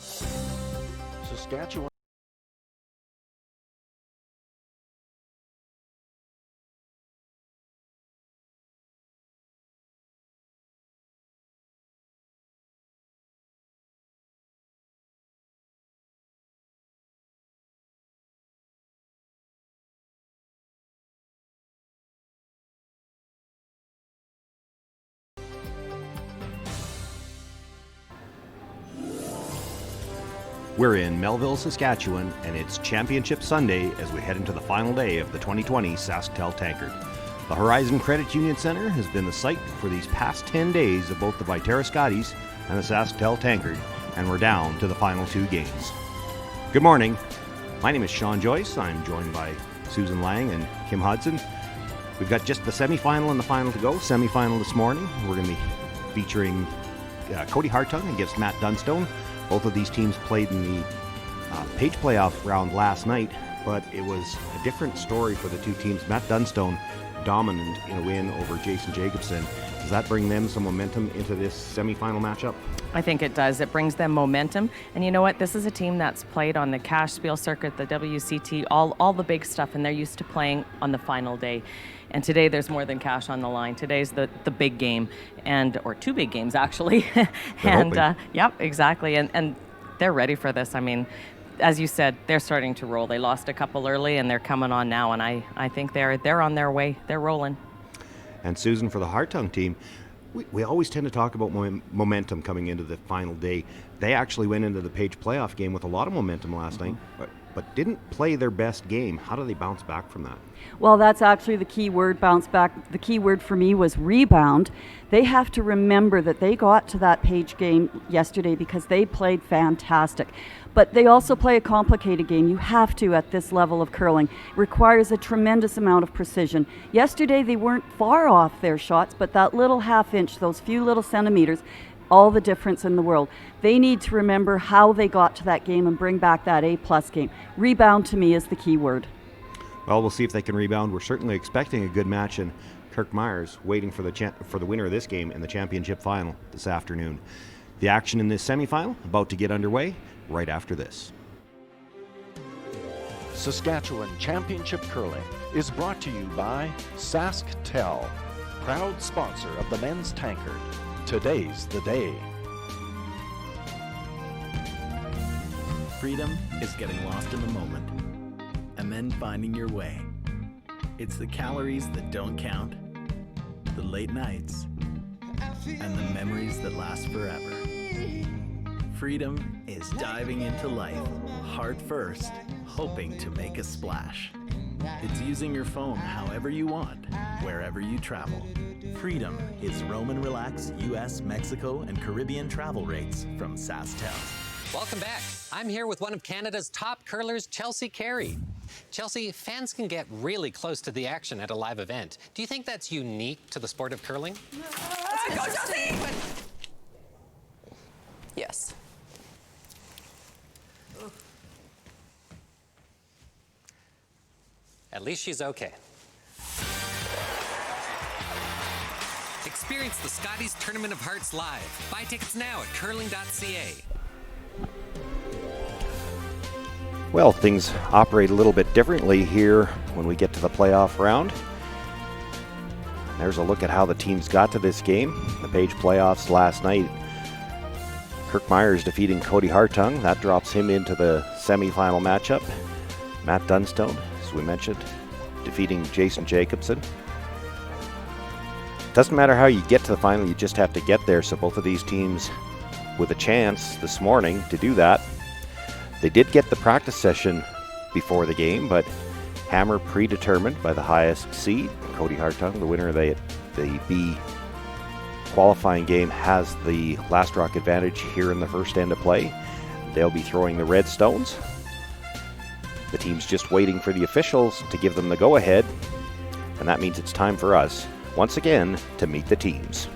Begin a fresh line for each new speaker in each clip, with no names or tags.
Saskatchewan.
We're in Melville, Saskatchewan, and it's Championship Sunday as we head into the final day of the 2020 SaskTel Tankard. The Horizon Credit Union Centre has been the site for these past 10 days of both the Viterra Scotties and the SaskTel Tankard, and we're down to the final two games. Good morning. My name is Sean Joyce. I'm joined by Susan Lang and Kim Hudson. We've got just the semi-final and the final to go. Semi-final this morning. We're going to be featuring K.Hartung against Matt Dunstone. Both of these teams played in the Page playoff round last night, but it was a different story for the two teams. Matt Dunstone dominant in a win over Jason Jacobson. Does that bring them some momentum into this semi-final matchup?
I think it does. It brings them momentum. And you know what? This is a team that's played on the Cash Spiel circuit, the WCT, all the big stuff, and they're used to playing on the final day. And today there's more than cash on the line. Today's the big game, or two big games actually. Yep, exactly. And they're ready for this. I mean, as you said, they're starting to roll. They lost a couple early and they're coming on now, and I think they're on their way. They're rolling.
And Susan, for the Hartung team, we always tend to talk about momentum coming into the final day. They actually went into the Page playoff game with a lot of momentum last night, but didn't play their best game. How do they bounce back from that?
Well, that's actually the key word, bounce back. The key word for me was rebound. They have to remember that they got to that Page game yesterday because they played fantastic. But they also play a complicated game. You have to at this level of curling. It requires a tremendous amount of precision. Yesterday they weren't far off their shots, but that little half inch, those few little centimeters, all the difference in the world. They need to remember how they got to that game and bring back that A+ game. Rebound to me is the key word.
Well, we'll see if they can rebound. We're certainly expecting a good match, and Kirk Myers waiting for the winner of this game in the championship final this afternoon. The action in this semifinal about to get underway right after this.
Saskatchewan Championship Curling is brought to you by SaskTel, proud sponsor of the men's tankard. Today's the day.
Freedom is getting lost in the moment and then finding your way. It's the calories that don't count, the late nights, and the memories that last forever. Freedom is diving into life, heart first, hoping to make a splash. It's using your phone however you want, wherever you travel. Freedom is roam and relax US, Mexico, and Caribbean travel rates from SaskTel.
Welcome back. I'm here with one of Canada's top curlers, Chelsea Carey. Chelsea, fans can get really close to the action at a live event. Do you think that's unique to the sport of curling?
Go, Chelsea! Yes.
At least she's okay. Experience the Scotties Tournament of Hearts live. Buy tickets now at curling.ca.
Well, things operate a little bit differently here when we get to the playoff round. There's a look at how the teams got to this game. The Page playoffs last night. Kirk Myers defeating K.Hartung. That drops him into the semifinal matchup. Matt Dunstone, as we mentioned, defeating Jason Jacobson. Doesn't matter how you get to the final, you just have to get there. So both of these teams with a chance this morning to do that. They did get the practice session before the game, but hammer predetermined by the highest seed. K.Hartung, the winner of the B qualifying game, has the last rock advantage here in the first end of play. They'll be throwing the red stones. The team's just waiting for the officials to give them the go-ahead, and that means it's time for us, once again, to meet the teams.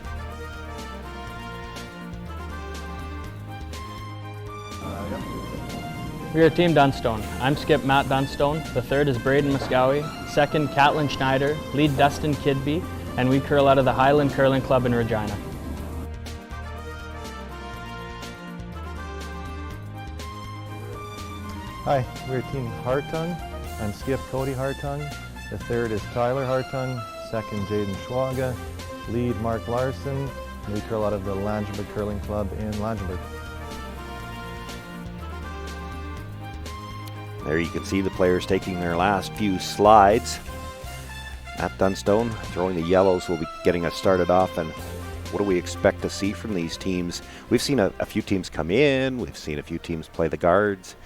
We are Team Dunstone. I'm skip Matt Dunstone. The third is Braden Muscowie. Second, Caitlin Schneider. Lead Dustin Kidby. And we curl out of the Highland Curling Club in Regina.
Hi, we're Team Hartung. I'm skip K.Hartung. The third is Tyler Hartung. Second, Jaden Schwaga. Lead, Mark Larson. And we curl out of the Langenburg Curling Club in Langenburg.
There you can see the players taking their last few slides. At Dunstone, throwing the yellows will be getting us started off. And what do we expect to see from these teams? We've seen a few teams come in. We've seen a few teams play the guards.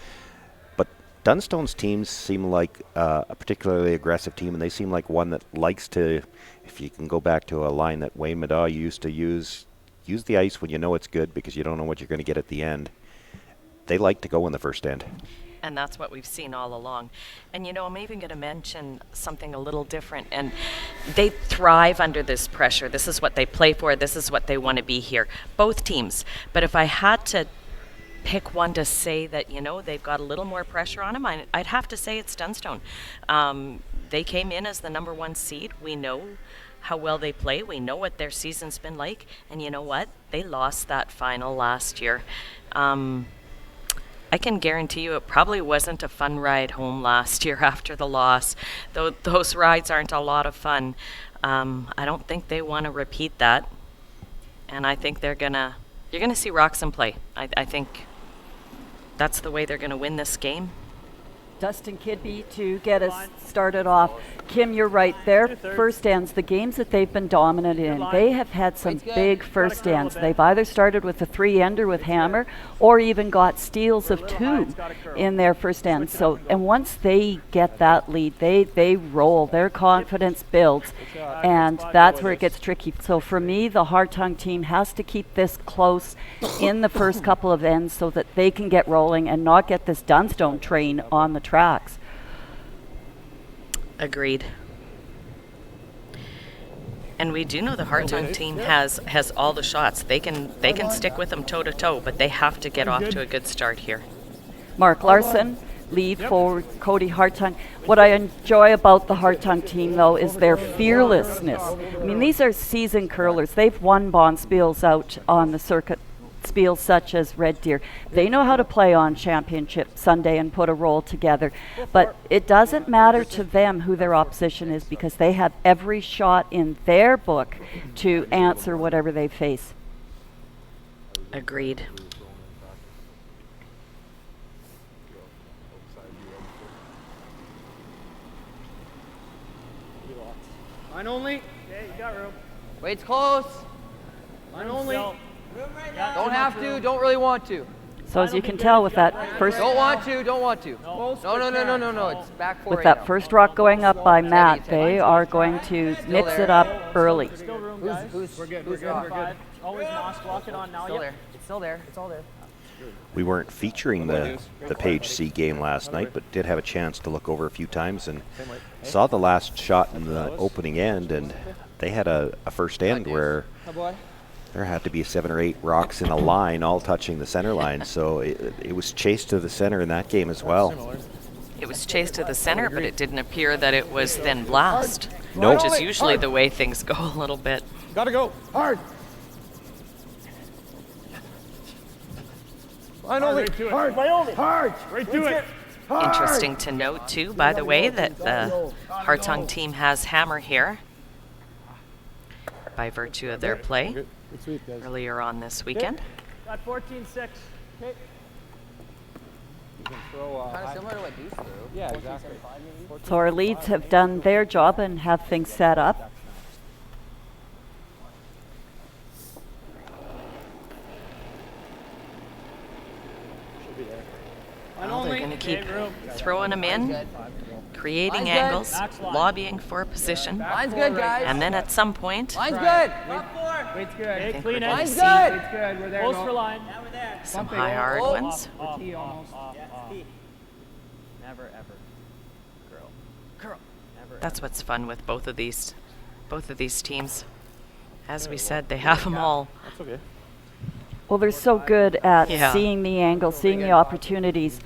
But Dunstone's teams seem like a particularly aggressive team, and they seem like one that likes to, if you can go back to a line that Wayne Madaw used to use the ice when you know it's good because you don't know what you're going to get at the end. They like to go in the first end.
And that's what we've seen all along. And you know, I'm even going to mention something a little different. And they thrive under this pressure. This is what they play for. This is what they want to be here. Both teams. But if I had to pick one to say that, you know, they've got a little more pressure on them, I'd have to say it's Dunstone. They came in as the #1 seed. We know how well they play. We know what their season's been like. And you know what? They lost that final last year. I can guarantee you it probably wasn't a fun ride home last year after the loss. Those rides aren't a lot of fun. I don't think they want to repeat that. And I think you're gonna see Roxham play. I think that's the way they're gonna win this game.
Dustin Kidby to get us started off. Kim, you're right. Their first ends, the games that they've been dominant in, they have had some big first ends. They've either started with a 3-ender with hammer or even got steals of 2 in their first end. So, and once they get that lead, they roll. Their confidence builds, and that's where it gets tricky. So for me, the Hartung team has to keep this close in the first couple of ends so that they can get rolling and not get this Dunstone train on the tracks.
Agreed. And we do know the Hartung team has all the shots. They can stick with them toe to toe, but they have to get off to a good start here.
Mark Larson, lead for K.Hartung. What I enjoy about the Hartung team, though, is their fearlessness. I mean, these are seasoned curlers. They've won bonspiels out on the circuit, spiels such as Red Deer. They know how to play on Championship Sunday and put a roll together. But it doesn't matter to them who their opposition is because they have every shot in their book to answer whatever they face.
Agreed.
Line only. Okay, you got room. Wait's close. Line only. Don't have to, don't really want to.
So as you can tell with that first...
Don't want to. No. It's back 4
With that first rock going up by Matt, they are going to mix it up early.
Who's rock?
Always Moss walking on now.
It's still there. It's all there.
We weren't featuring the Page C game last night, but did have a chance to look over a few times and saw the last shot in the opening end, and they had a first end where there had to be 7 or 8 rocks in a line all touching the center line, so it was chased to the center in that game as well.
It was chased to the center, but it didn't appear that it was thin blast,
No.
which is usually the way things go a little bit.
Gotta go. Hard. Line only. Hard. Hard. Right to it.
Interesting to note, too, by the way, that the Hartung team has hammer here by virtue of their play earlier on this weekend.
Got 14-6. Okay.
Kind of similar to what Deuce threw.
Yeah, exactly.
So our leads have done their job and have things set up.
They're going to keep throwing them in, creating angles, lobbying for a position.
Line's good, guys.
And then at some point,
Line's good.
Wait's good.
I think
Clean
we're
it.
going to
Line's
see
good.
Wait's good. We're there. Close for line.
some high hard ones.
Never ever. Curl. Never.
That's what's fun with both of these teams. As we said, they have them all.
That's okay.
Well, they're so good at
Yeah.
seeing the angle, seeing the opportunities,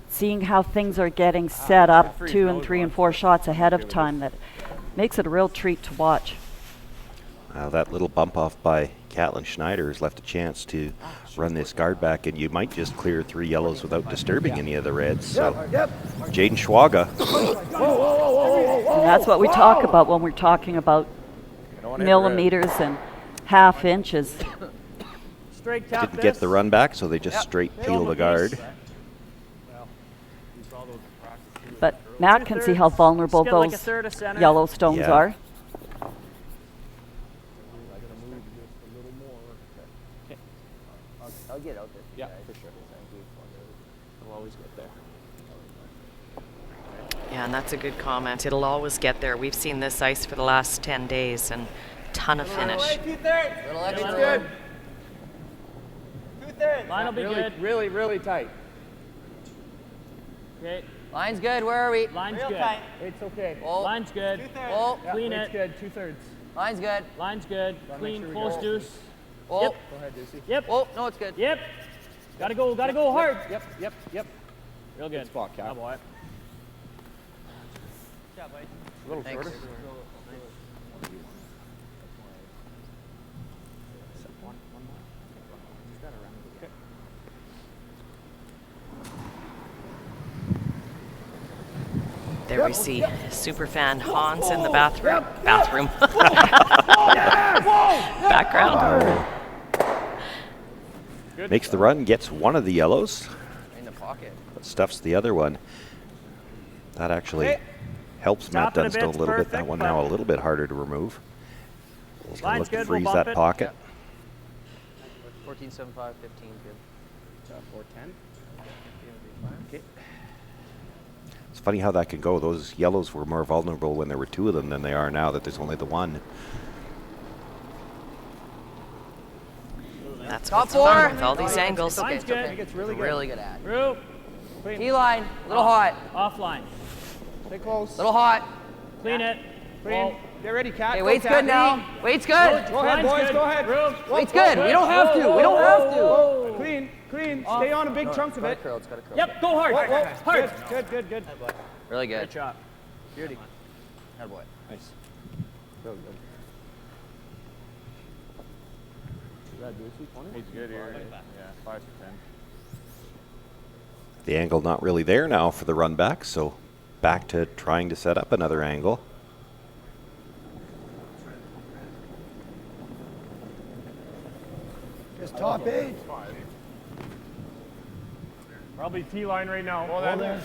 seeing how things are getting set up 2 and 3 and 4 shots ahead of time. That makes it a real treat to watch.
That little bump off by Catelyn Schneider has left a chance to run this guard back, and you might just clear 3 yellows without disturbing any of the reds. So Jaden Schwaga.
And that's what we talk about when we're talking about millimeters and half inches.
Didn't get the run back, so they just straight peel the guard.
But Matt can see how vulnerable those yellow stones are.
I'll get out there.
Yeah, for sure. We'll always get there.
Yeah, and that's a good comment. It'll always get there. We've seen this ice for the last 10 days and ton of finish.
Little extra. Good.
Line will be good.
Really, really tight.
Okay.
Line's good. Where are we?
Line's good.
It's okay.
Oh. Line's good.
Oh.
Clean it.
Good. 2/3. Line's good.
Line's good. Clean. Close deuce.
Oh.
Yep.
Go ahead, Deucey.
Yep.
Oh, no, it's good.
Yep. Gotta go hard.
Yep.
Real good.
Good spot, Cap.
Oh, boy.
A little shorter.
There we see superfan Hans in the bathroom. Background.
Makes the run, gets one of the yellows,
In the pocket.
but stuffs the other one. That actually helps Matt
Stop it a
Dunstone a
bit,
little bit. That
perfect.
one now a little bit harder to remove. He's going to
Line's
look to
good, we'll
freeze
bump
that
it.
pocket.
14.75, 15, good. 410. Okay.
It's funny how that can go. Those yellows were more vulnerable when there were 2 of them than they are now that there's only the 1.
That's
Top
what's fun
4.
with all these angles.
Okay,
Line's
it's okay.
good.
It's really good at.
Through. Clean.
T-line, little hot.
Offline.
Stay close. Little hot.
Clean it. Clean.
Get ready, Cat. Okay, weight's good now. Weight's good.
Go ahead, boys. Go ahead.
Weight's good. We don't have to. We don't have to.
Clean. Stay on a big chunk of it.
It's got a curl.
Yep, go hard. Hard.
Good.
Really good.
Good shot.
Beauty. Good boy.
Nice.
Really good.
He's good here. Yeah, 5 to 10.
The angle not really there now for the run back, so back to trying to set up another angle.
Just top 8.
Probably T-line right now.
Hold there.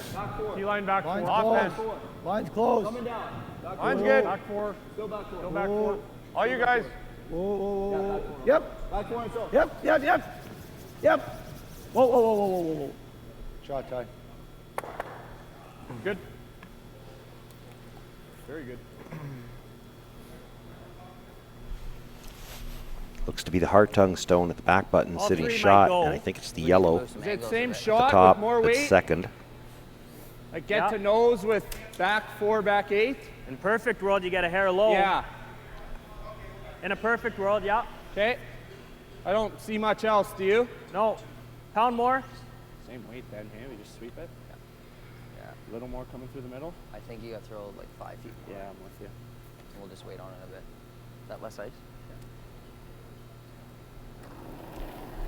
T-line back 4.
Line's close. Line's close.
Coming down.
Line's good. Back 4.
Still back 4.
Go back 4. All you guys.
Whoa. Yep.
Back 4 and so.
Yep. Whoa. Shot tie.
Good. Very good.
Looks to be the Hartung stone at the back button
All
sitting
3 might
shot,
go.
and I think it's the yellow
Is
it same
at the
shot
top
with more
that's
weight?
second.
Like get to nose with back 4, back 8.
In perfect world, you get a hair low.
Yeah.
In a perfect world, yeah.
Okay. I don't see much else, do you?
No. Pound more.
Same weight then, hey? We just sweep it.
Yeah.
A little more coming through the middle.
I think you got to throw like 5 feet.
Yeah, I'm with you.
We'll just wait on it a bit. Is that less ice?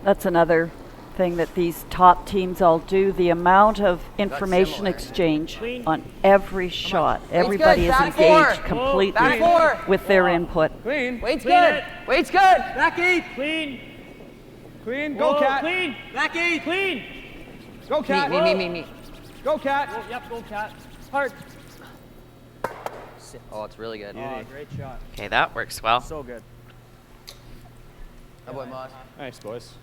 That's another thing that these top teams all do. The amount of information
similar.
exchange
Clean.
on every shot. Everybody is
Back
engaged
4.
completely
Back 4.
with their input.
Clean.
Weight's
Clean
good.
it.
Weight's good.
Back 8.
Clean.
Clean. Go,
Whoa,
Cat.
Clean.
Back 8.
Clean.
Go, Cat.
Me.
Go, Cat.
Oh, yep, go Cat. Hard.
Oh, it's really good.
Oh, great shot.
Okay, that works well.
So good.
That boy, Moss.
Nice, boys.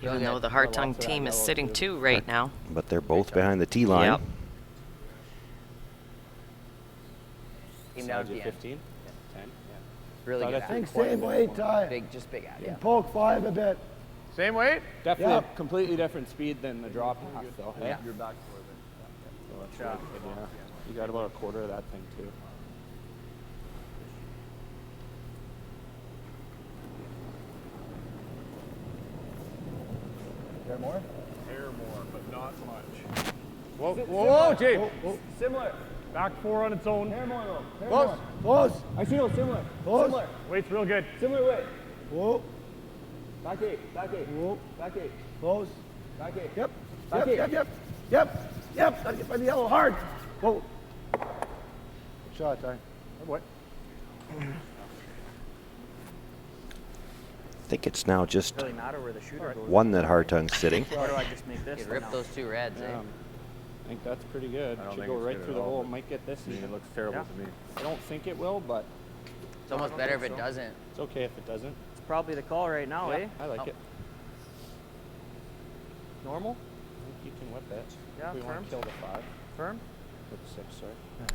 Even though the Hartung team is sitting 2 right now.
But they're both behind the T line.
Yep.
Came down at the end.
15. 10.
Really good.
I think
same
weight, Ty.
Just big ad. Yeah.
Poke 5 a bit.
Same weight?
Definitely a completely different speed than the drop half, though.
Yeah.
You're back for it. Yeah. You got about a quarter of that thing, too. Hair more, but not much. Whoa, Jay. Similar.
Back 4 on its own.
Hair more, though. Hair
Close.
more.
Close.
I see no similar.
Close.
Similar. Weight's real good. Similar weight.
Whoa.
Back eight. Back eight.
Whoa.
Back eight.
Close.
Back eight.
Yep.
Back
Yep.
eight.
Yep. Yep. Yep. Yep. Gotta get by the yellow hard. Whoa. Good shot, Ty.
Oh boy.
I think it's now just
Really matter where the shooter goes.
one that Hartung's sitting.
Or do I just make this?
You rip those two reds, eh?
I think that's pretty good.
I don't
Should
think
go
it's
right
good
through
at
the
all,
hole.
but-
Might get this.
I mean, it looks terrible to me.
I don't think it will, but
It's almost better if it doesn't.
it's okay if it doesn't.
It's probably the call right now,
Yeah,
eh?
I like it.
Normal?
I think you can whip it.
Yeah,
We want
firm.
to kill the 5.
Firm?
With the 6, sorry.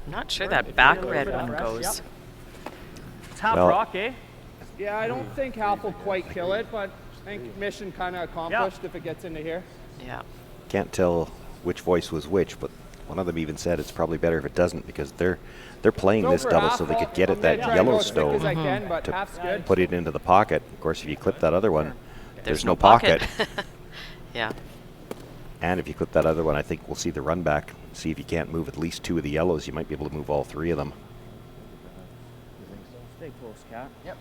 I'm not sure
If
that
you
back
go
red
for the
one
press,
goes.
yep.
It's half
Well-
rock, eh?
Yeah, I don't think half will quite kill it, but I think mission kind of accomplished if it gets into here.
Yeah.
Can't tell which voice was which, but one of them even said it's probably better if it doesn't because they're playing
Go
this
for
double
half.
so they could get
I'm
at
gonna
that
try and go
yellow
as quick as I
stone
can, but
to
half's good.
put it into the pocket. Of course, if you clip that other one, there's no pocket.
Yeah.
And if you clip that other one, I think we'll see the run back. See if you can't move at least 2 of the yellows. You might be able to move all 3 of them.
Stay close, Cat.
Yep.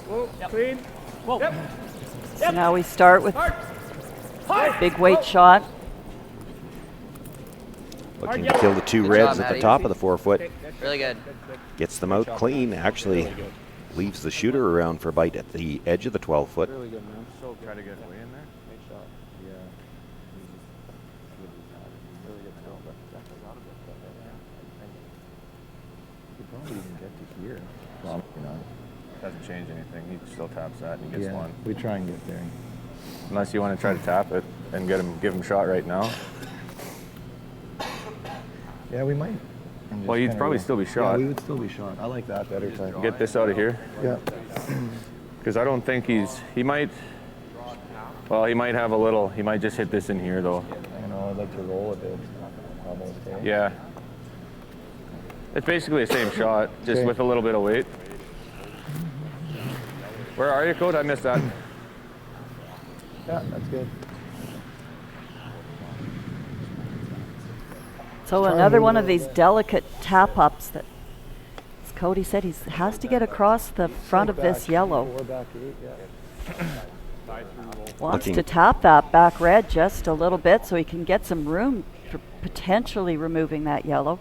Whoa, clean.
Whoa.
Yep.
So now we start with big weight shot.
Looking to kill the 2
Good
reds
job,
at the
Maddie.
top of the 4-foot.
Really good.
Gets them out clean. Actually leaves the shooter around for a bite at the edge of the 12-foot.
Really good, man.
So try to get way in there.
Great shot.
Yeah.
Really good throw, but that's a lot of it.
You could probably even get to here. Well, you know, doesn't change anything. He still taps that and he gets one.
We try and get there.
Unless you want to try to tap it and give him shot right now.
Yeah, we might.
Well, you'd probably still be shot.
Yeah, we would still be shot. I like that better, Ty.
Get this out of here.
Yeah.
Because I don't think he might have a little, he might just hit this in here though.
You know, I'd like to roll a bit. Almost. Eh?
Yeah. It's basically the same shot, just
Okay.
with a little bit of weight. Where are you, Coach? I missed that.
Yeah, that's good.
So
Try and
another
move
one
it
of
a
these
bit.
delicate tap-ups that, as Cody said, he has to get across the front of this
Back
yellow.
4, back 8, yeah.
Wants
Looking-
to tap that back red just a little bit so he can get some room for potentially removing that yellow.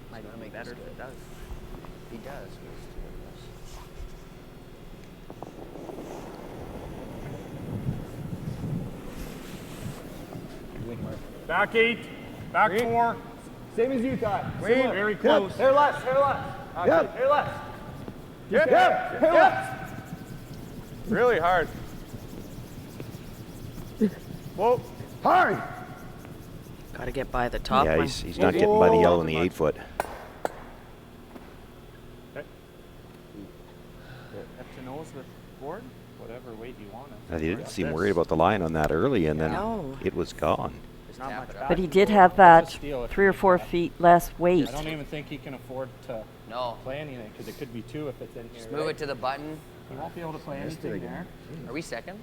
Might not make better if it does. He does.
Back 8. Back 4. Same as you, Ty. Similar. Very close. Hair left. Hair left.
Yep.
Hair left.
Yep.
Hair left.
Really hard.
Whoa.
Hard!
Got to get by the top
Yeah,
one.
he's not getting by the yellow in the 8-foot.
Hip to nose with board.
Whatever weight you want it.
Now, he didn't seem worried about the line on that early, and then
No.
it was gone.
There's not much back.
But he did have that
steal if
3 or 4 feet less weight.
I don't even think he can afford to
No.
play anything because it could be 2 if it's in here.
Just move it to the button.
He won't be able to play anything there.
Are we second?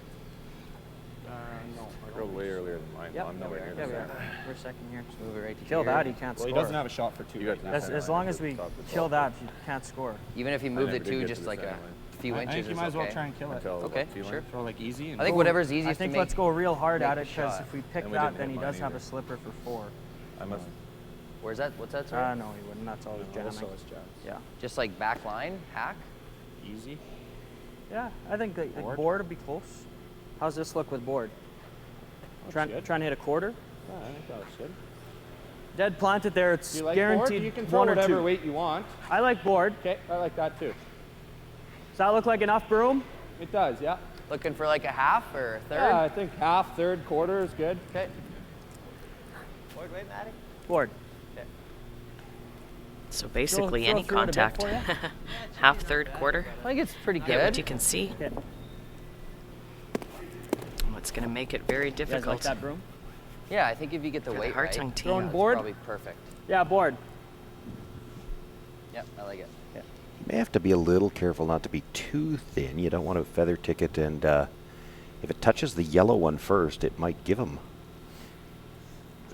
No.
I rolled way earlier than mine.
Yep.
I'm nowhere near
Yeah,
this.
we are. We're second here.
Just move it right to
Kill
here.
that, he can't
Well, he
score.
doesn't have a shot for 2
You
right
got
now.
As long as we kill that, you can't score.
Even if he
I
moved
never
it
did
to
get
just
this
like a
anyway.
few
I
inches
think you
is
might as well
okay.
try and kill it.
Until
Okay,
feeling.
sure.
Throw like easy and
I think whatever's easiest
I think
to make.
let's go real hard
make
at
the
it because
shot.
if we pick
And we
that,
didn't
then
hit
he does
mine
have a
either.
slipper for 4.
I must.
Where's that? What's that? Sorry?
No, he wouldn't. That's always jamming.
Also, it's jazz.
Yeah.
Just like back line, hack.
Easy.
Yeah, I think the
Board?
board would be close. How's this look with board? Trying
good.
to hit a quarter?
Yeah, I think that was good.
Dead planted there. It's
Do you like
guaranteed
board? You can throw
1 or
whatever
2.
weight you want.
I like board.
Okay, I like that too.
Does that look like enough, Broom?
It does, yeah.
Looking for like a half or a third?
Yeah, I think half, third, quarter is good.
Okay. Board weight, Maddie?
Board.
So basically
throw
any
through it a bit
contact.
for you?
Half, third, quarter.
I think it's pretty
Get what
good.
you can see.
Okay.
What's going to make it very
You guys like
difficult.
that, Broom?
Yeah, I think if you get the
For the
weight right,
Hartung team.
throwing board, probably perfect.
Yeah, board.
Yep, I like it.
You may have to be a little careful not to be too thin. You don't want to feather ticket, and if it touches the yellow one first, it might give him.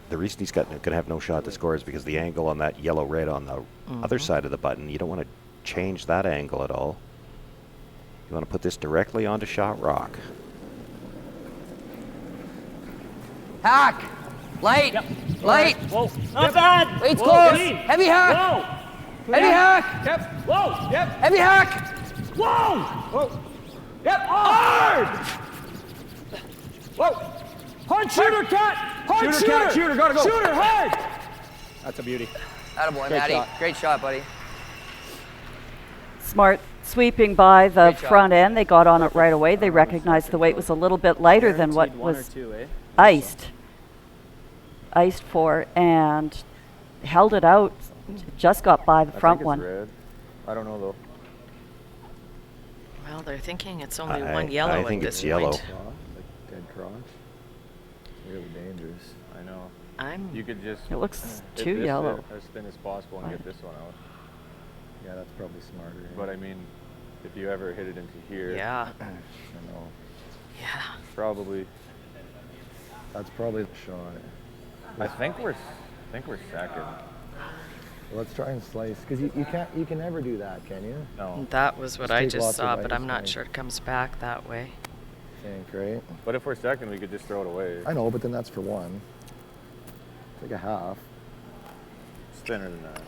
The reason he's going to have no shot to score is because the angle on that yellow-red on the other side of the button, you don't want to change that angle at all. You want to put this directly onto shot rock.
Hack! Light!
Yep.
Light!
Whoa. Not bad.
Weight's
Whoa.
close!
Clean.
Heavy hack!
Whoa.
Heavy hack!
Yep. Whoa. Yep.
Heavy hack!
Whoa. Whoa. Yep. Hard. Whoa. Hard shooter, cat. Hard shooter. Cat. Shooter. Gotta go. Shooter. Hard. That's a beauty.
Attaboy,
Great
Matty.
shot.
Great shot, buddy.
Smart sweeping by the
Great shot.
front end. They got on it right away. They recognized the weight was a little bit lighter than what
Guaranteed one
was
or two, eh?
iced for, and held it out. Just got by the front one.
Red. I don't know though.
Well, they're thinking it's only one yellow
I think
at
it's
this
yellow.
point.
Like dead cross. Really dangerous. I know.
I'm.
You could just
It looks
hit
too
this
yellow.
bit as thin as possible and get this one out.
Yeah, that's probably smarter.
But I mean, if you ever hit it into here,
Yeah.
I know.
Yeah.
Probably.
That's probably the shot.
I think we're second.
Let's try and slice, because you can never do that, can you?
No.
That was what
Just
I
take
just
lots of
saw, but
ice,
I'm not
right?
sure it comes back that way.
Think, right?
But if we're second, we could just throw it away.
I know, but then that's for one. It's like a half.
It's thinner than that.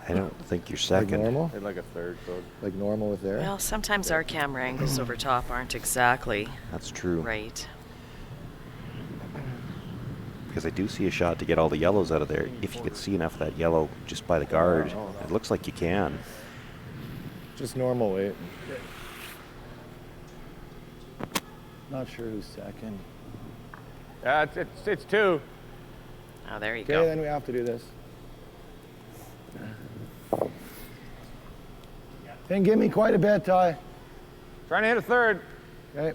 I don't think you're
Like
second.
normal?
Hit like a third, Cook.
Like normal with there?
Well, sometimes our camera angles over top aren't exactly
That's true.
right.
Because I do see a shot to get all the yellows out of there. If you could see enough of that yellow just by the guard, it looks like you can.
Just normal weight. Not sure who's second.
Yeah, it's two.
Oh, there you
Okay,
go.
then we have to do this. Can give me quite a bit, Ty.
Trying to hit a third.
Okay.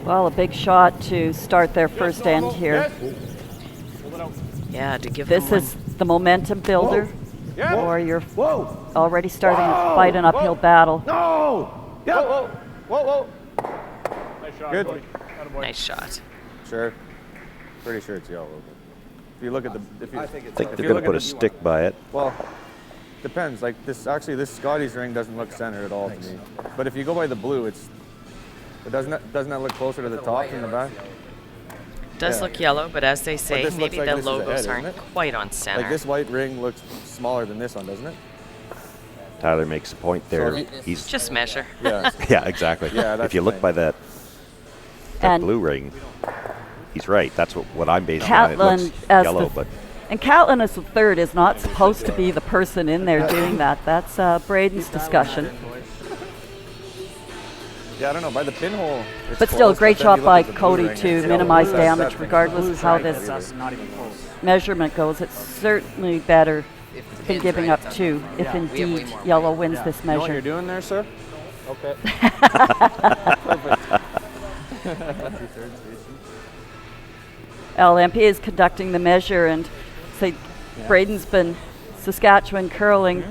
Well, a big shot to start their first end here.
Yeah, to give
This
them
is the momentum builder,
Yeah.
or you're
Whoa!
already starting to fight an uphill battle.
No! Yep.
Whoa, whoa, whoa.
Nice shot,
Good.
buddy.
one nice shot.
Sure. Pretty sure it's yellow. If you look at the,
I think they're going to put a stick by it.
Well, depends. Like this, actually, this Scotty's ring doesn't look centered at all to me. But if you go by the blue, doesn't that look closer to the top than the back?
Does look yellow, but as they say,
this looks
maybe
like
the
this is
logos
ahead, isn't
aren't
it?
quite on center.
Like this white ring looks smaller than this one, doesn't it?
Tyler makes a point there.
So
He's
just measure.
Yeah.
yeah, exactly.
Yeah, that's
if you
the
look
thing.
by that
And
blue ring, he's right. That's what I'm basing on. It
Catlin,
looks
as
yellow,
the
but
and Catlin as the third is not supposed to be the person in there doing that. That's Braden's discussion.
Yeah, I don't know. By the pinhole, it's
But still,
close,
great
but then
job
you
by
look at the blue
Cody
ring,
to
it's
minimize
yellow.
damage
That's
regardless of how this
That's not even close.
measurement goes. It's certainly better
If the
than
pin's
giving
right,
up
it's
two,
on.
if
Yeah, we have way
indeed
more
yellow
weight.
wins this
You know what you're
measure.
doing there, sir? Okay.
LMP is conducting the measure, and say Braden's been Saskatchewan curling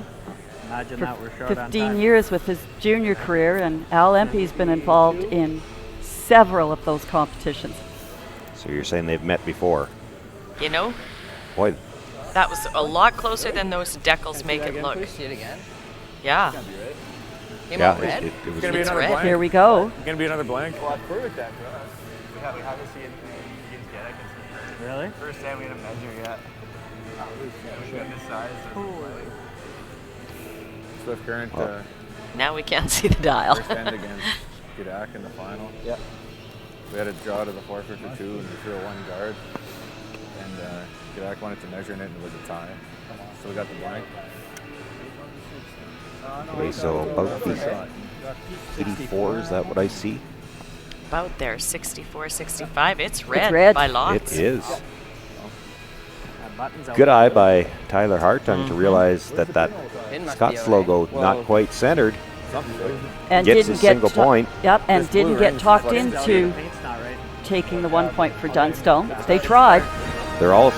Imagine
for
that we're short on
15
time.
years with his junior career, and Al Empey's been involved in several of those competitions.
so you're saying they've met before?
You know,
Boy,
that was a lot closer than those decals make it look.
See it again?
Yeah.
Came
yeah,
out red?
it was.
Gonna be
It's
another
red.
blank.
Here we go.
Gonna be another blank.
Well, that's perfect then for us. We haven't seen anything yet. I can see.
Really?
First time we had a measure yet. We got this size.
Swift current.
Now we can't see the dial.
First end against K.Hartung in the final.
Yep.
We had a draw to the forfeit for two, and we threw a one guard. And K.Hartung wanted to measure in it, and it was a tie. So we got the blank.
Okay, so about the 84, is that what I see?
About there, 64, 65. It's red,
red.
by lots.
It is.
That button's out.
Good eye by Tyler Hartung to realize that
Pin must be
Scott's
out,
logo
Well,
not quite centered.
And
Gets
didn't
his
get
single point.
Yep, and didn't get talked into taking the 1 point for Dunstone. They tried.
They're all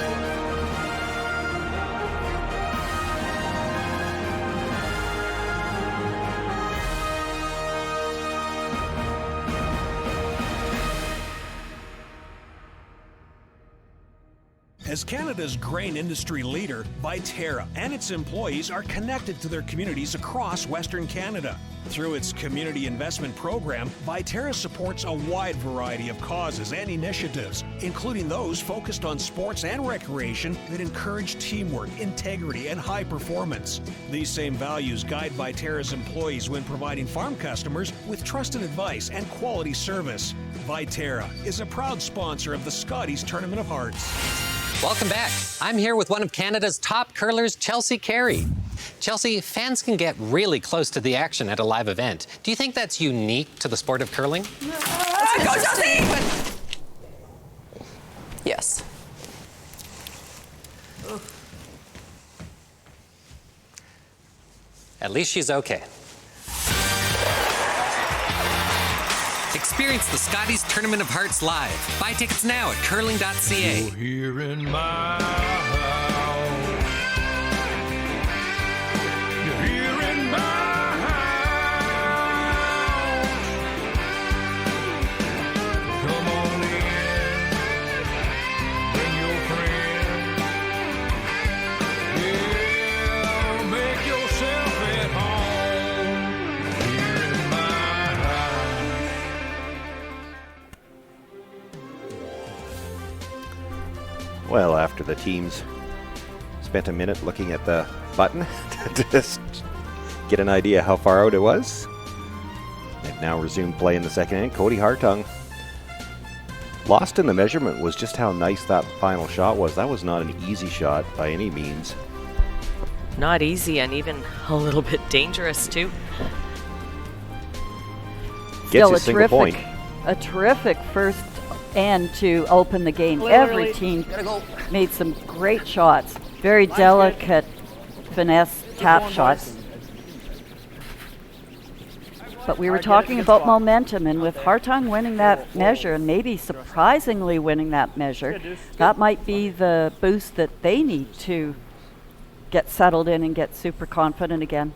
As Canada's grain industry leader, Viterra and its employees are connected to their communities across Western Canada. Through its community investment program, Viterra supports a wide variety of causes and initiatives, including those focused on sports and recreation that encourage teamwork, integrity, and high performance. These same values guide Viterra's employees when providing farm customers with trusted advice and quality service. Viterra is a proud sponsor of the Scotties Tournament of Hearts.
Welcome back. I'm here with one of Canada's top curlers, Chelsea Carey. Chelsea, fans can get really close to the action at a live event. Do you think that's unique to the sport of curling?
Go, Chelsea! Yes.
At least she's okay. Experience the Scotties Tournament of Hearts live. Buy tickets now at curling.ca.
You're here in my house. You're here in my house. Come on in. Bring your friend. Yeah, make yourself at home. You're here in my house.
Well, after the teams spent a minute looking at the button to just get an idea how far out it was, they've now resumed play in the second inning. K.Hartung lost in the measurement was just how nice that final shot was. That was not an easy shot by any means.
Not easy, and even a little bit dangerous too.
Gets his single point.
A terrific first end to open the game. Every team made some great shots. Very delicate finesse tap shots. But we were talking about momentum, and with Hartung winning that measure, and maybe surprisingly winning that measure, that might be the boost that they need to get settled in and get super confident again.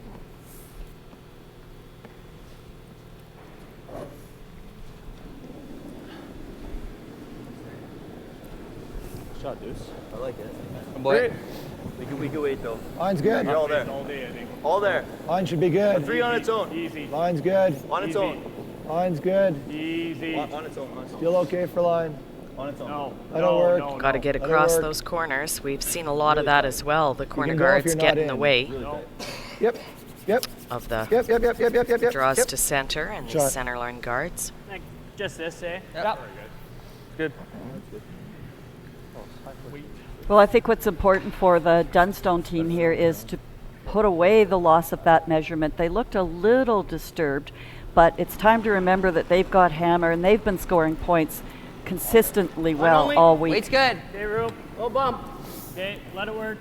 Shot, Deuce.
I like it. Boy. We can wait though.
Line's good.
You're all there.
All day, I think.
All there.
Line should be good.
A 3 on its own.
Easy.
Line's good.
On its own.
Line's good.
Easy.
On its own.
Still okay for line.
On its own.
No.
That'll work.
No,
Got to get
That'll
across
work.
those corners. We've seen a lot of that as well. The corner
can go if
guards
you're
get
not
in the
in.
way
Yep. Yep.
of the
Yep.
draws
Yep.
to center and the
Shot.
center line guards.
Like, just this, eh?
Yep.
Good.
Well, I think what's important for the Dunstone team here is to put away the loss of that measurement. They looked a little disturbed, but it's time to remember that they've got hammer and they've been scoring points consistently well all week.
Weight's good.
Okay, Rube.
Low bump.
Okay, let it work.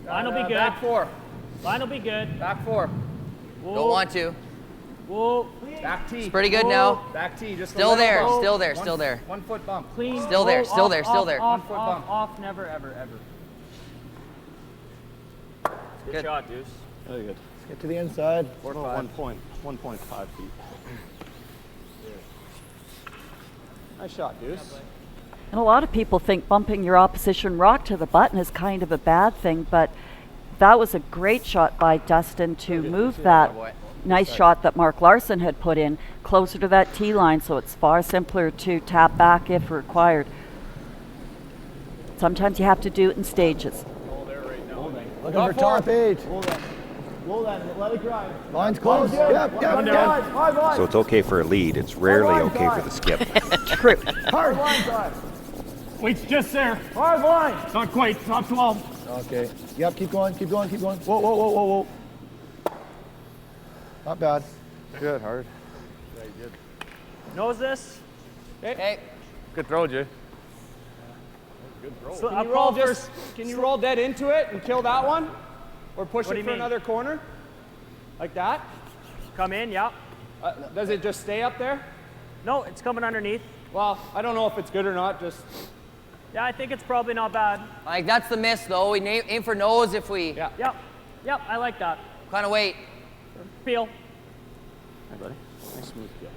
Line will be good.
Back 4.
Line will be good.
Back 4.
Whoa.
Don't want to.
Whoa.
Back T. It's pretty good now.
Back T. Just
Still there. Still there. Still there.
1 foot bump. Clean.
Still there,
Whoa,
still
off,
there, still
off,
there.
Off,
1 foot
off,
bump.
off. Never, ever, ever. Good shot, Deuce.
Very good.
Let's get to the inside.
1.5 feet. Nice shot, Deuce.
And a lot of people think bumping your opposition rock to the button is kind of a bad thing, but that was a great shot by Dustin to move that nice shot that Mark Larson had put in closer to that tee line, so it's far simpler to tap back if required. Sometimes you have to do it in stages.
Looking for top 8.
Roll that. Let it drive.
Line's close. Yep.
Hard line.
So it's okay for a lead. It's rarely okay for the skip.
True.
Hard line drive.
Wait's just there.
Hard line.
Not quite. Top 12.
Okay. Yep. Keep going. Whoa. Not bad.
Good, hard.
Knows this?
Okay.
Good throw, Jay.
So
Can you roll just? Can you roll dead into it and kill that one, or push
What do
it
you
for
mean?
another corner, like that?
Come in, yeah.
Does it just stay up there?
No, it's coming underneath.
Well, I don't know if it's good or not, just...
Yeah, I think it's probably not bad.
Like, that's the miss, though. We aim for nose if we...
Yeah. Yep, I like that.
Kind of wait.
Feel.
Hi, buddy. Nice smooth feel.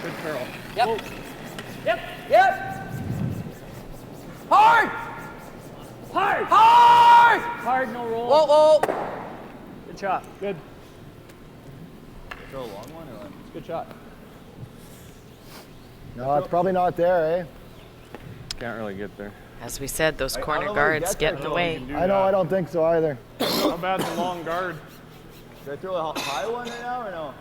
Good curl.
Yep.
Whoa. Yep.
Yep. Hard!
Hard!
Hard!
Hard, no roll.
Whoa, whoa.
Good shot. Good.
Throw a long one or
It's a good shot.
No, it's probably not there, eh?
Can't really get there.
As we said, those corner guards get in the way.
I know, I don't think so either.
How bad's the long guard?
Should I throw a high one right now or no?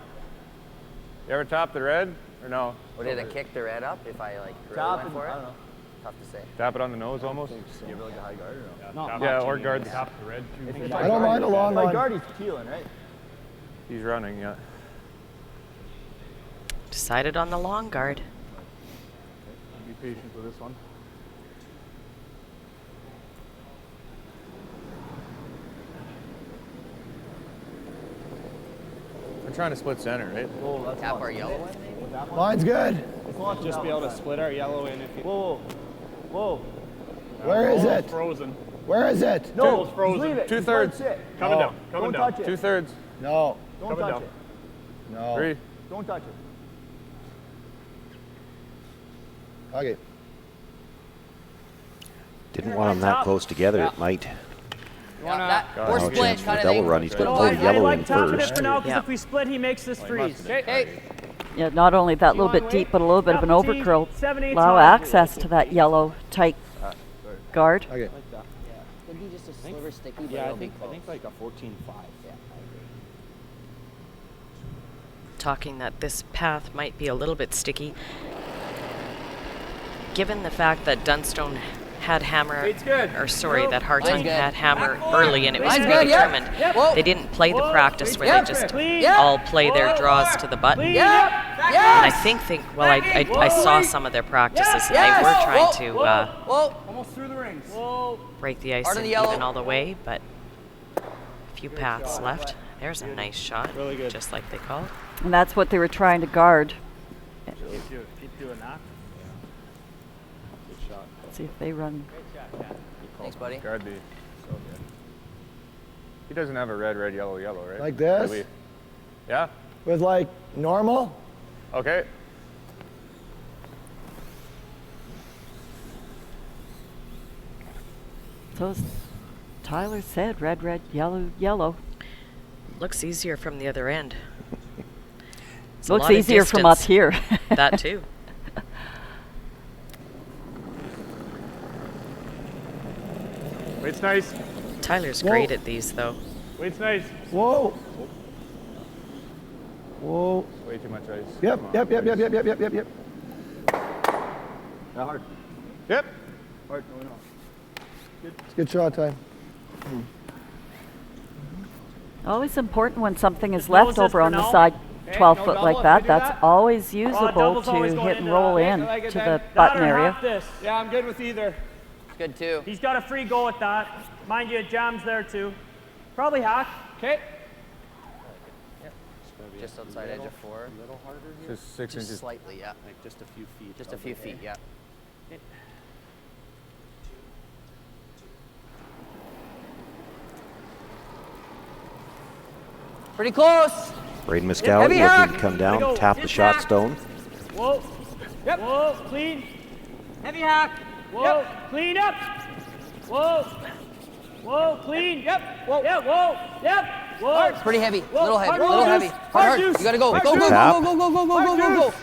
You ever tap the red or no?
What, did it kick the red up if I, like, really
Tap
went
and,
for it?
I don't know.
Tough to say.
Tap it on the nose almost?
Do you have like a high guard or no?
Yeah, or guard tap the red too.
I don't mind a long one.
My
guard, he's keeling, right?
He's running, yeah.
Decided on the long guard.
Be patient with this one. We're trying to split center, right?
Oh, that's
Tap our yellow one?
Mine's good.
Just be able to split our yellow in if you...
Whoa, whoa. Where is it?
Frozen.
Where is it?
No, frozen.
Leave it.
2/3.
Coming down. Coming
Don't
down.
touch it.
2/3.
No. Don't
Coming
touch
down.
it. No.
3.
Don't touch it. Okay.
Didn't want them that close together. It might.
Yeah,
Now
or
a
split
chance for
kind
a
of
double
thing.
run. He's going to
No,
pull the yellow
I
in
like tapping it
first.
for now because
Yeah.
if we split, he makes this freeze.
Hey,
Yeah, not only that little bit deep, but a little bit of an overcurl. Allow access to that yellow tight guard.
Okay.
Could be just a sliver sticky, but
Yeah, I
it'll be
think
close.
like a 14-5.
Yeah, I agree.
Talking that this path might be a little bit sticky. Given the fact that Dunstone had hammer,
It's good.
or sorry,
Nope.
that Hartung
Mine's good.
had hammer early and it was
Mine's
very
good, yep.
determined.
Yep. Whoa.
They didn't play the
Whoa.
practice where
Yep.
they just
Clean.
Yep.
all play their draws to the button.
Clean.
Yep.
And I
Yes.
well, I saw some of their practices and
Yes.
they were trying to
Whoa.
Almost through the rings. Whoa.
break the ice
Hard on
and
the yellow.
even all the way, but a few paths left. There's a nice shot,
Really good.
just like they called.
And that's what they were trying to guard.
Keep doing that.
Good shot.
See if they run.
Thanks, buddy.
Guard B. So good. He doesn't have a red, red, yellow, yellow, right?
Like this?
Really? Yeah?
With like normal?
Okay.
So as Tyler said, red, red, yellow, yellow.
Looks easier from the other end. It's a
Looks
lot of
easier from up
distance.
here.
That too.
Weight's nice.
Tyler's
Whoa.
great at these though.
Weight's nice.
Whoa. Whoa.
Way too much ice.
Yep,
Come on,
yep, yep,
ice.
yep, yep, yep, yep, yep, yep. Not hard.
Yep.
Hard, no, no. It's good shot time.
Always important when something is
Just
left
nose this
over
for
on the
now.
side,
Okay,
12
no
foot
double
like
if
that.
we do
That's
that.
always usable
double's
to
always going
hit and
into
roll
that.
in
Like it
to
then.
the
That
button
or
area.
half this. Yeah, I'm good with either.
It's good too.
He's got a free go at that. Mind you, it jams there too. Probably hack. Okay.
Just outside edge of 4.
A little harder here.
Just 6
Just
inches.
slightly, yeah.
Like just a few feet.
Just a few feet, yeah. Pretty close.
Braden Muscowie
Heavy
looking
hack.
to come
There we
down,
go.
tap the
Hit
shot
back.
stone.
Whoa.
Yep.
Whoa. Clean.
Heavy hack.
Whoa.
Yep.
Clean up. Whoa. Whoa. Clean. Yep. Whoa. Yeah. Whoa. Yep. Whoa.
It's pretty heavy.
Whoa.
Little heavy.
Hard
Little
juice.
heavy.
Hard
Hard.
juice.
You gotta go.
Hard
Go, go,
juice.
go, go, go, go, go, go, go, go.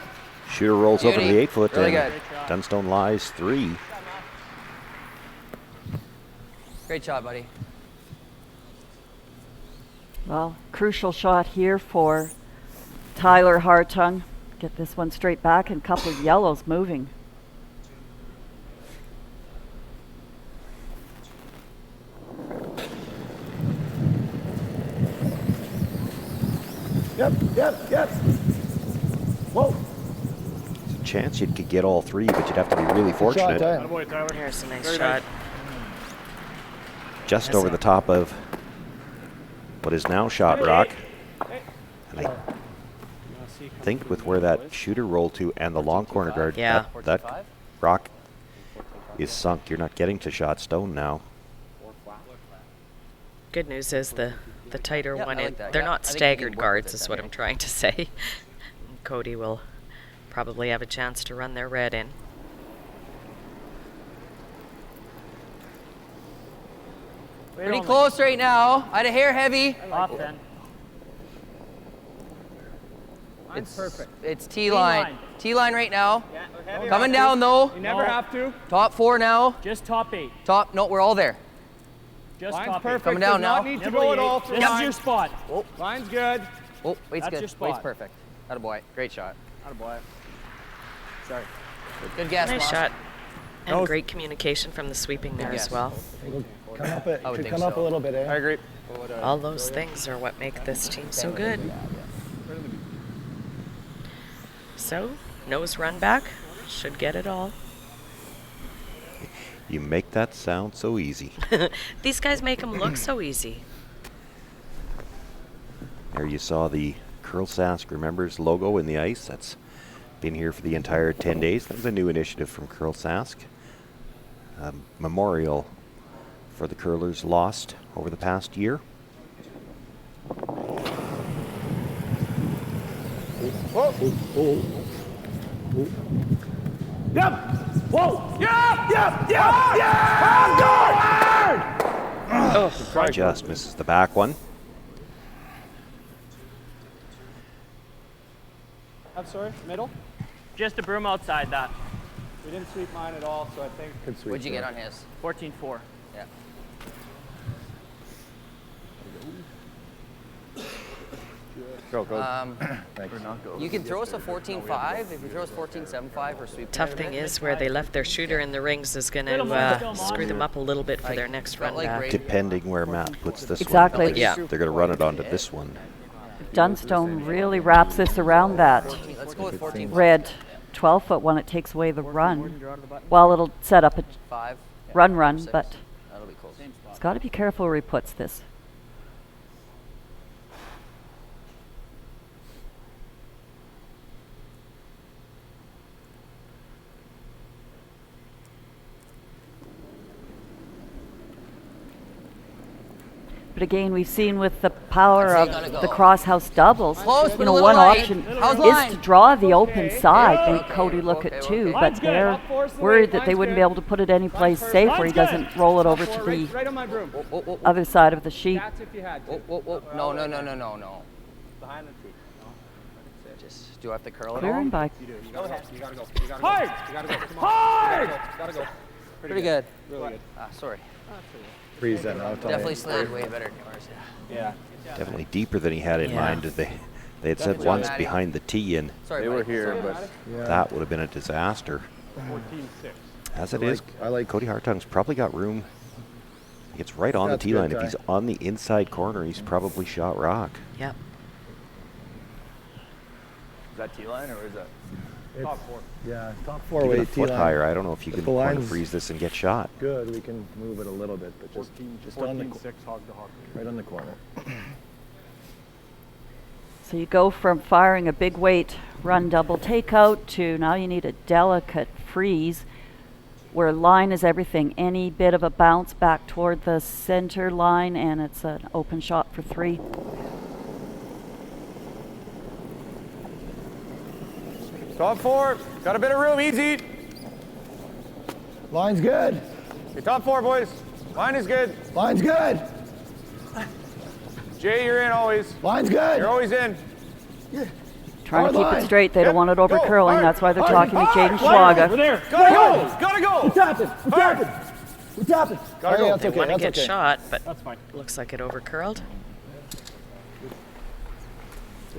Shooter rolls over
Beauty.
the 8 foot
Really
and
good.
Dunstone lies 3.
Great shot, buddy.
Well, crucial shot here for Tyler Hartung. Get this one straight back and a couple of yellows moving.
Yep, yep, yep. Whoa.
chance you could get all three, but you'd have to be really fortunate.
There's a nice shot.
Just over the top of what is now shot rock. And I think with where that shooter rolled to and the long corner guard, that rock is sunk. You're not getting to shot stone now.
Good news is the tighter one, they're not staggered guards is what I'm trying to say. Cody will probably have a chance to run their red in.
Pretty close right now. I'd a hair heavy.
Off then.
It's perfect. It's T-line. T-line right now. Yeah, coming down though.
You never have to.
Top 4 now.
Just top 8.
Top, no, we're all there.
Just
Line's
top
perfect.
8.
Coming down now.
Need to go at all.
That's your spot.
Oh.
Line's good.
Oh, weight's
That's
good.
your spot.
Weight's perfect. Attaboy. Great shot.
Attaboy. Sorry.
Good guess,
Nice
boss.
shot. And great communication from the sweeping there as well.
Come up, come up a little bit, eh?
I agree.
All those things are what make this team so good. So, nose run back. Should get it all.
You make that sound so easy.
These guys make them look so easy.
There you saw the CurlSask Remembers logo in the ice. That's been here for the entire 10 days. That was a new initiative from CurlSask. Memorial for the curlers lost over the past year.
Whoa. Yep. Whoa. Yep. Yep. Yep. Yep.
Oh, just misses the back one.
I'm sorry, middle?
Just a broom outside that.
We didn't sweep mine at all, so I think.
What'd you get on his?
14-4.
Yeah.
Go.
You can throw us a 14-5 if you throw us 14-7-5 or sweep.
Tough thing is where they left their shooter in the rings is going to screw them up a little bit for their next run back.
Depending where Matt puts this
Exactly.
one.
Yeah.
They're going to run it onto this one.
Dunstone really wraps this around that
Let's go with 14.
red 12-foot one. It takes away the run. Well, it'll set up a
5.
run,
Six.
but
That'll be close.
he's got to be careful where he puts this. But again, we've seen with the power of the crosshouse doubles,
Close, but
you
a
know,
little
one
light.
option
How's
is
line?
to draw the open side. And Cody look at two, but
Line's good.
they're
Up force the
worried
weight.
that they
Line's
wouldn't
good.
be able to put it any place
Line's
safe where he
good.
doesn't roll it over to
Right
the
on my broom.
other side of the sheet.
That's if you had to.
No.
Behind the tee.
Just do I have to curl it
Clearing
all?
by.
You do. You gotta go. You gotta go. You gotta Hard. go. You gotta go. Come on.
Hard.
You gotta go.
Pretty good.
Really good.
Sorry.
Freeze that now.
Definitely slid way better than yours.
Yeah.
Definitely deeper than he had in
Yeah.
mind. They had said once behind the tee, and
Sorry,
They were
Mike.
here,
Sorry.
but
that would have been a disaster.
14-6.
As it is,
I like
Cody Hartung's probably got room. It's right on the
That's
tee
good,
line. If
Ty.
he's on the inside corner, he's probably shot rock.
Yep.
Is that T-line or is that?
Top 4.
Yeah, top 4
Even a
weight
foot
T-line.
higher. I don't know if you
If
can
the
corner
line's
freeze this and get shot.
Good, we can move it a little bit, but just on the
14-6 hog to hog.
right on the corner.
So you go from firing a big weight run double takeout to now you need a delicate freeze where line is everything. Any bit of a bounce back toward the center line and it's an open shot for 3.
Top 4. Got a bit of room. Easy.
Line's good.
Okay, top 4, boys. Line is good.
Line's good.
Jay, you're in always.
Line's good.
You're always in.
Trying to keep
line.
it straight. They don't want it over
Go.
curling.
Hard.
That's why they're
Hard.
talking to Jaden
Hard.
Schwaga.
We're there. Gotta go. Gotta go.
We're tapping. We're
Hard.
tapping. We're tapping.
Gotta go.
That's
They
okay.
want to
That's
get
okay.
shot, but
That's fine.
looks like it overcurled.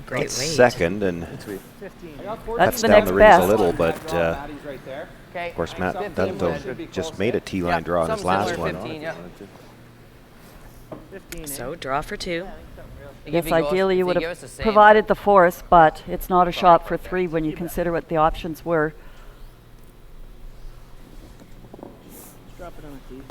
Great weight.
Second, and
That's
cuts
the
down
next
the rings a
best.
little, but
Maddie's right there.
Okay.
of course, Matt
15
Dunstone just made a T-line
Yeah,
draw on his
something
last
similar
one.
to 15, yeah.
15.
So draw for 2.
Yes, ideally you would have provided the fourth, but it's not a shot for 3 when you consider what the options were.
Drop it on the tee.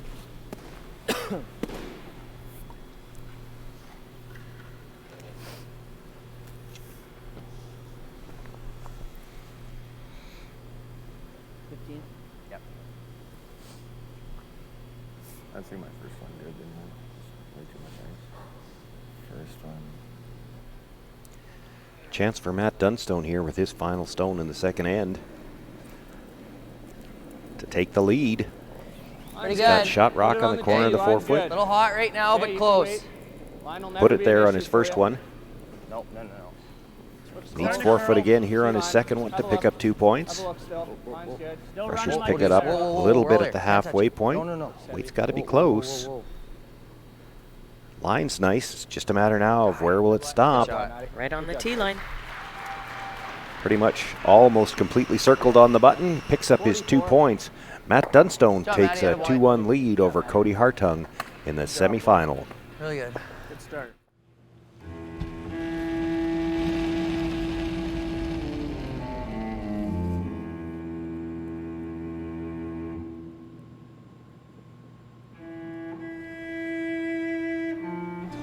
Yep. I think my first one good, didn't I? Just way too much ice. First one.
Chance for Matt Dunstone here with his final stone in the second end to take the lead.
Pretty
He's got
good.
shot rock on the corner of the 4-foot.
A little hot right now, but close.
Put it there on his first one.
Nope, no.
Needs 4-foot again here on his second one to pick up 2 points. Pressure's pick it up a little bit at the halfway point. Weight's got to be close. Line's nice. It's just a matter now of where will it stop.
Right on the tee line.
Pretty much almost completely circled on the button. Picks up his 2 points. Matt Dunstone takes a 2-1 lead over K.Hartung in the semifinal.
Really good.
Good start.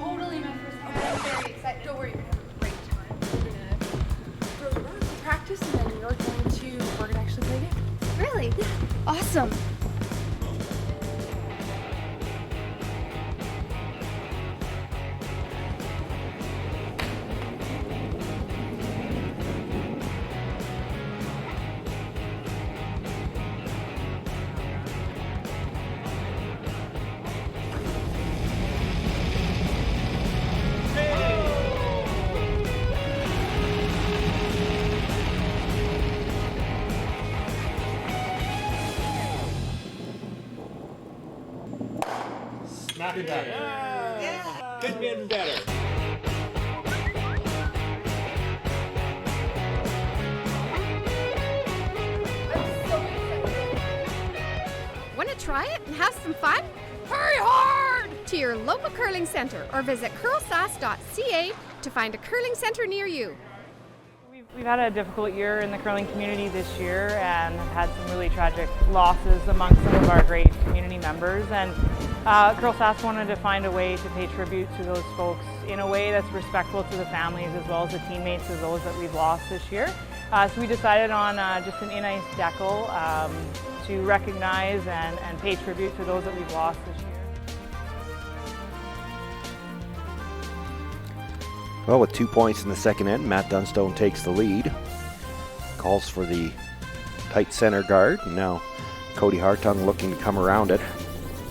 Totally my first time. I'm very excited. Don't worry, we're gonna have a great time. We're gonna throw the road for practice, and then we're gonna actually play a game. Really? Yeah. Awesome.
Smack it better. Yeah. Could be better.
Want to try it and have some fun? Hurry hard to your local curling center or visit CurlSask.ca to find a curling center near you.
We've had a difficult year in the curling community this year and have had some really tragic losses among some of our great community members. And CurlSask wanted to find a way to pay tribute to those folks in a way that's respectful to the families as well as the teammates of those that we've lost this year. So we decided on just an in-ice decal to recognize and pay tribute to those that we've lost this year.
Well, with 2 points in the second end, Matt Dunstone takes the lead. Calls for the tight center guard. Now K.Hartung looking to come around it.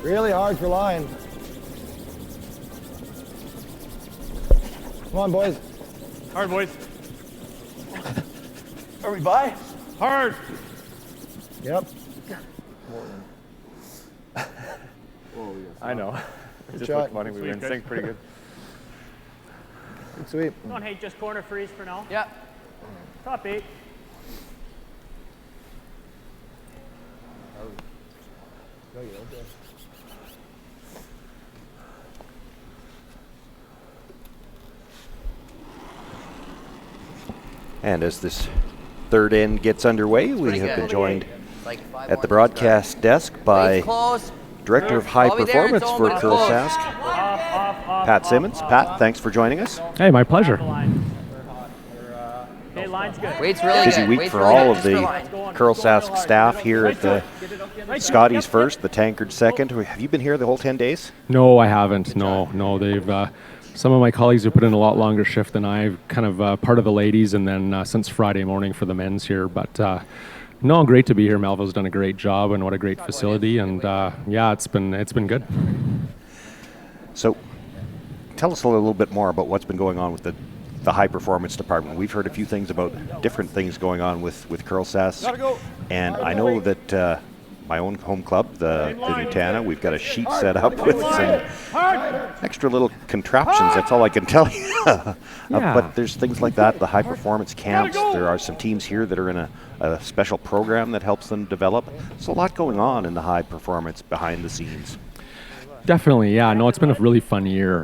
Really hard for line. Come on, boys.
Hard, boys.
Are we by?
Hard.
Yep.
I know.
Good
Just
shot.
looked funny. We were in sync pretty good.
Good sweep.
Don't hate, just corner freeze for now.
Yeah.
Top 8.
And as this third end gets underway, we have been joined at the broadcast desk by Director of High Performance for CurlSask, Pat Simmons. Pat, thanks for joining us.
Hey, my pleasure.
Okay, line's good.
Weight's really
Busy
good.
week
Weight's
for
really
all
good.
of the CurlSask staff here at the Scotty's first, the Tankard second. Have you been here the whole 10 days?
No, I haven't. No. They've some of my colleagues have put in a lot longer shift than I've. Kind of part of the ladies, and then since Friday morning for the men's here. But no, great to be here. Melville's done a great job, and what a great facility. And yeah, it's been good.
So, tell us a little bit more about what's been going on with the high performance department. We've heard a few things about different things going on with CurlSask, and I know that my own home club, the Nutana, we've got a sheet set up with some extra little contraptions. That's all I can tell you. But there's things like that, the high performance camps. There are some teams here that are in a special program that helps them develop. There's a lot going on in the high performance behind the scenes.
Definitely, yeah. No, it's been a really fun year.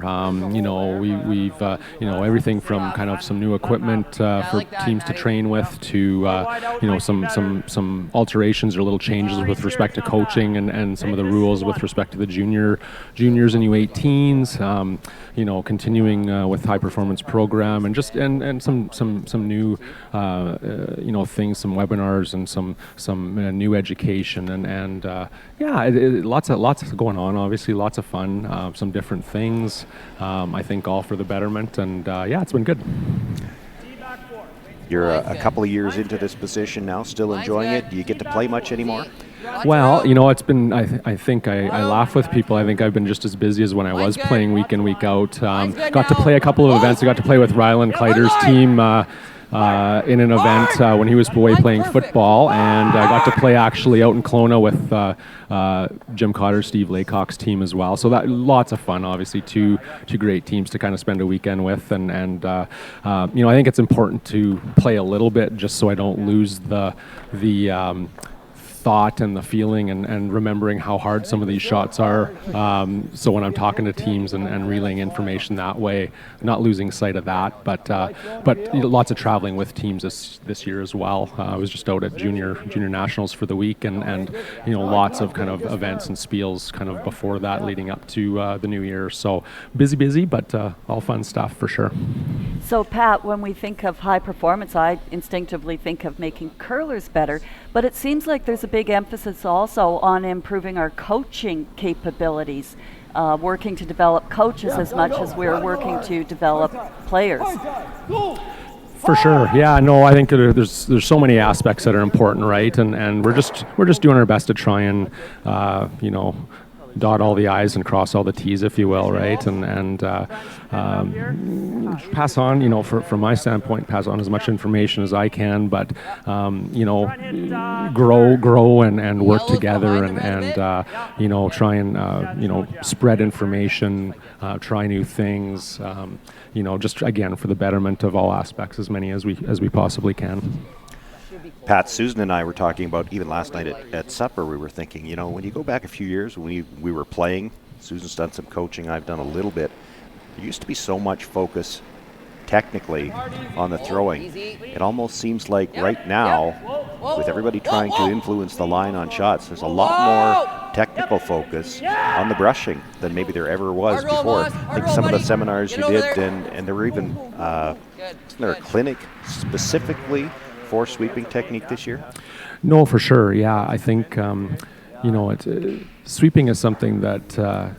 We've everything from kind of some new equipment for teams to train with to some alterations or little changes with respect to coaching and some of the rules with respect to the juniors and U18s. Continuing with high performance program and just and some new things, some webinars and some new education and lots going on. Obviously, lots of fun, some different things. I think all for the betterment, and it's been good.
You're a couple of years into this position now, still enjoying it. Do you get to play much anymore?
Well, it's been, I think I laugh with people. I think I've been just as busy as when I was playing week in, week out. Got to play a couple of events. I got to play with Ryland Kleider's team in an event when he was away playing football, and I got to play actually out in Kelowna with Jim Cotter, Steve Laycock's team as well. So that lots of fun. Obviously, two great teams to kind of spend a weekend with, and I think it's important to play a little bit just so I don't lose the thought and the feeling and remembering how hard some of these shots are. So when I'm talking to teams and relaying information that way, not losing sight of that, but lots of traveling with teams this year as well. I was just out at junior nationals for the week and lots of kind of events and spiels kind of before that leading up to the new year. So busy, but all fun stuff for sure.
So Pat, when we think of high performance, I instinctively think of making curlers better, but it seems like there's a big emphasis also on improving our coaching capabilities, working to develop coaches as much as we're working to develop players.
For sure, yeah. No, I think there's so many aspects that are important, right? And we're just doing our best to try and dot all the I's and cross all the T's, if you will, right? And pass on, from my standpoint, pass on as much information as I can, but grow and work together and try and spread information, try new things, just again for the betterment of all aspects, as many as we possibly can.
Pat, Susan and I were talking about, even last night at supper, we were thinking, when you go back a few years when we were playing, Susan's done some coaching, I've done a little bit, there used to be so much focus technically on the throwing. It almost seems like right now, with everybody trying to influence the line on shots, there's a lot more technical focus on the brushing than maybe there ever was before. I think some of the seminars you did, and there were even, isn't there a clinic specifically for sweeping technique this year?
No, for sure. Yeah, I think sweeping is something that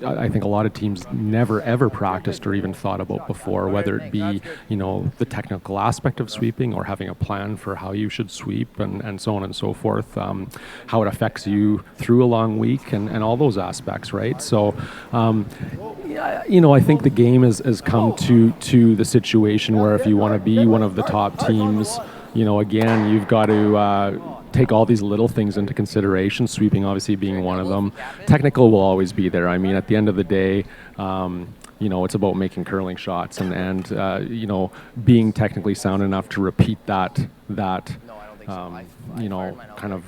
I think a lot of teams never ever practiced or even thought about before, whether it be the technical aspect of sweeping or having a plan for how you should sweep and so on and so forth, how it affects you through a long week and all those aspects, right? So I think the game has come to the situation where if you want to be one of the top teams, again, you've got to take all these little things into consideration, sweeping obviously being one of them. Technical will always be there. I mean, at the end of the day, it's about making curling shots and being technically sound enough to repeat that kind of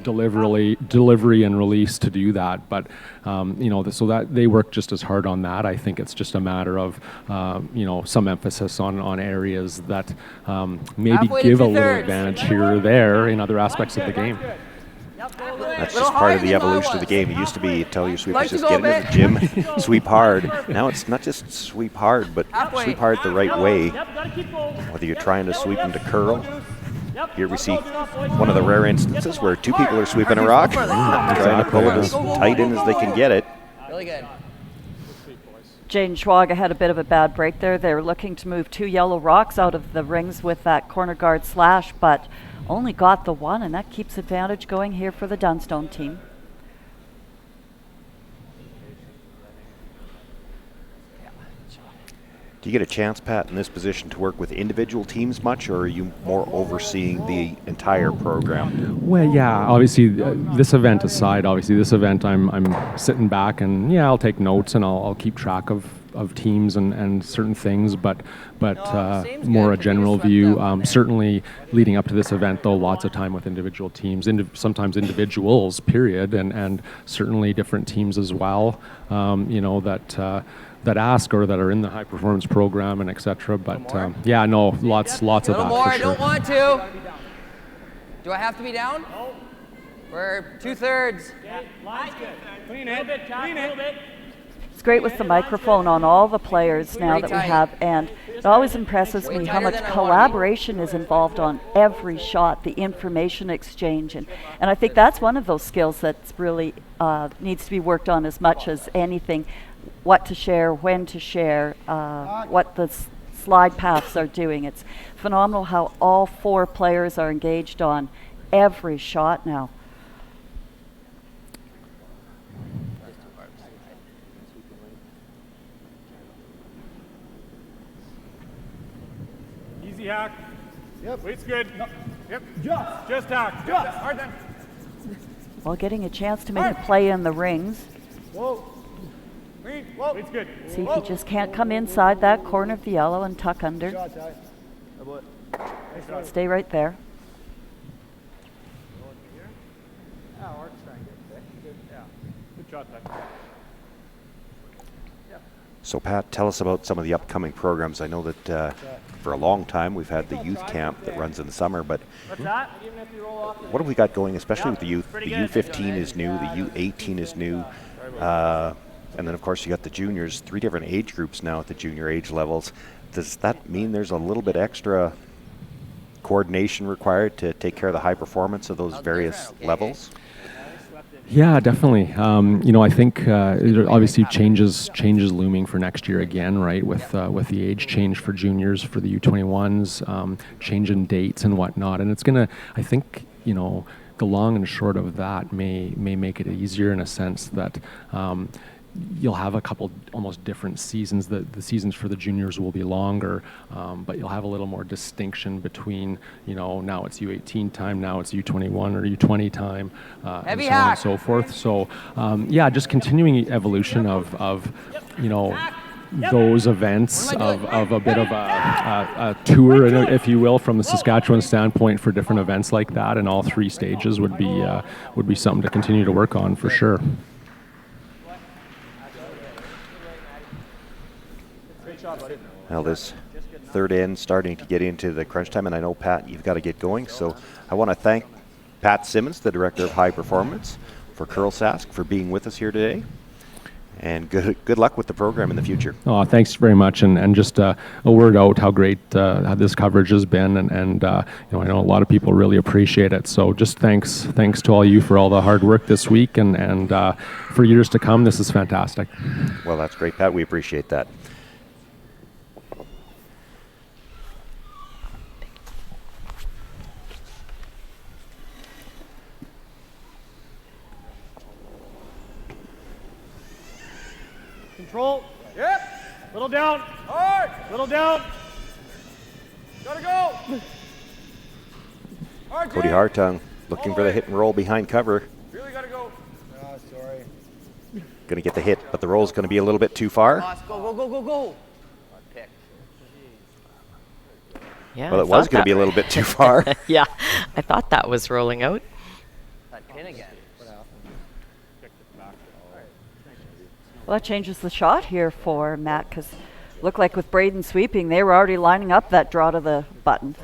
delivery and release to do that. But so that they work just as hard on that. I think it's just a matter of some emphasis on areas that maybe give a little advantage here or there in other aspects of the game.
That's just part of the evolution of the game. It used to be tell your sweepers just get into the gym, sweep hard. Now it's not just sweep hard, but sweep hard the right way. Whether you're trying to sweep them to curl. Here we see one of the rare instances where two people are sweeping a rock, trying to pull it as tight in as they can get it.
Really good.
Jaden Schwaga had a bit of a bad break there. They're looking to move two yellow rocks out of the rings with that corner guard slash, but only got the one, and that keeps advantage going here for the Dunstone team.
Do you get a chance, Pat, in this position to work with individual teams much, or are you more overseeing the entire program?
Well, yeah, obviously, this event aside, I'm sitting back and, I'll take notes and I'll keep track of of teams and certain things, but more a general view. Certainly leading up to this event, though, lots of time with individual teams, sometimes individuals, period, and certainly different teams as well, that ask or that are in the high performance program and etc. But lots of that
more,
for
I
sure.
don't want to. Do I have to be down? No. We're 2/3.
Yeah, line's good. Clean it. Clean it.
It's great with the microphone on all the players now that we have, and it always impresses me how much collaboration is involved on every shot, the information exchange, and I think that's one of those skills that's really needs to be worked on as much as anything. What to share, when to share, what the slide paths are doing. It's phenomenal how all 4 players are engaged on every shot now.
Easy hack. Yep. Weight's good. No. Yep. Just hack.
Just.
Hard then.
While getting a chance to maybe play in the rings.
Whoa.
Whoa. Weight's good.
See if he just can't come inside that corner of the yellow and tuck under. Stay right there.
Good shot, Ty.
So Pat, tell us about some of the upcoming programs. I know that for a long time we've had the youth camp that runs in the summer, but what have we got going, especially with the youth? The U15 is new, the U18 is new, and then of course you got the juniors, 3 different age groups now at the junior age levels. Does that mean there's a little bit extra coordination required to take care of the high performance of those various levels?
Yeah, definitely. I think obviously changes looming for next year again, right? With the age change for juniors, for the U21s, change in dates and whatnot, and it's gonna, I think, the long and short of that may make it easier in a sense that you'll have a couple almost different seasons. The seasons for the juniors will be longer, but you'll have a little more distinction between, now it's U18 time, now it's U21 or U20 time, and so on and so forth. So, just continuing evolution of those events, of a bit of a tour, if you will, from the Saskatchewan standpoint for different events like that, and all 3 stages would be something to continue to work on for sure.
Now this third end starting to get into the crunch time, and I know, Pat, you've got to get going, so I want to thank Pat Simmons, the Director of High Performance for CurlSask, for being with us here today, and good luck with the program in the future.
Oh, thanks very much, and just a word out how great how this coverage has been, and I know a lot of people really appreciate it, so just thanks to all you for all the hard work this week, and for years to come. This is fantastic.
Well, that's great, Pat. We appreciate that.
Control. Yep. Little down. Hard. Little down. Gotta go. Hard,
K.Hartung looking for the hit and roll behind cover.
Really gotta go.
Oh, sorry.
Going to get the hit, but the roll's going to be a little bit too far.
Go. Pick.
Yeah,
Well, it was going to be a little bit too far.
Yeah, I thought that was rolling out.
That pin again.
Well, that changes the shot here for Matt, because looked like with Braden sweeping, they were already lining up that draw to the button.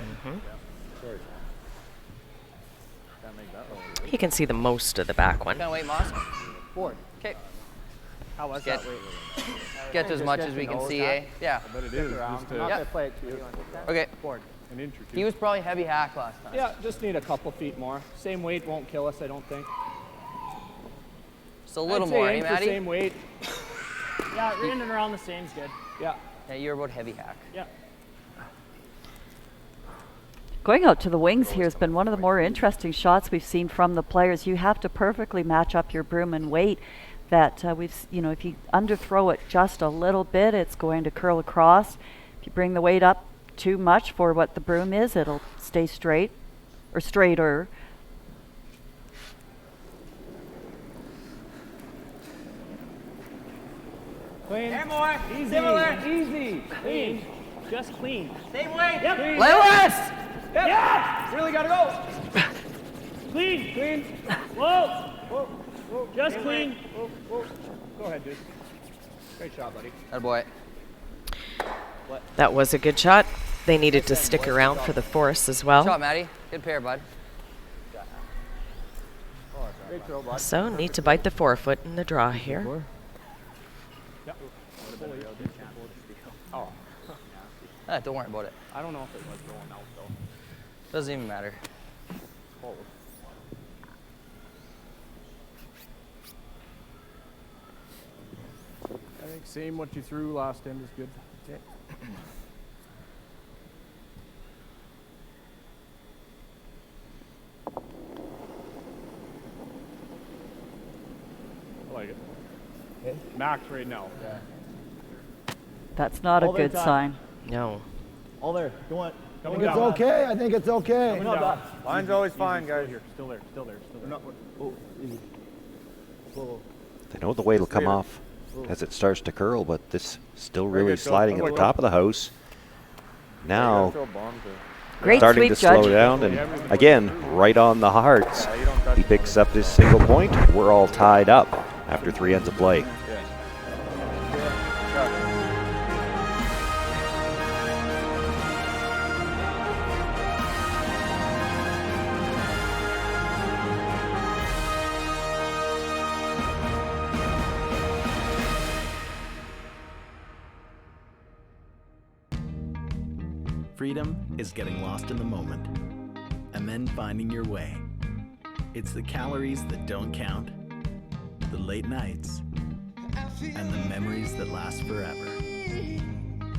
You can see the most of the back one.
Can't wait, Moss.
Forward.
Okay.
How was
Get-
that weight?
Get to as much as we can see, eh? Yeah.
But it is.
Around.
Just
I'm not
a,
gonna play it too.
Okay.
Forward.
an inch or 2.
He was probably heavy hack last time.
Yeah, just need a couple feet more. Same weight won't kill us, I don't think.
Just a little
I'd say
more,
aim
eh,
for
Matty?
same weight.
Yeah, in and around the same's good.
Yeah.
Yeah, you're about heavy hack.
Yeah.
Going out to the wings here has been one of the more interesting shots we've seen from the players. You have to perfectly match up your broom and weight. That if you underthrow it just a little bit, it's going to curl across. If you bring the weight up too much for what the broom is, it'll stay straight or straighter.
Clean.
There, more.
Easy.
Similar.
Easy.
Clean. Just clean.
Same way.
Yep.
Clean.
Lewis!
Yep.
Yeah!
Really gotta go.
Clean.
Clean.
Whoa.
Whoa. Whoa.
Just
Wait,
clean.
wait. Whoa. Whoa. Go ahead, dude. Great shot, buddy.
That boy.
That was a good shot. They needed to stick around for the force as
Good
well.
shot, Maddie. Good pair, bud.
Great throw, bud.
So need to bite the forefoot in the draw here.
Oh.
Don't worry about it.
I don't know if it was going out though.
Doesn't even matter.
Oh. I think same what you threw last end is good. Okay. I like it. Okay. Max right now. Yeah.
That's not a good sign.
No.
All there. Go on. I think
down.
it's okay. I think it's okay.
Line's always fine, guys. Still there. Still there.
Oh, easy. Whoa.
They know the weight will come off as it starts to curl, but this still really
good, Phil.
sliding at the top of the house. Now
Great
starting
sweep,
to
Judge.
slow down, and again, right on the hearts. He picks up his single point. We're all tied up after 3 ends of play.
Freedom is getting lost in the moment and then finding your way. It's the calories that don't count, the late nights, and the memories that last forever.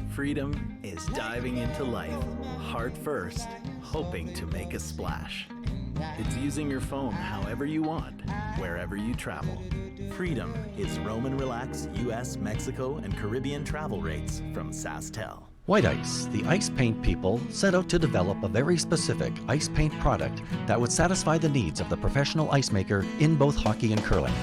Freedom is diving into life, heart first, hoping to make a splash. It's using your phone however you want, wherever you travel. Freedom is roam and relax US, Mexico, and Caribbean travel rates from SaskTel.
White Ice, the ice paint people, set out to develop a very specific ice paint product that would satisfy the needs of the professional ice maker in both hockey and curling.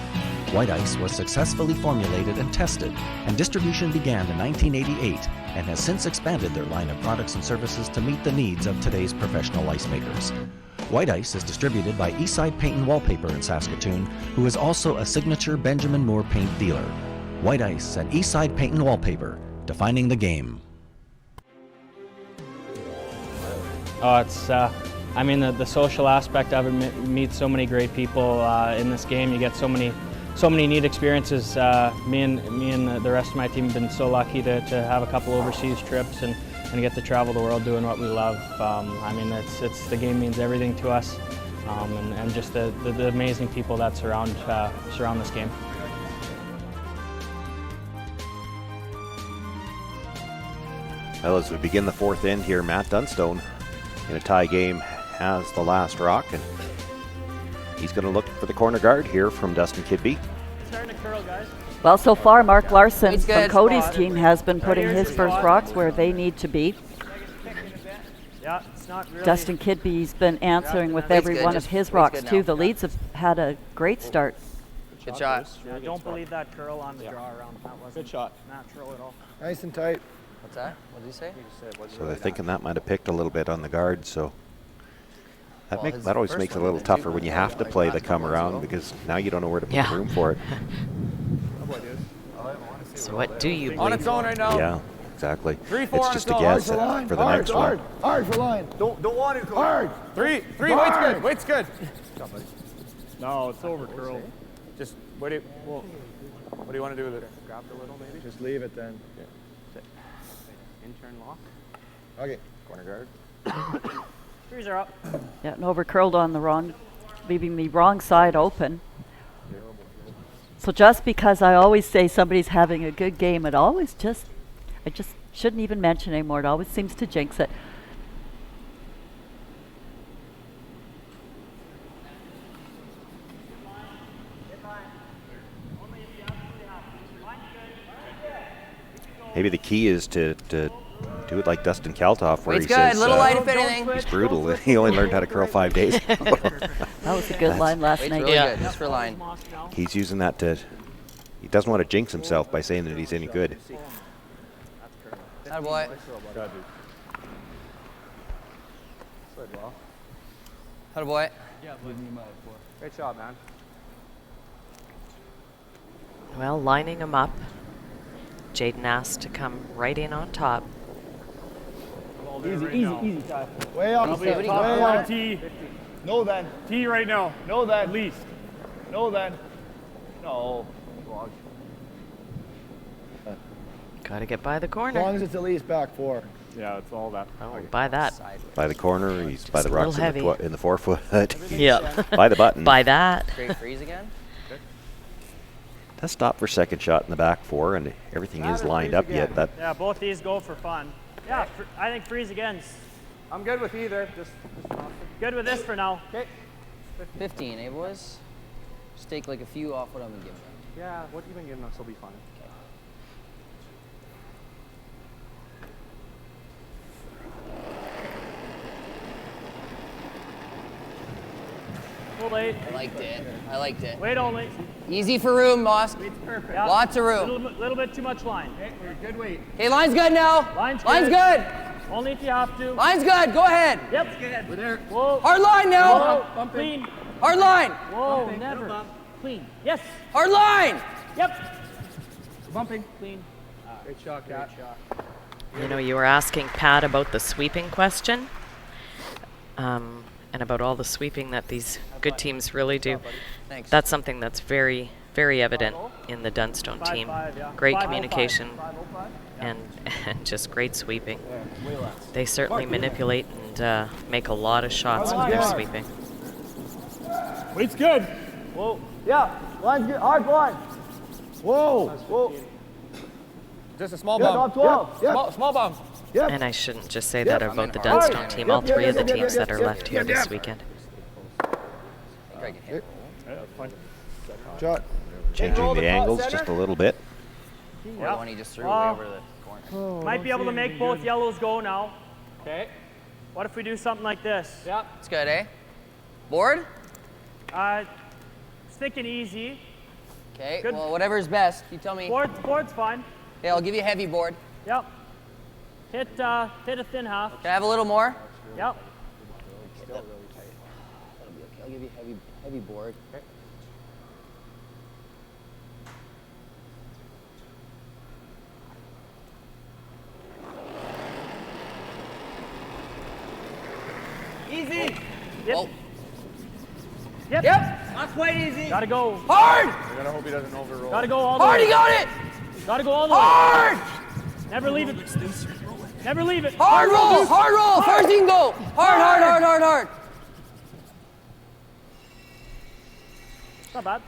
White Ice was successfully formulated and tested, and distribution began in 1988 and has since expanded their line of products and services to meet the needs of today's professional ice makers. White Ice is distributed by Eastside Paint and Wallpaper in Saskatoon, who is also a signature Benjamin Moore paint dealer. White Ice and Eastside Paint and Wallpaper, defining the game.
Oh, it's, I mean, the social aspect of it, meet so many great people in this game. You get so many neat experiences. Me and the rest of my team have been so lucky to have a couple overseas trips and get to travel the world doing what we love. I mean, it's the game means everything to us, and just the amazing people that surround this game.
Well, as we begin the fourth end here, Matt Dunstone in a tie game has the last rock, and he's going to look for the corner guard here from Dustin Kidby.
Starting to curl, guys.
Well, so far, Mark Larson from Cody's team has been putting his first rocks where they need to be.
Yeah, it's not really.
Dustin Kidby's been answering with every one of his rocks, too. The leads have had a great start.
Good shot.
I don't believe that curl on the draw around. That wasn't
Good shot.
natural at all.
Nice and tight.
What's that? What did he say?
So they're thinking that might have picked a little bit on the guard, so that,
Well,
that always makes it a little tougher when you have to play the come around, because now you don't know where to put the room for it.
So what do you
On
believe?
its own right now.
Yeah, exactly.
3-4
It's
on
just
its
a
own.
guess
Hard for line.
for the
Hard,
next
hard.
one.
Hard for line.
Don't want it.
Hard.
Three.
Hard.
Weight's good. Weight's good. No, it's over curl. Just what do you want to do with it? Grab it a little, maybe. Just leave it then.
Intern lock.
Okay. Corner guard.
Screws are up.
Yeah, and over curled on the wrong, leaving the wrong side open. So just because I always say somebody's having a good game, I just shouldn't even mention anymore. It always seems to jinx it.
Maybe the key is to do it like Dustin Kaltoff, where
It's
he
good.
says
Little light if anything.
he's brutal. He only learned how to curl 5 days ago.
That was a good line last
Weight's
night.
really good. Just for line.
He's using that to, he doesn't want to jinx himself by saying that he's any good.
That boy. That boy.
Great job, man.
Well, lining them up. Jaden asked to come right in on top.
Easy, Ty. Way off. Way off.
T.
No, then.
T right now.
No, then.
At least.
No, then. No.
Got to get by the
As
corner.
long as it's at least back 4.
Yeah, it's all that.
Oh, by that.
By the corner, he's by the
a little
rocks
heavy.
in the 4 foot.
Yeah.
By the button.
By that.
Great freeze again.
Let's stop for second shot in the back 4, and everything is lined up yet. That
Yeah, both these go for fun. Yeah, I think freeze again.
I'm good with either. Just
Good with this for now.
okay.
15, eh, boys? Just take like a few off what I'm giving.
Yeah, what you've been giving us will be fine.
Hold 8.
I liked it. I liked it.
Wait only.
Easy for room, boss.
Perfect.
Lots of room.
Little bit too much line.
Good weight.
Hey, line's good now.
Line's
good.
Only if you have to.
Line's good. Go ahead.
Yep.
We're there.
Whoa.
Hard line now.
Whoa. Clean.
Hard line.
Whoa, never. Clean. Yes.
Hard line.
Yep.
Bumping.
Clean.
Great shot, Cat.
You know, you were asking Pat about the sweeping question, and about all the sweeping that these good teams really do.
Thanks.
That's something that's very, very evident in the Dunstone team. Great communication and just great sweeping. They certainly manipulate and make a lot of shots when they're sweeping.
Weight's good.
Whoa. Yeah. Line's good. Hard line. Whoa. Whoa.
Just a small
Yeah,
bump.
top 12. Yeah.
Small bump.
Yep.
And I shouldn't just say that about the Dunstone team, all three of the teams that are left here this weekend.
Greg can hit.
Shot.
changing the angles just a little bit.
Or the one he just threw way over the corner.
Might be able to make both yellows go now. Okay. What if we do something like this?
Yeah. It's good, eh? Board?
Was thinking easy.
Okay,
Good.
well, whatever's best. You tell me.
Board's fine.
Okay, I'll give you a heavy board.
Yep. Hit a thin half.
Can I have a little more?
Yep.
That'll be okay. I'll give you a heavy board. Okay. Easy.
Yep.
Oh.
Yep.
Not quite easy.
Gotta go.
Hard!
I gotta hope he doesn't overroll.
Gotta go all the
Hard,
way.
he got it!
Gotta go all the
Hard!
way. Never leave it. Never leave it.
Hard roll! Hard roll! First you can go! Hard!
Not bad.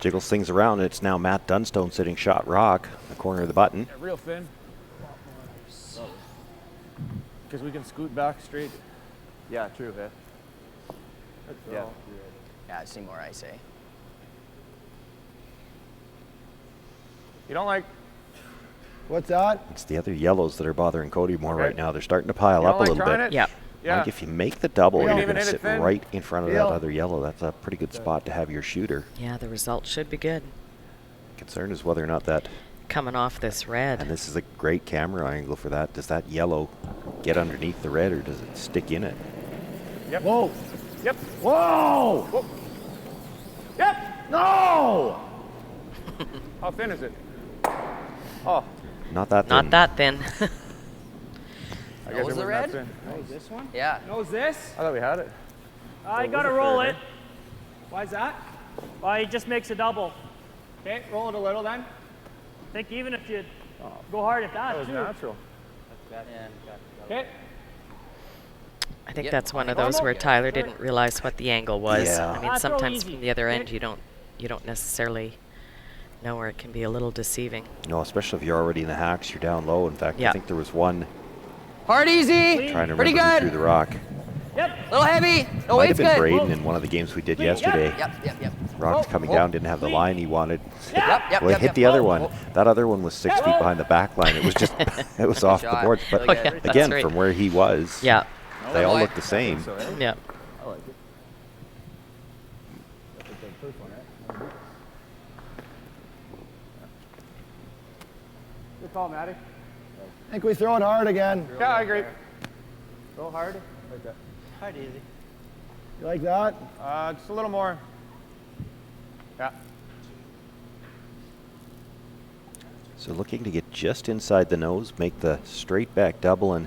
Jiggles things around. It's now Matt Dunstone sitting shot rock in the corner of the button.
Yeah, real thin. Because we can scoot back straight. Yeah, true, eh? Yeah.
Yeah, see more ice, eh?
You don't like...
What's that?
It's the other yellows that are bothering Cody more
Okay.
right now. They're starting to pile
You
up a
don't like
little
trying
bit.
it?
Yeah.
Like if you make the double,
We
you're
don't
going to
even hit it
sit
thin.
right in front of that
Yeah.
other yellow. That's a pretty good spot to have your shooter.
Yeah, the result should be good.
Concern is whether or not that,
Coming off this red.
and this is a great camera angle for that. Does that yellow get underneath the red or does it stick in it?
Yep.
Whoa.
Yep.
Whoa.
Whoa.
Yep. No.
How thin is it? Oh.
Not that thin.
Not that thin.
I
Nose
it
the
wasn't
red?
that thin.
This one?
Yeah.
Knows this? I thought we had it.
I
So
gotta
was it
roll
fair,
it.
Why is that?
He just makes a double.
Okay, roll it a little then.
I think even if you go hard at that,
That was
too.
natural.
Okay.
I think
Yep.
that's one of those where Tyler didn't realize what the angle was.
Yeah.
I mean,
That's real
sometimes
easy.
from the other end, you don't necessarily know where it can be a little deceiving.
No, especially if you're already in the hacks, you're down low. In fact,
Yeah.
I think there was one
Hard, easy.
trying to
Pretty
remember who
good.
through the rock.
Yep.
Little heavy. No,
Might have
weight's
been
good.
Braden in one of the games we did yesterday.
Yep.
Rock's coming down, didn't have the line he wanted.
Yep.
Well, he hit the other one.
Oh.
That other one was 6 feet behind the back line. It was just, it was off the
shot.
boards. But
Really good.
That's
again,
right.
from where he was,
Yeah.
they all
boy.
look the same.
Yeah.
I like it.
Good call, Matty.
I think we throw it hard again.
Yeah, I agree. Go hard.
Like that.
Hard easy.
You like that?
Just a little more. Yeah.
So looking to get just inside the nose, make the straight back double, and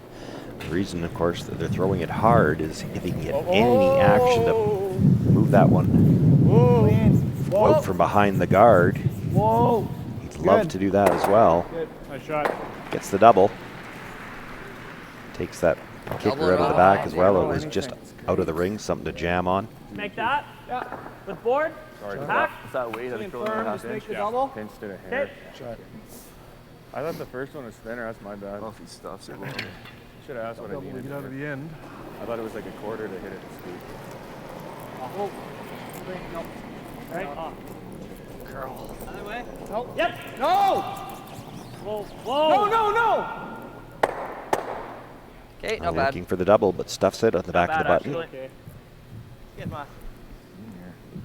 the reason, of course, that they're throwing it hard is if he can get any action to move that one out from behind the guard.
Whoa.
He'd love to do that as well.
Good. Nice shot.
Gets the double. Takes that kicker out of the back as well. It was just out of the ring, something to jam on.
Make that. Yeah. With board.
Sorry.
Back.
Is that weight of the curling
Just make the double.
Pinched it a hair. I thought the first one was thinner. That's my bad.
Well, if he stuffs it.
Should have asked what I needed.
Get out of the end.
I thought it was like a quarter to hit it speed.
Oh. No. Right.
Curl.
Other way.
Oh. Yep.
No.
Whoa. Whoa.
No. Okay, not bad.
Looking for the double, but stuffs it on the back of the button.
Okay. Good, Ma.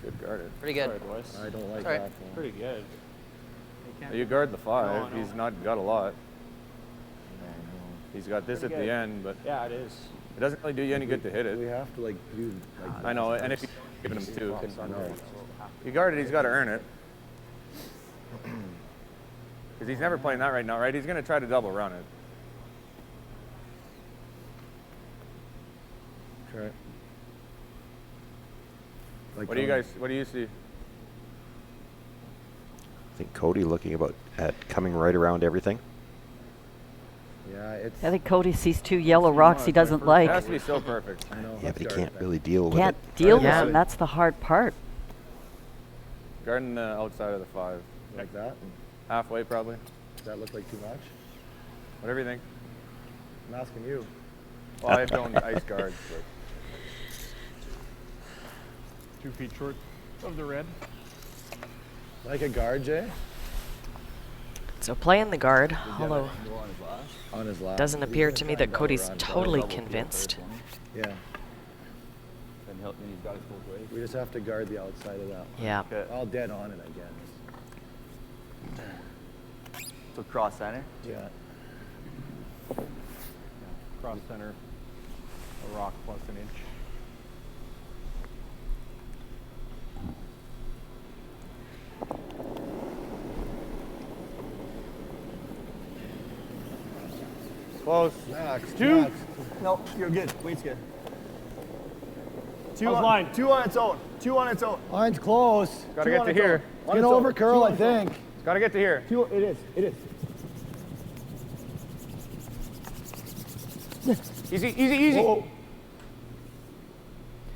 Good guarded.
Pretty good.
Sorry, boys.
I don't like
Sorry.
that.
Pretty good. You guard the 5.
No.
He's not got a lot. He's got this
Pretty
at
good.
the end, but
Yeah, it is.
it doesn't really do you any good to hit
We
it.
have to like do like.
I know, and if you're giving him 2,
I know.
you guard it, he's got to earn it. Because he's never playing that right now, right? He's going to try to double run it.
Try. Like
What do you see?
I think Cody looking at coming right around everything.
Yeah, it's.
I think Cody sees 2 yellow rocks he doesn't
It
like.
has to be so perfect.
I know.
Yeah, but he can't really deal with
Can't
it.
deal with
Yeah.
them. That's the hard part.
Guarding the outside of the 5.
Like that.
Halfway, probably.
Does that look like too much?
Whatever you think.
I'm asking you.
Well, I don't ice guards, but
2 feet short of the red.
Like a guard, Jay?
So playing the guard, although
On his lap.
doesn't appear to me that Cody's totally convinced.
Yeah. We just have to guard the outside of that.
Yeah.
All dead on it, I guess.
So cross center.
Yeah.
Cross center. A rock plus an inch.
close.
Max.
2.
Max. No, you're good. Weight's good. 2
How's
on
line?
2 on its own. 2 on its own. Line's close.
Gotta
2
get
on
to
its
here.
own. Get over curl, I think.
It's gotta get to here.
2. It is. It is.
Easy, easy, easy.
Whoa.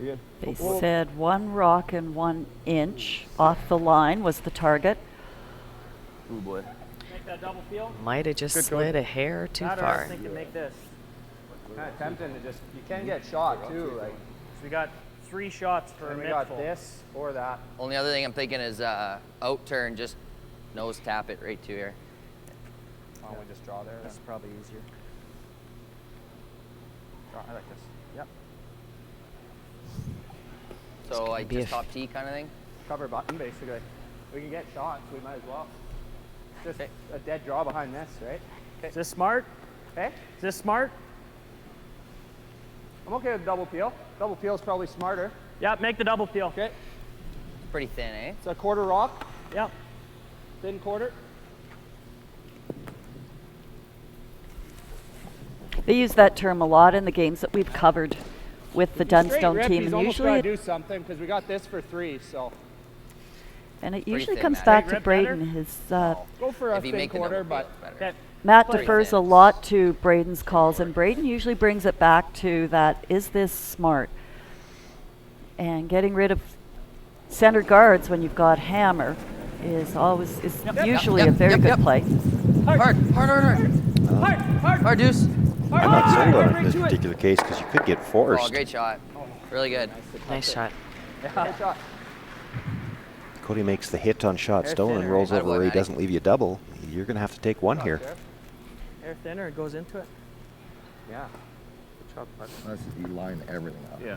You're good.
They said 1 rock and 1 inch off the line was the target.
Oh boy.
Make that double peel.
Might have just slid a hair too
That or I was
far.
thinking make this.
Kind of tempting to just, you can get shot too. Like,
So we got 3 shots for a
we
mid
got
full.
this or that.
Only other thing I'm thinking is out turn, just nose tap it right to here.
Oh, we just draw there.
That's probably easier.
Draw, I like this. Yep.
So like
be a
just top T kind of thing.
Cover button basically. We can get shots. We might as well. Just a dead draw behind this, right?
Is this smart?
Okay.
Is this smart?
I'm okay with double peel. Double peel is probably smarter.
Yeah, make the double peel.
Okay.
Pretty thin, eh?
It's a quarter rock.
Yep.
Thin quarter.
They use that term a lot in the games that we've covered with the Dunstone team,
He's
and
almost gotta
usually
do something because we got this for 3. So
it
Pretty
usually
thin,
comes
Matt.
back
Big
to
rip better?
Braden. His
go for a
If you
thin
make the
quarter,
double
but
peel, it's better.
Okay.
Matt
Pretty
defers
thin.
a lot to Braden's calls, and Braden usually brings it back to that, is this smart? And getting rid of center guards when you've got hammer is usually a very good play.
Hard, deuce.
I'm not sold on it in this particular case because you could get
Oh,
forced.
great shot. Really good.
Nice shot.
good shot.
Cody makes the hit on shot
Air
stone and
thinner,
rolls
right?
over where he
Matty.
doesn't leave you double. You're going to have to take 1 here.
Air thinner, it goes into it.
Yeah.
Unless you line everything up.
Yeah.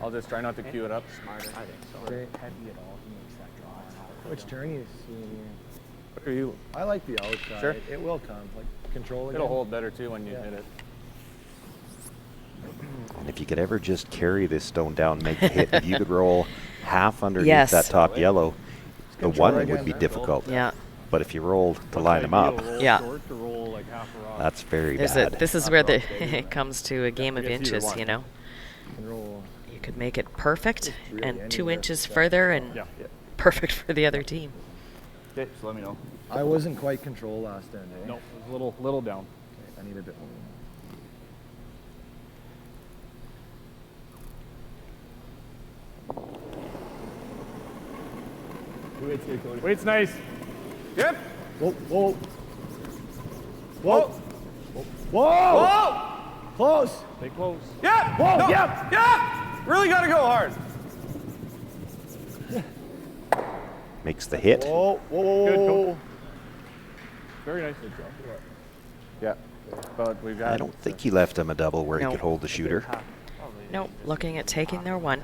I'll just try not to cue it up.
Smarter. I think so.
Okay.
Heavy at all. He makes that draw.
Which turn are you seeing here?
What are you?
I like the outside.
Sure.
It will come. Like control again.
It'll hold better too when you hit it.
And if you could ever just carry this stone down, make the hit, if you could roll half underneath
Yes.
that top yellow, the
Control
one
again,
would be
right?
difficult.
Yeah.
But if you rolled to line them up,
Yeah.
Short to roll like half a rock.
that's very
There's
bad.
this is where it comes to a game of
It's either
inches,
one.
you know.
Can roll.
You could make it perfect
really
and 2
anywhere
inches
except-
further and
Yeah.
perfect for the other team.
Okay, so let me know.
I wasn't quite control last end, eh?
No, it was a little down.
Okay, I need a bit more.
Weight's good, Cody. Weight's nice. Yep.
Whoa, whoa. Whoa. Whoa.
Whoa!
Close.
Stay close.
Yeah.
Whoa!
No.
Yeah! Yeah! Really gotta go hard.
Makes the hit.
Whoa, whoa, whoa,
Good,
whoa.
Cody. Very nice. Yeah. But we've got.
I don't think he left him a double where
No.
he could hold the shooter.
Nope, looking at taking their one.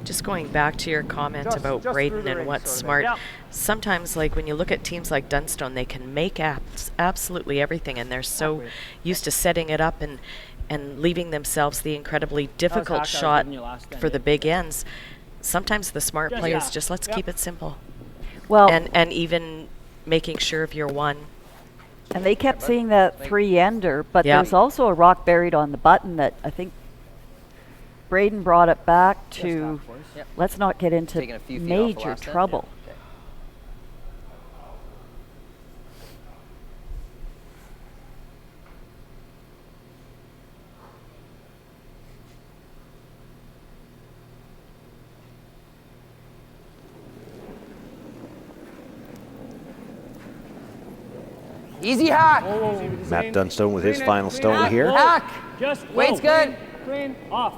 Just going back to your comment about
just
Braden
through the
and
ring,
what's
sort of.
smart.
Yeah.
Sometimes, like when you look at teams like Dunstone, they can make absolutely everything, and they're so used to setting it up and leaving themselves the incredibly difficult
hack I was
shot
giving you last
for
time,
the big ends. Sometimes the smart
Yes,
players
yeah.
just let's
Yep.
keep it simple,
Well,
and even making sure of your one.
and they kept seeing that 3-ender, but
Yeah.
there's also a rock buried on the button that I think Braden brought it back to.
Yep.
Let's not get into
Taking a few feet off the
major
last end,
trouble.
yeah. Okay. Easy hack.
Matt Dunstone with his final stone here.
Hack.
Just
Weight's good.
Clean. Off.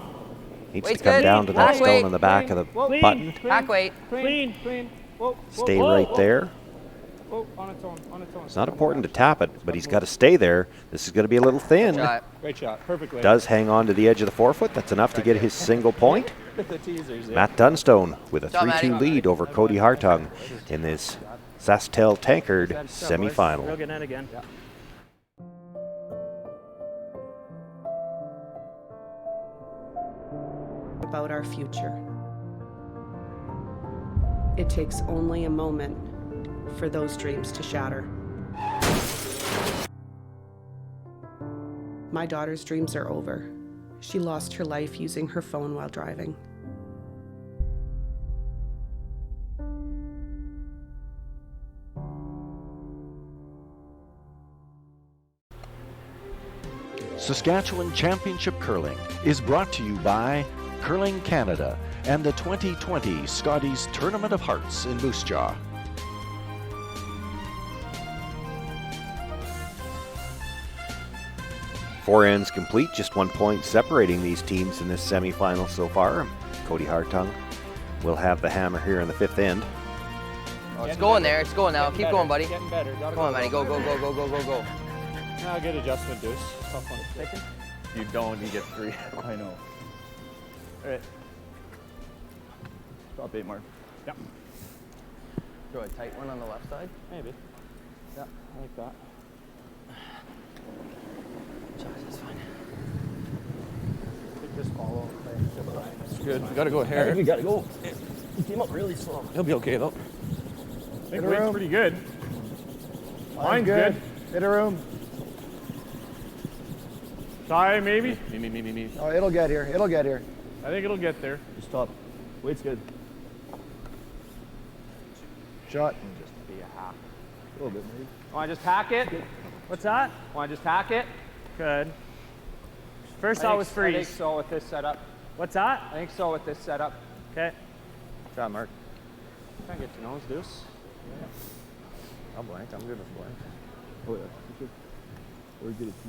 Needs
Weight's
to come
good.
down to that
Hack
stone
weight.
on the back of the
Clean.
button.
Hack weight.
Clean. Clean. Whoa.
Stay right there.
Whoa. On its own. On its own.
It's not important to tap it, but he's got to stay there. This is going to be a little thin.
Shot.
Great shot. Perfect.
Does hang on to the edge of the forefoot. That's enough to get his single point.
The teasers. Yeah.
Matt Dunstone with a
Job,
3-2
Matty.
lead over K.Hartung in this SaskTel Tankard
Real
semifinal.
good net again.
About our future. It takes only a moment for those dreams to shatter. My daughter's dreams are over. She lost her life using her phone while driving.
Saskatchewan Championship Curling is brought to you by Curling Canada and the 2020 Scotties Tournament of Hearts in Moose Jaw.
Four ends complete, just 1 point separating these teams in this semifinal so far. K.Hartung will have the hammer here in the fifth end.
Oh, it's going there. It's going now. Keep going, buddy.
Getting better. Gotta
Come on, Matty. Go, go, go, go, go, go, go.
Now good adjustment, Deuce. Tough one. Taken. You don't. You get 3. I know. All right. Drop 8 more. Yeah.
Throw a tight one on the left side.
Maybe. Yeah, I like that.
That's fine.
Just follow. It's good. We gotta go here.
We gotta go. He came up really slow.
He'll be okay though. I think weight's pretty good.
Mine's good. Hit a room.
Tie maybe? Me.
Oh, it'll get here. It'll get here.
I think it'll get there.
Just stop. Weight's good. Shot.
Just be a hack.
A little bit, maybe.
Want to just hack it? What's that? Want to just hack it? Good. First thought was freeze.
I think so with this setup.
What's that?
I think so with this setup.
Okay.
Good job, Mark. Can I get your nose, Deuce?
I'll blank. I'm good with blank.
Oh, yeah.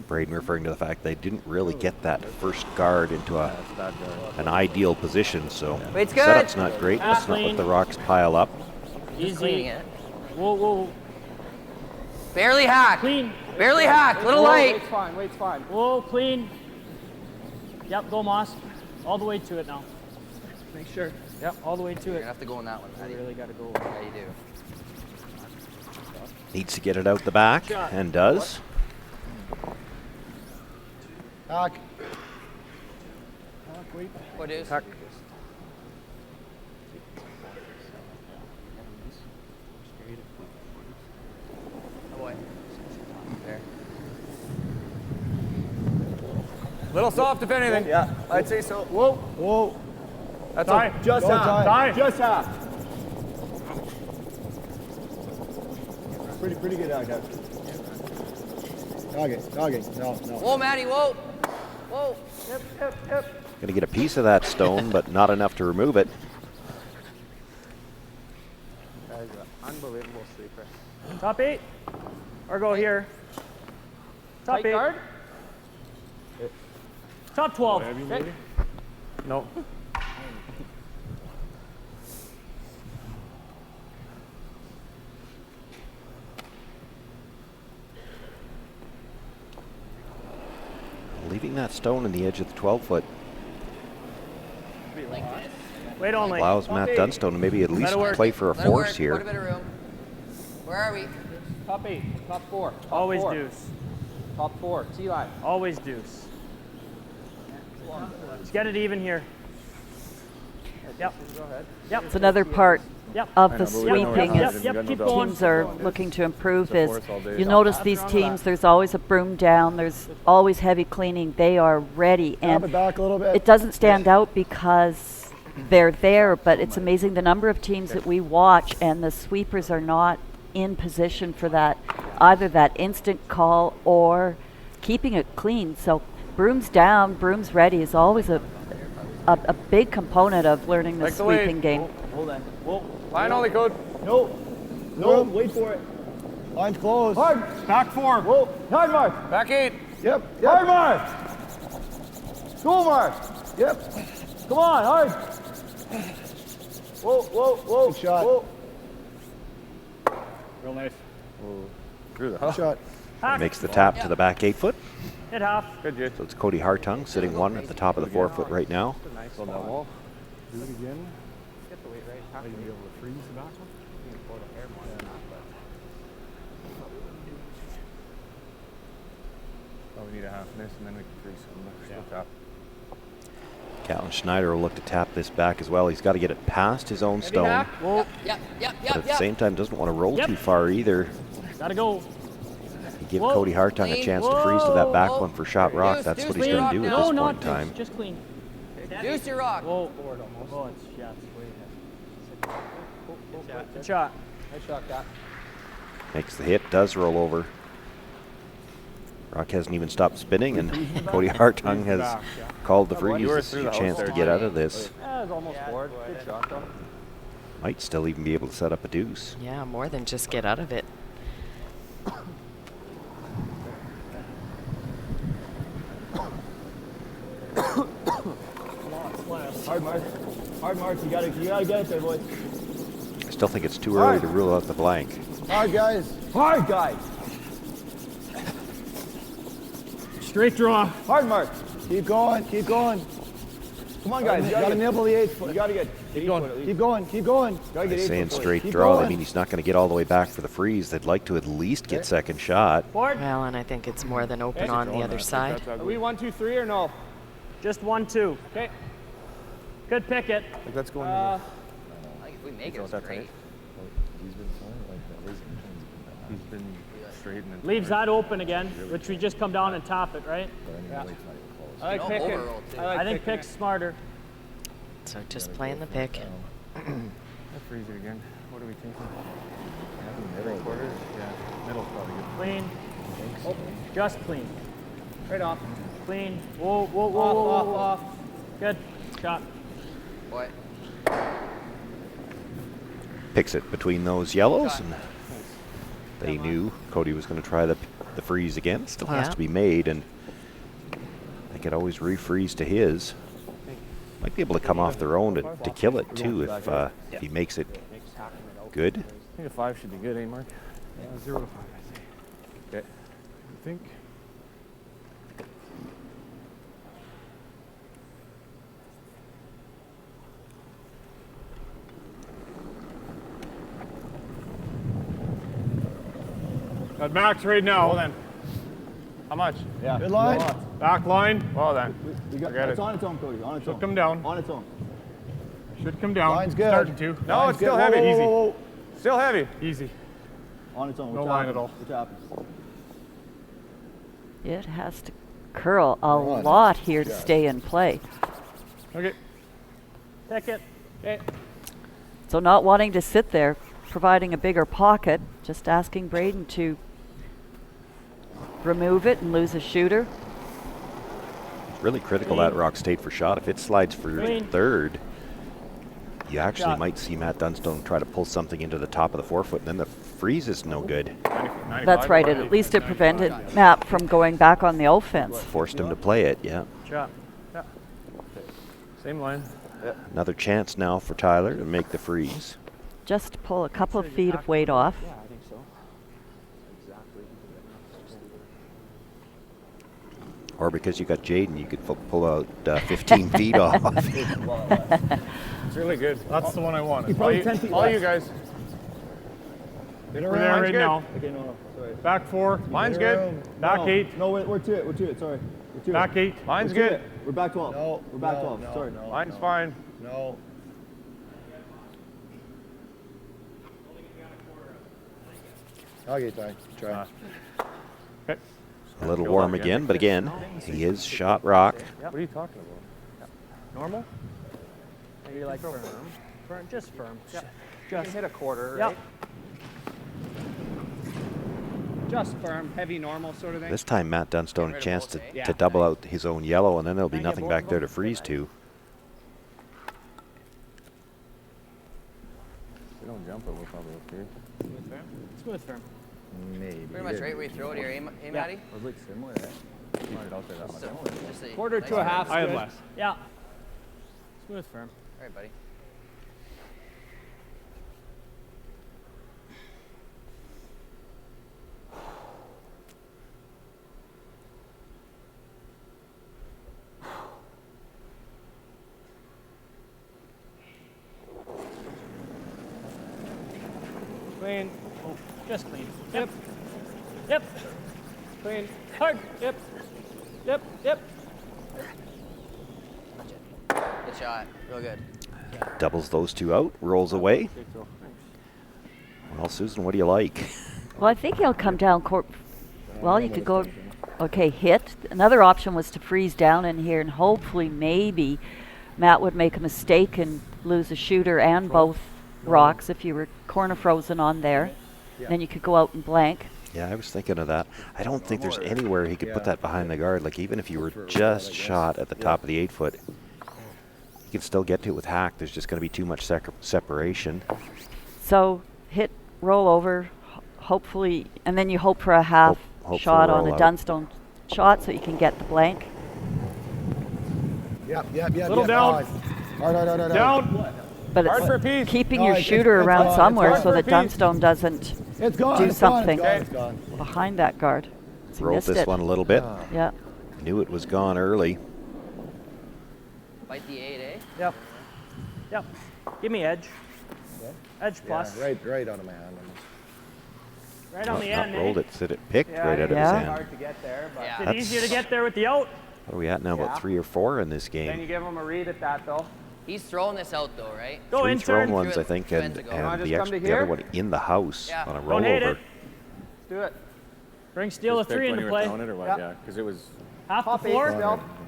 Braden referring to the fact they didn't really get that first guard into an ideal position, so
Weight's good.
setup's not great. Let's not let the rocks pile up.
Just cleaning it.
Whoa.
Barely hack.
Clean.
Barely hack. Little light.
Weight's fine.
Whoa, clean. Yep, go Moss. All the way to it now.
Make sure.
Yep, all the way to
You're
it.
gonna have to go on that one, Matty.
You really got to go.
Yeah, you do.
Needs to get it out the back, and does.
Back.
Wait.
What is?
Heck.
Oh boy. There.
Little soft, if anything.
Yeah, I'd say so. Whoa, whoa.
That's
Tie.
a,
Just
Go,
half.
Tie.
Just half. Pretty good out, guys. Dogging. No.
Whoa, Matty, whoa. Whoa.
Yep.
Going to get a piece of that stone, but not enough to remove it.
That is an unbelievable sleeper.
Top 8. Or go here. Top 8.
Guard.
Top 12.
Okay. No.
Leaving that stone in the edge of the 12-foot
Wait only.
allows Matt Dunstone to maybe at least play for a force here.
Quite a bit of room. Where are we?
Top 8, top 4. Top
Always
4.
deuce.
Top 4, T-line.
Always deuce. Let's get it even here. Yep.
Go ahead.
Yep.
It's another part
Yep.
of the sweeping
Yep.
as
Keep going.
teams are looking to improve is you
Yeah.
notice these teams, there's always a broom down, there's always heavy cleaning, they are ready.
Tap
And
it back a little bit.
it doesn't stand out because they're there, but it's amazing the number of teams that we watch and the sweepers are not in position for that, either that instant call or keeping it clean. So brooms down, brooms ready is always a big component of learning the
Take the lead.
sweeping game.
Hold on. Whoa.
Line only, code.
No, wait for it. Line's closed.
Hard. Back 4.
Whoa, hard mark.
Back 8.
Yep. Hard mark. Goal mark. Yep. Come on, hard. Whoa. Good shot.
Whoa. Real nice. Through the
Shot.
Makes the tap to the back 8-foot.
Hit half.
Good, Jay.
So it's K.Hartung sitting one at the top of the 4-foot right now.
Nice on that wall.
Do it again. Get the weight right. Are you be able to freeze the back one? You can pull the hair more than that, but.
Oh, we need a half miss and then we can freeze some. Tap.
Callan Schneider will look to tap this back as well. He's got to get it past his own stone,
Whoa.
Yep.
but at the same time doesn't want to roll
Yep.
too far either.
Gotta go.
You give
Whoa.
K.Hartung a
Clean.
chance to freeze to that back
Whoa.
one for shot rock.
Deuce,
That's
deuce,
what he's
clean
going to do
rock
at
now.
this
No,
point
not
in time.
deuce. Just clean.
Deuce your rock.
Whoa. Oh, it's good shot.
Nice shot, Cat.
Makes the hit, does roll over. Rock hasn't even stopped spinning, and K.Hartung has called the freeze.
You were
This is
through
your
the
chance
house
to
there,
get out of this.
That was almost bored. Good shot, though.
Might still even be able to set up a deuce.
Yeah, more than just get out of it.
Hard mark. Hard mark. You gotta get it there, boys.
I still think it's too early to rule out the blank.
Hard guys. Hard guys.
Straight draw.
Hard mark. Keep going. Come on, guys. You gotta nibble the 8-foot. You gotta get. Keep going. Gotta get 8
Saying
foot.
straight
Keep
draw,
going.
I mean he's not going to get all the way back for the freeze. They'd like to at least get second shot.
Forward.
Well, and I think it's more than open on the other side.
That's
Are we 1, 2, 3 or no?
Just 1, 2.
Okay.
Good picket.
Like that's going
Like if we make it, it's
that's
great.
right. He's been fine. Like that. He's been straight and then
Leaves that open again, which we just come down and top it, right?
Yeah. I like
No
picking.
overroll, too.
I like
I think
picking
pick's smarter.
So just playing the pick.
I freeze it again. What are we thinking? 3/4? Yeah, middle's probably good.
Clean. Oh, just clean.
Right off.
Clean. Whoa.
Off.
Good shot.
Boy.
Picks it between those yellows, and they knew Cody was going to try the freeze again. Still has
Yeah.
to be made, and they could always refreeze to his. Might be able to come off their own to kill it too if he makes it good.
I think a 5 should be good, eh, Mark?
Yeah, 0 to 5, I say.
Okay.
You think?
Got max right now. Well then. How much?
Yeah. Good line.
Back line. Well then.
We got,
Forget
it's
it.
on its own, Cody. On its own.
Should come down.
On its own.
Should come down.
Line's good.
Starting to. No,
Line's
it's still
good.
heavy.
Whoa,
Easy.
whoa, whoa, whoa.
Still heavy. Easy.
On its own.
No
What's
line
happening?
at all.
What's happening?
It has to curl a lot here to stay in play.
Okay. Take it. Okay.
So not wanting to sit there, providing a bigger pocket, just asking Braden to remove it and lose a shooter.
Really critical that rock stayed for shot. If it slides for third, you actually might see Matt Dunstone try to pull something into the top of the forefoot, and then the freeze is no good.
That's right. At least it prevented Matt from going back on the offense.
Forced him to play it, yeah.
Shot. Yeah. Same line.
Another chance now for Tyler to make the freeze.
Just pull a couple of feet of weight off.
Yeah, I think so. Exactly.
Or because you got Jaden, you could pull out 15 feet off.
It's really good. That's the one I want.
He's probably 10 feet
all
left.
you guys.
Get
We're
around.
there right
Good.
now.
Okay, no. Sorry.
Back 4. Mine's
Get
good.
around.
Back
No.
8.
No, we're to it. We're to it. Sorry. We're to
Back
it.
8. Mine's
We're to
good.
it. We're back 12.
No.
We're back 12.
No,
Sorry.
no.
Mine's fine.
No. Okay, try.
Okay.
A little warm again, but again, he is shot rock.
What are you talking about?
Normal?
Maybe like firm.
Firm, just firm.
Yep.
Just hit a quarter,
Yep.
right? Just firm, heavy, normal sort of thing.
This time Matt Dunstone a chance
Yeah.
to double out his own yellow, and then there'll be
Can I get
nothing
both
back
of
there
them?
to freeze to.
If we don't jump it, we're probably okay.
Smooth firm. Smooth firm.
Maybe.
Pretty much right where you throw it here, eh, Matty?
It was like similar, eh? Keep it out there that much.
Just a
Quarter
nice
to a half.
I have
good.
less.
Yeah. Smooth firm.
All right, buddy.
Clean. Oh, just clean. Yep. Yep. Clean. Hard. Yep. Yep. Yep.
Good shot. Real good.
Doubles those two out, rolls away. Well, Susan, what do you like?
Well, I think he'll come down court. Well, you could go, okay, hit. Another option was to freeze down in here, and hopefully maybe Matt would make a mistake and lose a shooter and both rocks if you were corner frozen on there. Then you could go out and blank.
Yeah, I was thinking of that. I don't think there's anywhere he could put that behind the guard. Like, even if you were just shot at the top of the 8 foot, you can still get to it with hack. There's just going to be too much separation.
So hit, roll over, hopefully, and then you hope for a half
Hope for
shot
a
on a
rollout.
Dunstone shot so you can get the blank.
Yep.
Little down.
Hard.
Down.
But
Hard for a
it's
piece.
keeping
No,
your
it's-
shooter
it's
around
gone.
somewhere
It's
so
hard
that
for a piece.
Dunstone doesn't
It's gone.
do
It's gone.
something
It's gone.
behind that guard. So he
Rolled
missed
this
it.
one a little bit.
Yeah.
Knew it was gone early.
Bite the 8, eh?
Yep. Yep. Give me edge. Edge plus.
Yeah, right on my hand.
Right on the
Not
end,
rolled
eh?
it, said it picked
Yeah,
right out of his
yeah.
hand.
Hard to get there, but
Yeah.
is it
That's-
easier to get there with the out?
What are we at now? About 3 or 4 in this
Then you
game.
give him a read at that, though.
He's throwing this out, though, right?
Go
3
intern.
thrown ones,
Threw
I
it
think,
two
and,
ends ago.
and
Wanna just
the,
come to
the other
here?
one in the house
Yeah.
on a
Don't hate
rollover.
it. Let's do it. Bring steel of 3 into play.
It or what?
Yep.
Yeah, because it was
Half the
it
floor.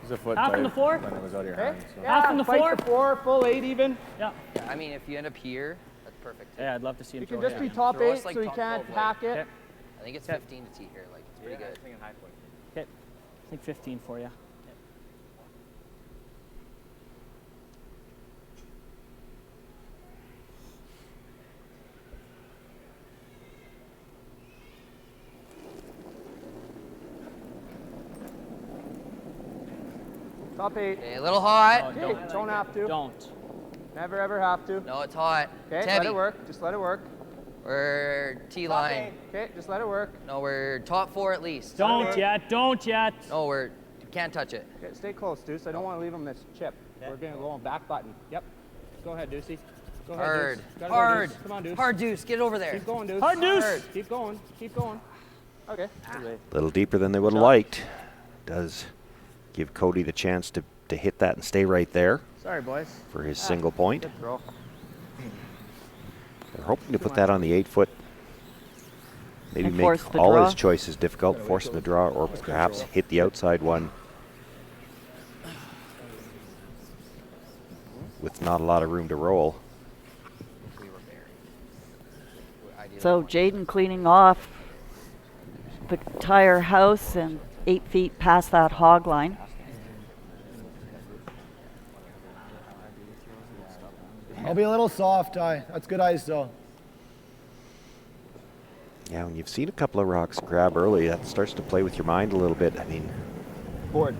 was a foot
Half on
tight
the floor.
when it was out of your
Okay.
hand. So.
Half on the
fight
floor.
the floor, full 8 even.
Yeah.
Yeah, I mean, if you end up here, that's perfect.
Yeah, I'd love to see him
You
throw
can just
it.
be top
Throw us
8
like
so he
top
can't
12
hack it.
Okay.
I think it's 15 to tee here. Like, it's pretty good.
Okay. I think 15 for you.
Top 8.
Okay, a little hot.
No,
Okay, don't have to.
Don't.
Never ever have to.
No, it's hot.
Okay,
It's
let
heavy.
it work. Just let it work.
We're T line.
Okay, just let it work.
No, we're top 4 at least.
Don't yet. Don't yet.
No, we're can't touch it.
Okay, stay close, Deuce. I don't want to leave him this chip. We're gonna go on back button. Yep. Go ahead, Deucey. Go
Hard.
ahead, Deuce. Gotta go,
Hard.
Deuce. Come on, Deuce.
Hard deuce. Get over there.
Keep going, Deuce.
Hard deuce.
Keep going. Keep going.
Okay.
A little deeper than they would have liked. Does give Cody the chance to hit that and stay right there.
Sorry, boys.
For his single point.
Good throw.
They're hoping to put that on the 8-foot. Maybe
And
make
force the
all
draw.
his choices difficult, force him to draw, or perhaps hit the outside one with not a lot of room to roll.
So Jaden cleaning off the tire house and 8 feet past that hog line.
I'll be a little soft, Ty. That's good ice, though.
Yeah, when you've seen a couple of rocks grab early, that starts to play with your mind a little bit. I mean,
board.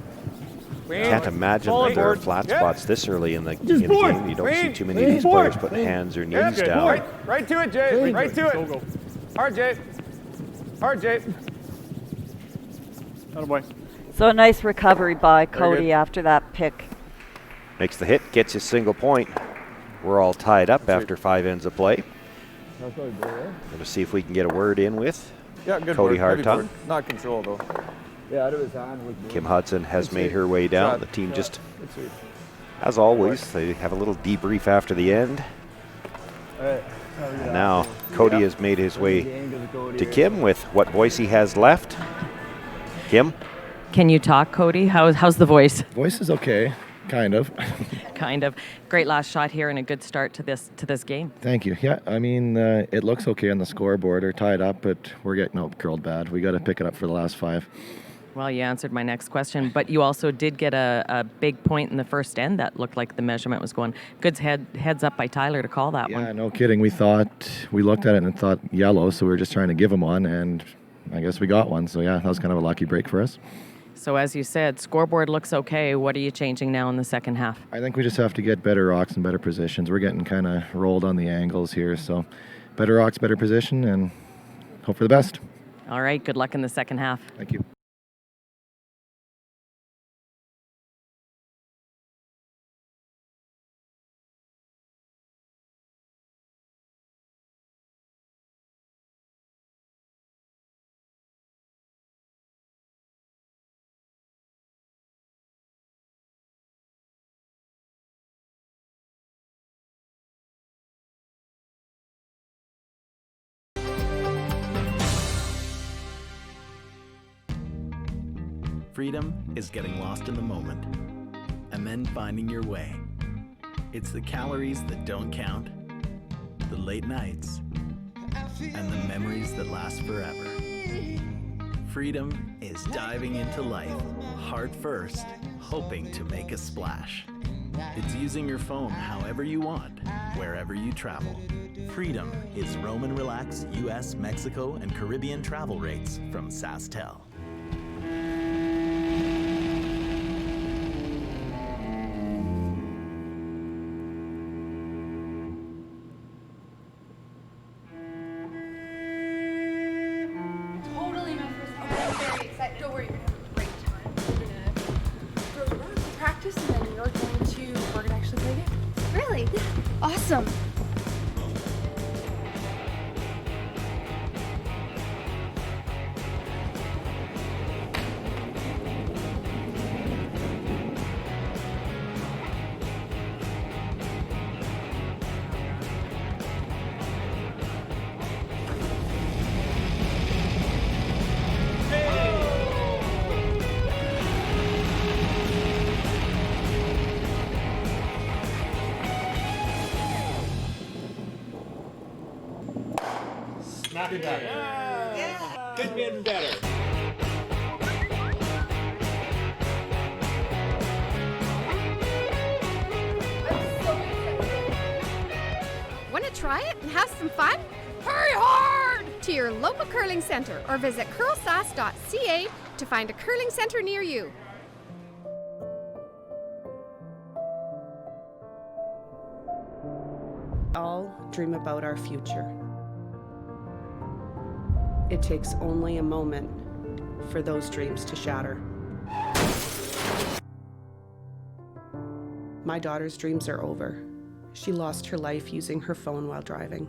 Can't imagine that there are flat spots this early in the game. You don't see too many of these players putting hands or knees down.
Right to it, Jay. Right to it. Go. Hard, Jay. Hard, Jay. Attaboy.
So a nice recovery by Cody
good.
after that pick.
Makes the hit, gets his single point. We're all tied up after 5 ends of play. Going to see if we can get a word in with Cody Hartung.
Not control, though.
Yeah, out of his hand.
Hudson has made her way down. The team just, as always, they have a little debrief after the end. And now Cody has made his way to Kim with what voice he has left. Kim?
Can you talk, Cody? How's the voice?
Voice is okay, kind of.
Kind of. Great last shot here and a good start to this game.
Thank you. Yeah, I mean, it looks okay on the scoreboard. We're tied up, but we're getting out curled bad. We got to pick it up for the last 5.
Well, you answered my next question, but you also did get a big point in the first end that looked like the measurement was going. Good heads up by Tyler to call that one.
Yeah, no kidding. We looked at it and thought yellow, so we were just trying to give him one, and I guess we got one. So yeah, that was kind of a lucky break for us.
So as you said, scoreboard looks okay. What are you changing now in the second half?
I think we just have to get better rocks and better positions. We're getting kind of rolled on the angles here, so better rocks, better position, and hope for the best.
All right, good luck in the second half.
Thank you.
Freedom is getting lost in the moment and then finding your way. It's the calories that don't count, the late nights, and the memories that last forever. Freedom is diving into life, heart first, hoping to make a splash. It's using your phone however you want, wherever you travel. Freedom is roam and relax US, Mexico, and Caribbean travel rates from SaskTel.
Totally my first. Okay, I'm very excited. Don't worry, we're gonna have a great time. We're gonna throw the rock for practice, and then we're gonna actually play a game. Really? Yeah. Awesome.
Not better. Yeah. Could be getting better.
Want to try it and have some fun? Hurry hard to your local curling center or visit CurlSask.ca to find a curling center near you.
All dream about our future. It takes only a moment for those dreams to shatter. My daughter's dreams are over. She lost her life using her phone while driving.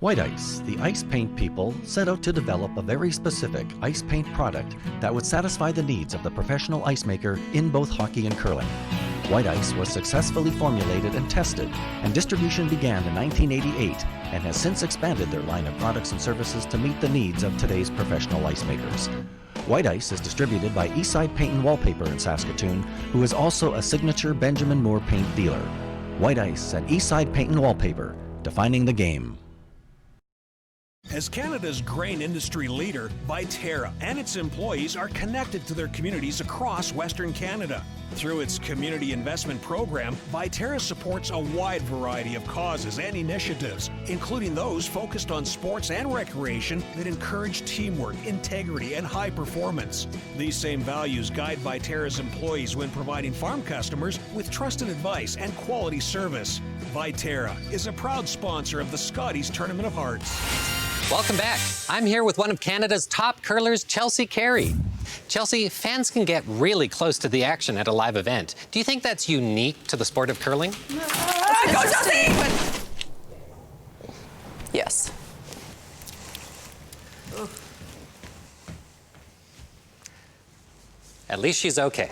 White Ice, the ice paint people, set out to develop a very specific ice paint product that would satisfy the needs of the professional ice maker in both hockey and curling. White Ice was successfully formulated and tested, and distribution began in 1988 and has since expanded their line of products and services to meet the needs of today's professional ice makers. White Ice is distributed by Eastside Paint and Wallpaper in Saskatoon, who is also a signature Benjamin Moore paint dealer. White Ice and Eastside Paint and Wallpaper, defining the game.
As Canada's grain industry leader, Viterra and its employees are connected to their communities across Western Canada. Through its community investment program, Viterra supports a wide variety of causes and initiatives, including those focused on sports and recreation that encourage teamwork, integrity, and high performance. These same values guide Viterra's employees when providing farm customers with trusted advice and quality service. Viterra is a proud sponsor of the Scotties Tournament of Hearts.
Welcome back. I'm here with one of Canada's top curlers, Chelsea Carey. Chelsea, fans can get really close to the action at a live event. Do you think that's unique to the sport of curling?
Go, Chelsea! Yes.
At least she's okay.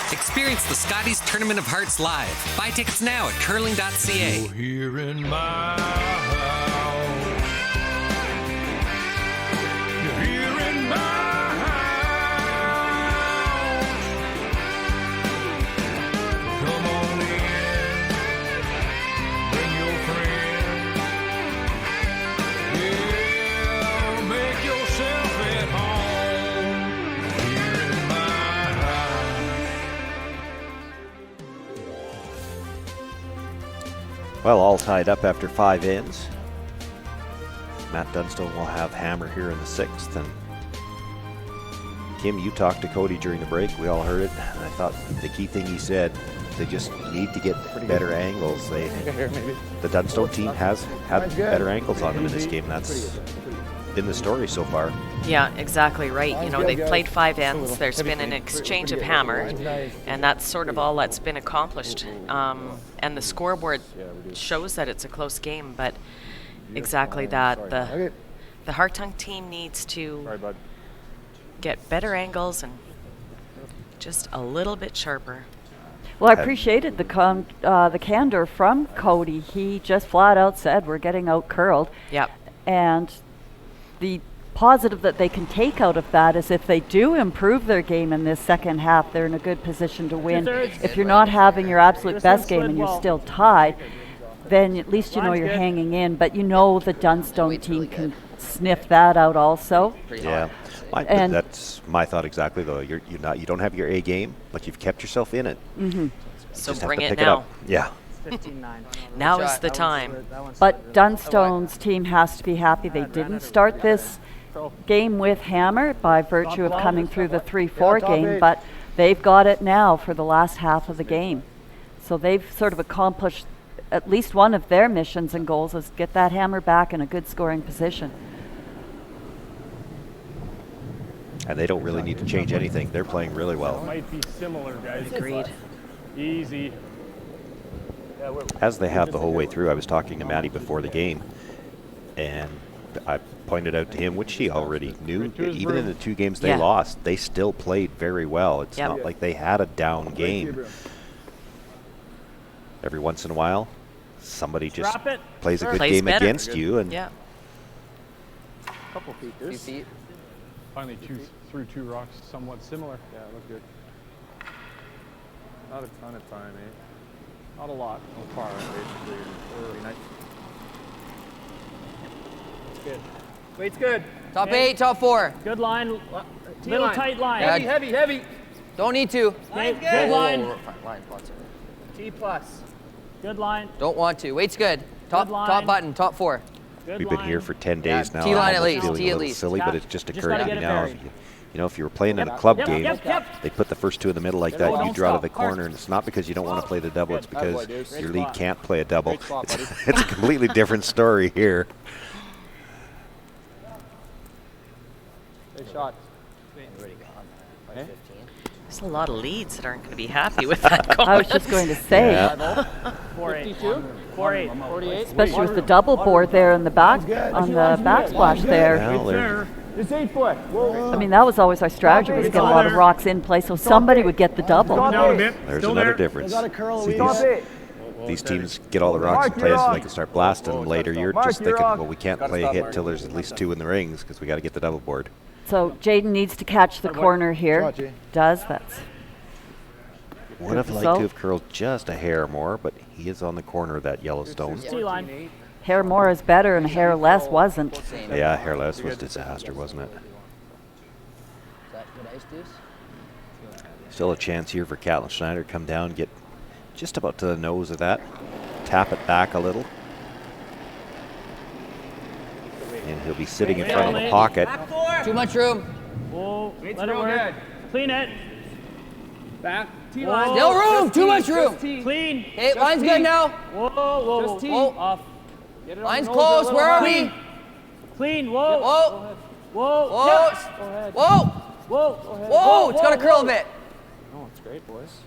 Experience the Scotties Tournament of Hearts live. Buy tickets now at curling.ca.
You're here in my house. You're here in my house. Come on in. Bring your friends. Yeah, make yourself at home. Here in my house.
Well, all tied up after 5 ends. Matt Dunstone will have hammer here in the 6th. And Kim, you talked to Cody during the break. We all heard it. And I thought the key thing he said, they just need to get better angles. The Dunstone team has had better angles on them in this game. That's been the story so far.
Yeah, exactly right. You know, they've played 5 ends. There's been an exchange of hammer, and that's sort of all that's been accomplished. And the scoreboard shows that it's a close game, but exactly that. The K.Hartung team needs to get better angles and just a little bit sharper.
Well, I appreciated the candor from Cody. He just flat out said, we're getting out curled.
Yep.
And the positive that they can take out of that is if they do improve their game in this second half, they're in a good position to win. If you're not having your absolute best game and you're still tied, then at least you know you're hanging in. But you know the Dunstone team can sniff that out also.
Yeah, that's my thought exactly. Though you don't have your A game, but you've kept yourself in it.
Mm-hmm.
So
just
bring
have to
it
pick
now.
It up. Yeah.
Now is the time.
But Dunstone's team has to be happy they didn't start this game with hammer by virtue of coming through the 3-4 game, but they've got it now for the last half of the game. So they've sort of accomplished at least one of their missions and goals is get that hammer back in a good scoring position.
And they don't really need to change anything. They're playing really well.
Might be similar, guys.
Agreed.
Easy.
As they have the whole way through. I was talking to Matty before the game, and I pointed out to him, which he already knew, even in the 2 games they lost, they still played very well. It's not like they had a down game. Every once in a while, somebody just plays a good game against you. And
Couple feet.
2 feet.
Finally threw 2 rocks somewhat similar. Yeah, look good. Not a ton of time, eh? Not a lot so far, basically. Really nice. It's good.
Weight's good.
Top 8, top 4.
Good line.
T
Little
line.
tight line.
Heavy.
Don't need to.
Line's good.
Good line.
Line.
T plus.
Good line.
Don't want to. Weight's good. Top button, top 4.
Good
we've been here for 10 days now.
T-line
I'm
at least.
feeling
T
a
at
little
least.
silly, but it's just occurred to me now. If you were playing in a club game, they put the first 2 in the middle like that, you draw to the corner, and it's not because you don't want to play the double, it's because your lead can't play a double. It's a completely different story here.
Good shot.
There's a lot of leads that aren't going to be happy with that.
I was just going to say.
Yeah. 4-8.
48.
Especially with the double board there in the back, on the backsplash there.
Well,
It's 8 foot. Whoa.
I mean, that was always our strategy, was to get a lot of rocks in play, so somebody would get the double.
there's another difference. See, these teams get all the rocks in place so they can start blasting them later. You're just thinking, well, we can't play a hit till there's at least 2 in the rings because we got to get the double board.
So Jaden needs to catch the corner here. That's.
Would have liked to have curled just a hair more, but he is on the corner of that yellow stone.
Hair more is better and hair less wasn't.
Yeah, hair less was disaster, wasn't it? Still a chance here for Catlin Schneider to come down, get just about to the nose of that, tap it back a little. And he'll be sitting in front of the pocket.
Too much room.
Whoa, let it work. Clean it.
Back.
T-line. Still room. Too much room.
Clean.
Hey, line's good now.
Whoa. Off.
Line's close. Where are we?
Clean. Whoa.
Whoa. Whoa. It's got to curl a bit.
Oh, it's great, boys.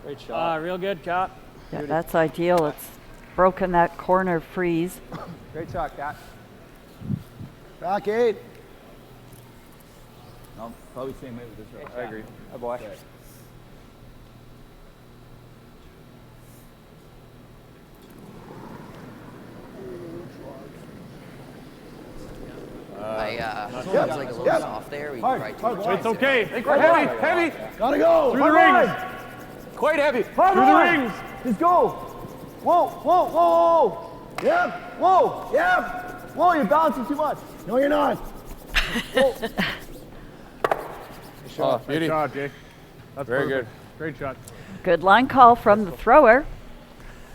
Great shot.
Real good, Cat.
Yeah, that's ideal. It's broken that corner freeze.
Great shot, Cat.
Back 8.
No, probably same way with this row. I agree. Oh, boy.
It's like a little soft there. We tried to.
It's okay. Heavy.
Gotta go.
Through the rings. Quite heavy. Through the rings.
Let's go. Whoa. Yep. Whoa. Yep. Whoa, you're bouncing too much. No, you're not.
Beauty. Shot, Jay. That's very good. Great shot.
Good line call from the thrower.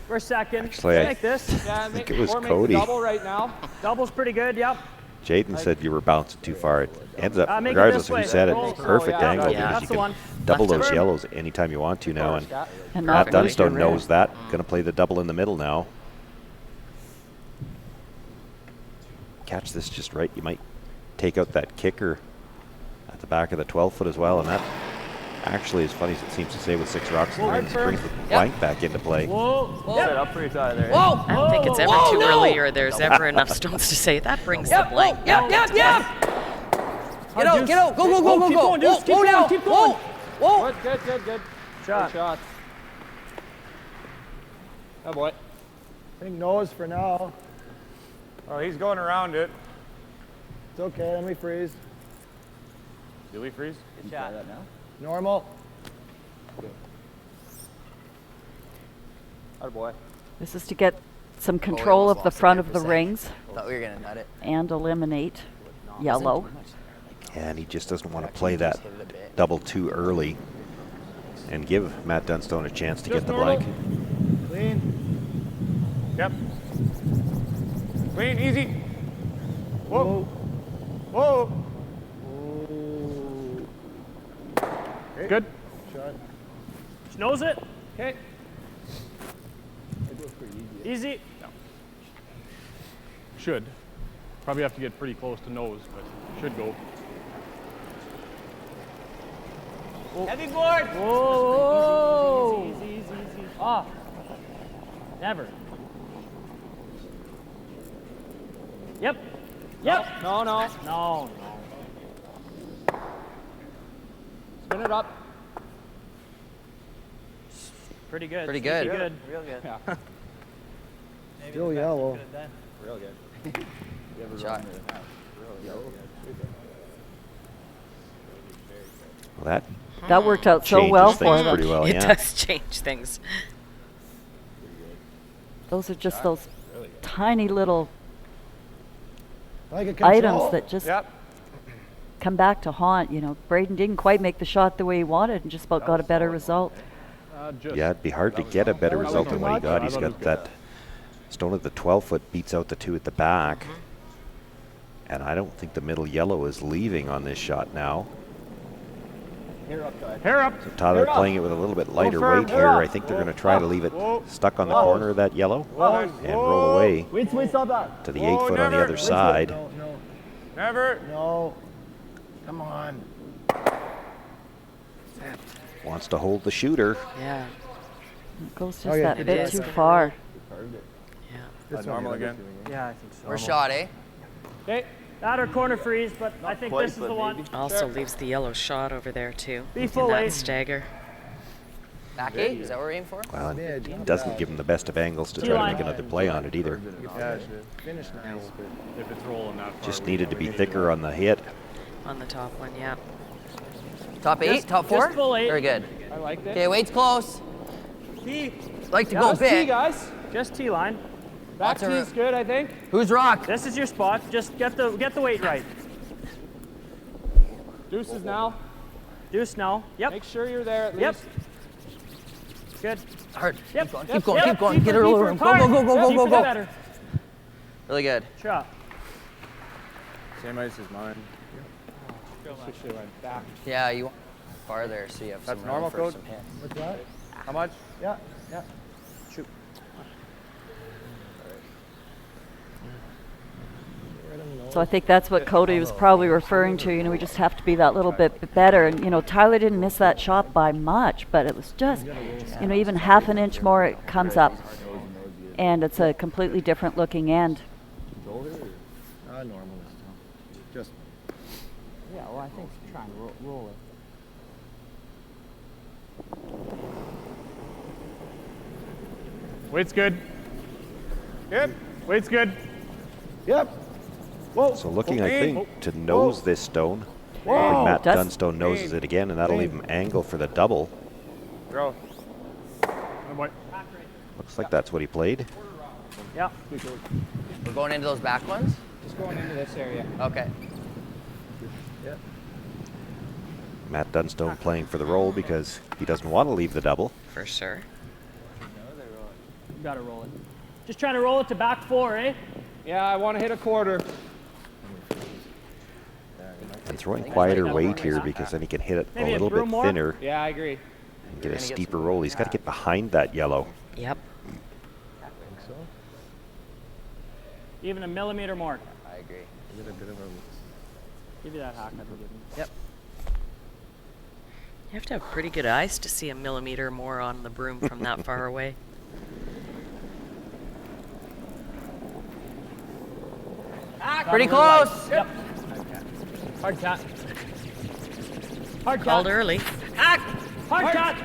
We're second.
Actually, I
Make this.
think it was Cody.
Double right now.
Double's pretty good, yep.
Jaden said you were bouncing too far. It ends up,
Make it
regardless
this
of who
way.
said it,
Oh,
perfect
yeah.
angle
Yeah,
because
that's
you
the
can
one.
double
Left
those
turn.
yellows anytime you want to now. And
not
Matt Dunstone knows that. Going to play the double in the middle now. Catch this just right. You might take out that kicker at the back of the 12 foot as well, and that actually, as funny as it seems to say with 6 rocks in the rings, brings the blank back into play.
Set up pretty tight there.
I don't think it's ever too early or there's ever enough stones to say that brings the blank.
Yep. Get out. Go.
Keep going, Deuce. Keep going.
Whoa.
Good.
Shot.
Good shots. Oh, boy.
I think nose for now.
Oh, he's going around it.
It's okay, then we freeze.
Do we freeze?
Good shot. That now.
Normal.
Oh, boy.
This is to get some control of the front of the rings
Thought we were going to nut it.
and eliminate yellow.
And he just doesn't want to play that double too early and give Matt Dunstone a chance to get the blank.
Clean.
Yep. Clean, easy. Whoa.
Okay.
Good.
Shot.
Nose it.
Okay.
Easy.
No. Should. Probably have to get pretty close to nose, but should go.
Heavy board.
Whoa. Easy. Off. Never. Yep.
No. Spin it up.
Pretty
Pretty good.
good.
Real good.
Yeah.
Still yellow.
Real good.
Good shot.
Well,
That worked out so
changes
well
things
for them.
pretty well,
It
yeah.
does change things.
Those are just those tiny little
Like a control.
items that just come back to haunt. You know, Braden didn't quite make the shot the way he wanted and just about got a better result.
Yeah, it'd be hard to get a better result than what he got. He's got that stone at the 12 foot, beats out the 2 at the back. And I don't think the middle yellow is leaving on this shot now.
Hair up.
So Tyler playing it with a little bit lighter weight here. I think they're going to try to leave it stuck on the corner of that yellow and roll away
Wait, stop that.
to the 8 foot on the other side.
No.
Never.
No. Come on.
wants to hold the shooter.
Yeah.
It goes just that bit too far.
Yeah.
Normal again?
Yeah, I think so.
We're shot, eh?
Okay, that or corner freeze, but I think this is the one.
Also leaves the yellow shot over there too.
Be
in
full
that
eight.
stagger.
Back 8? Is that what we're aiming for?
Well, it doesn't give him the best of angles to try to make another play on it either.
Yeah, finish nice, but if it's rolling that far.
Just needed to be thicker on the hit.
On the top one, yeah.
Top 8? Top 4?
Just full 8.
Very good.
I like it.
Okay, weight's close.
T.
Like to go big.
guys. Just T line. Back T is good, I think.
Who's rock?
This is your spot. Just get the weight right.
Deuces now.
Deuce now. Yep.
Make sure you're there at least.
Yep. Good.
Hard.
Yep.
Keep going. Get her over him. Go.
Better.
Really good.
Shot.
Same ice as mine. Should went back.
Yeah, you want farther so you have some
That's normal,
room for
coach.
some hits.
What's that?
How much?
Yeah.
Shoot.
So I think that's what Cody was probably referring to. You know, we just have to be that little bit better. And, you know, Tyler didn't miss that shot by much, but it was just, you know, even half an inch more it comes up. And it's a completely different looking end.
Normal this time. Just.
Yeah, well, I think trying to roll it. Weight's good. Yep. Weight's good.
Yep. Whoa.
So looking, I think, to nose this stone.
Whoa.
Matt Dunstone noses it again, and that'll leave him angle for the double.
Throw.
Looks like that's what he played.
Yeah.
We're going into those back ones?
Just going into this area.
Okay.
Yep.
Matt Dunstone playing for the roll because he doesn't want to leave the double.
For sure.
You gotta roll it. Just trying to roll it to back 4, eh?
Yeah, I want to hit a quarter.
And throwing quieter weight here because then he can hit it a little bit thinner
Yeah, I agree.
and get a steeper roll. He's got to get behind that yellow.
Yep.
Even a millimeter more.
I agree.
Give you that hack I've been giving.
Yep. You have to have pretty good eyes to see a millimeter more on the broom from that far away.
Pretty close.
Yep. Hard cat. Hard cat.
Called early.
Hard cat.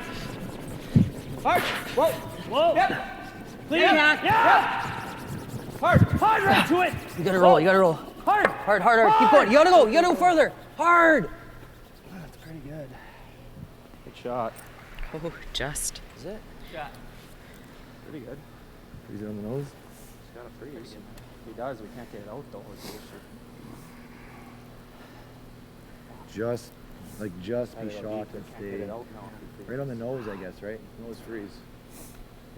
Hard. Whoa. Whoa. Yep. Clean.
Yep.
Yeah. Hard. Hard right to it.
You gotta roll.
Hard.
Hard. Keep going. You gotta go further. Hard.
That's pretty good.
Good shot.
Oh, just.
Is it?
Yeah.
Pretty good.
Freeze it on the nose.
He's got a freeze. If he does, we can't get it out though. It's the issue.
Just be
It'll
shocked
be-
and
can't get
stay
it out now.
right on the nose, I guess, right? Nose freeze.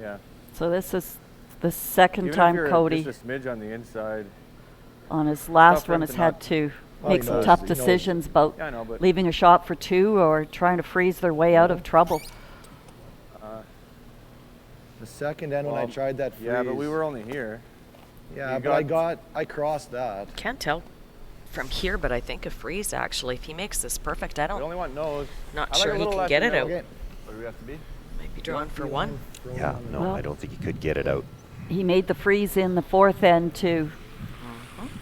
Yeah.
So this is the second
Even
time
if you're
Cody
just a smidge on the inside.
on his last
for
one
him
has
to
had
not-
to
Well,
make
he
some
knows-
tough
he knows.
decisions about
Yeah, I know, but-
leaving a shot for 2 or trying to freeze their way out of trouble.
The second end when I
Well,
tried that freeze.
Yeah, but we were only here.
Yeah,
you
but I crossed that.
Can't tell from here, but I think a freeze actually. If he makes this perfect, I
We
don't.
only want nose.
Not
I like
sure
a
he
little
can
less
get
than
it out.
nose.
Okay.
What do we have to be?
Might be drawn for 1.
Yeah, no,
Well-
I don't think he could get it out.
He made the freeze in the 4th end to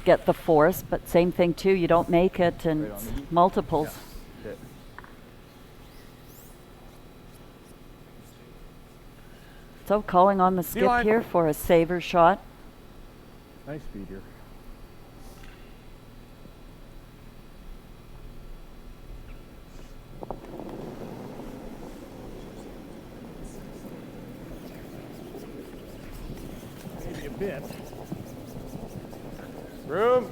get the force, but same thing too. You don't make it and
Right on
it's
the-
multiples.
Hit.
So calling on the skip
line.
here for a saver shot.
Nice speed here.
Maybe a bit.
Room.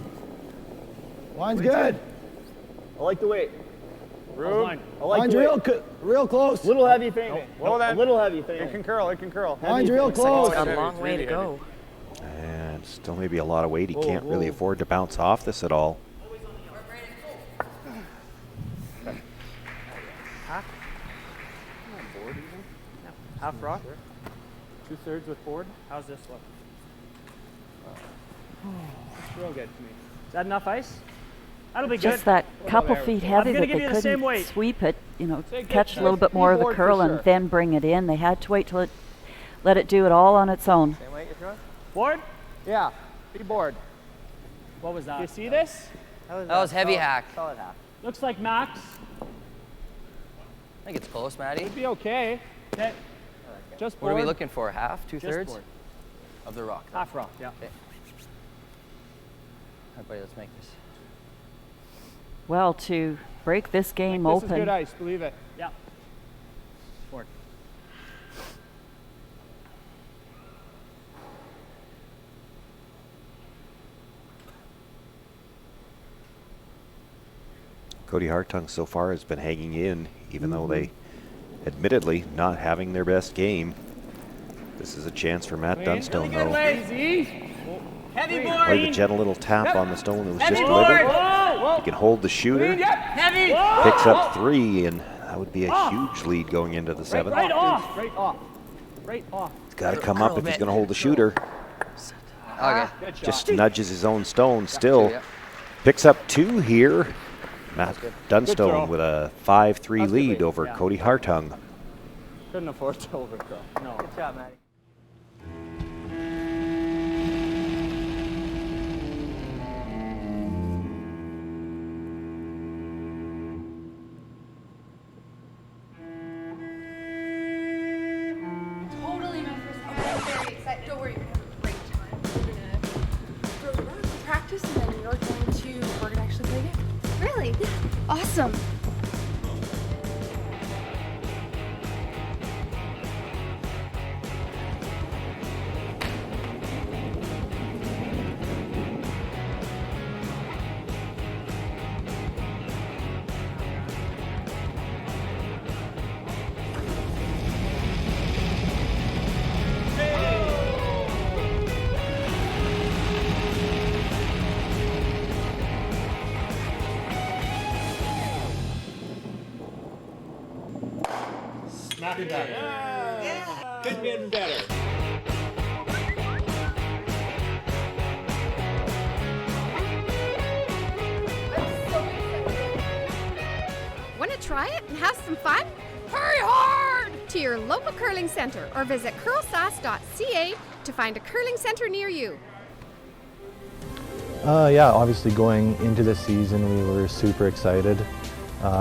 Line's good. I like the weight.
Room.
Line.
I like
Line's
the weight. Real close. Little heavy fainting.
Well then.
A little heavy
It
fainting.
can curl. It can curl.
Line's real
Looks like
close.
it's got a
Heavy,
long
it's
way to
really heavy.
go.
And still maybe a lot of weight. He
Whoa,
can't really
whoa.
afford to bounce off this at all.
Half rock. 2/3 with board. How's this look? It's real good to me. Is that enough ice? That'll be good.
Just that
We'll go
couple
there.
feet
I'm
heavy
gonna
that
give
they
you the same
couldn't
weight.
sweep it. catch a little bit more of the curl and then bring it in. They had to wait till let it do it all on its own.
Same way you're throwing? Board? Yeah, be board.
What was that?
You see this? That was heavy hack. Solid hack.
Looks like max.
I think it's close, Maddie.
It'd be okay. Okay. Just board.
What are we looking for? Half?
Just
2/3?
board.
Of the rock.
Half rock, yeah.
Okay. All right, buddy, let's make this.
Well, to break this game
This
open.
is good ice, believe it.
Yeah. Board.
K.Hartung so far has been hanging in, even though they admittedly not having their best game. This is a chance for Matt Dunstone, though.
Heavy board.
Quite a gentle little tap on the stone that was just delivered. He can hold the shooter.
Heavy.
Picks up 3, and that would be a huge lead going into the 7th.
Right off. Right off. Right off.
He's got to come up if he's going to hold the shooter.
Okay.
Just nudges his own stone still. Picks up 2 here. Matt Dunstone with a 5-3 lead over K.Hartung.
Couldn't afford to overthrow. No. Good job, Maddie.
Totally my first time. I'm very excited. Don't worry, we're gonna have a great time. We're gonna throw the rock for practice, and then we're gonna actually play a game. Really? Yeah. Awesome.
Not better. Yeah. Could be better.
Want to try it and have some fun? Hurry hard to your local curling center or visit CurlSask.ca to find a curling center near you.
Yeah, obviously going into the season we were super excited.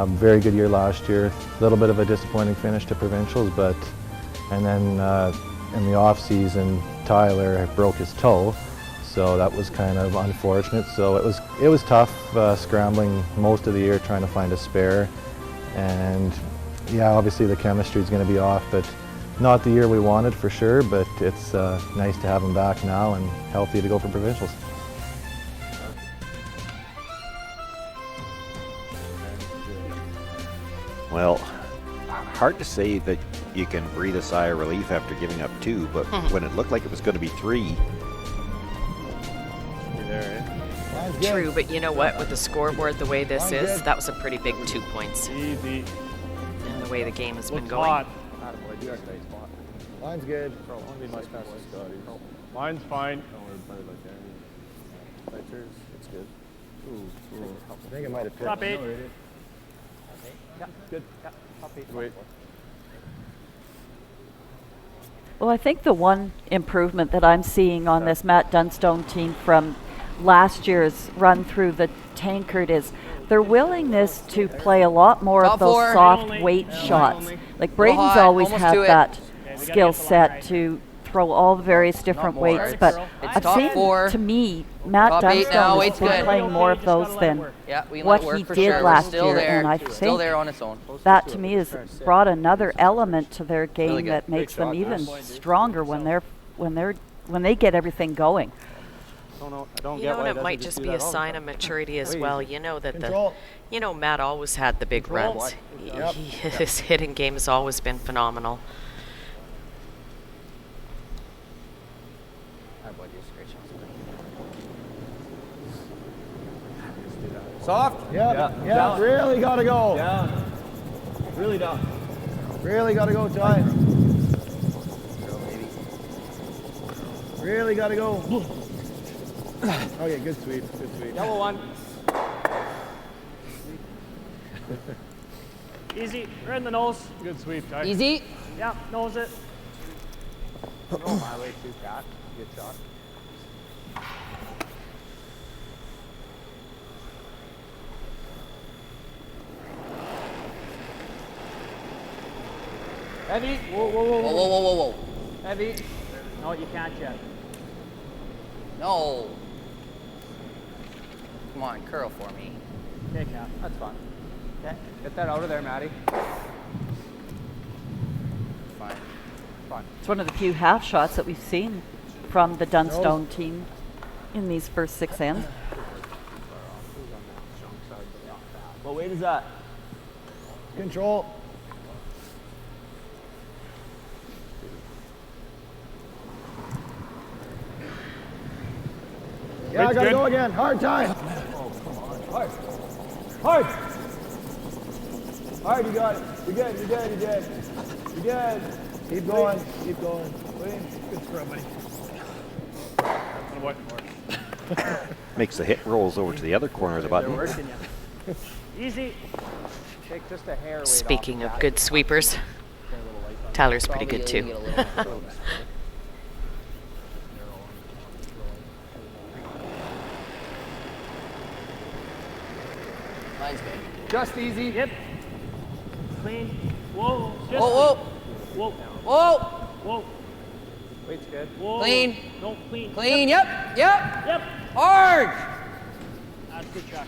Very good year last year. A little bit of a disappointing finish to provincials, and then in the off season Tyler broke his toe, so that was kind of unfortunate. So it was tough scrambling most of the year trying to find a spare, and yeah, obviously the chemistry is going to be off, but not the year we wanted for sure. But it's nice to have him back now and healthy to go for provincials.
Well, hard to say that you can breathe a sigh of relief after giving up 2, but when it looked like it was going to be 3.
True, but you know what? With the scoreboard the way this is, that was a pretty big 2 points.
Easy.
And the way the game has been going.
Hot.
Mine's good.
Mine's fine.
It's good. I think I might have
Top
picked.
8. Yeah, good. Yeah, top 8. Wait.
Well, I think the one improvement that I'm seeing on this Matt Dunstone team from last year's run through the Tankard is their willingness to play a lot more of those soft weight shots. Like Braden's always had that skill set to throw all the various different weights, but I've seen, to me, Matt Dunstone has been playing more of those than what he did last year, and I think that to me has brought another element to their game that makes them even stronger when they get everything going.
You know, and it might just be a sign of maturity as well. You know that Matt always had the big runs. His hitting game has always been phenomenal.
Soft?
Yeah, really gotta go.
Down. Really down.
Really gotta go, Ty. Really gotta go. Okay, good sweep, good sweep.
Yellow one.
Easy. Right in the nose.
Good sweep, Ty.
Easy.
Yeah, nose it.
Go my way too, Cat. Good shot.
Heavy.
Whoa, whoa, whoa,
Whoa, whoa, whoa, whoa, whoa.
Heavy.
No, you can't yet.
No. Come on, curl for me.
Okay, Cap.
That's fine. Okay. Get that out of there, Maddie.
Fine.
Fine.
It's one of the few half shots that we've seen from the Dunstone team in these first 6 ends.
What weight is that? Control. Yeah, I gotta go again. Hard time. Hard. Hard. Hard, you got it. You're good, you're good, you're good. You're good. Keep going, keep going.
Good scrub, buddy.
Makes the hit rolls over to the other corner of the button.
Easy.
Take just a hair weight
Speaking
off
of good sweepers, Tyler's pretty good too.
Mine's good.
Just easy.
Yep. Clean. Whoa. Just
Whoa,
whoa.
Whoa.
Whoa.
Weight's good.
Whoa.
Clean.
No, clean.
Clean. Yep. Yep.
Yep.
Hard.
That's good shot.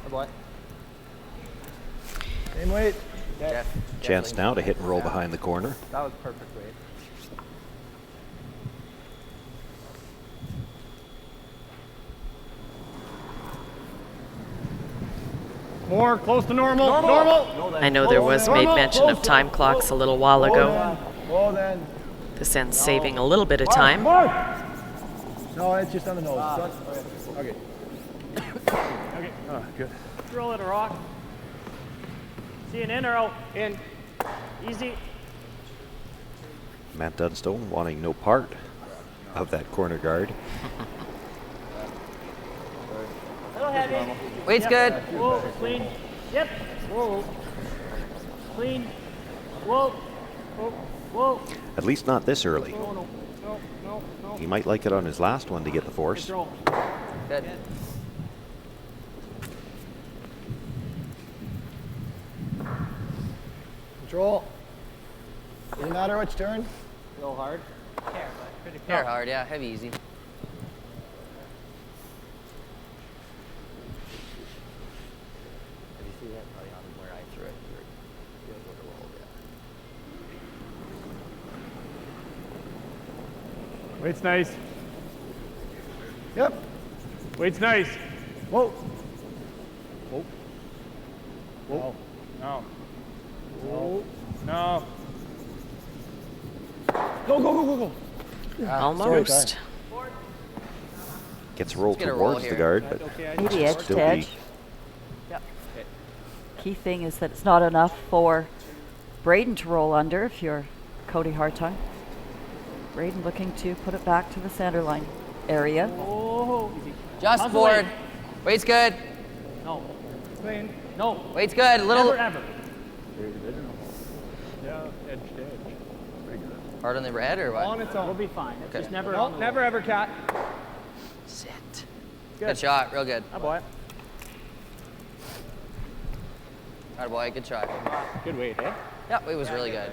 Oh boy.
Same weight.
Jeff.
Chance now to hit and roll behind the corner.
That was perfect weight.
More, close to normal. Normal.
I know there was made mention of time clocks a little while ago.
Well then.
This ends saving a little bit of time.
No, it's just on the nose.
Okay. Okay. Oh, good.
Roll it a rock. See an in or out?
In.
Easy.
Matt Dunstone wanting no part of that corner guard.
Little heavy.
Weight's good.
Whoa, clean. Yep. Whoa. Clean. Whoa. Whoa. Whoa.
At least not this early.
No, no, no, no, no.
He might like it on his last one to get the force.
Control.
Good.
Control. Doesn't matter which turn.
Go hard.
Hair hard, yeah. Heavy, easy.
Weight's nice.
Yep.
Weight's nice.
Whoa.
Whoa. Whoa. No. Whoa. No.
Go, go, go, go, go.
Almost.
Gets rolled
Let's get a roll
towards the
here.
guard, but
Maybe edge
still
to edge.
be
Key thing is that it's not enough for Braden to roll under if you're K.Hartung. Braden looking to put it back to the center line area.
Whoa.
Just forward. Weight's good.
No.
Clean.
No.
Weight's good. Little.
Never, ever.
Yeah, edge to edge. Pretty good.
Hard on the red or what?
On its own.
We'll be fine. It's
Okay.
just never.
No,
on the
never
wall.
ever, Cat.
Sit.
Good shot. Real good.
Oh boy.
All right, boy. Good shot.
Good weight, eh?
Yeah, weight was really good.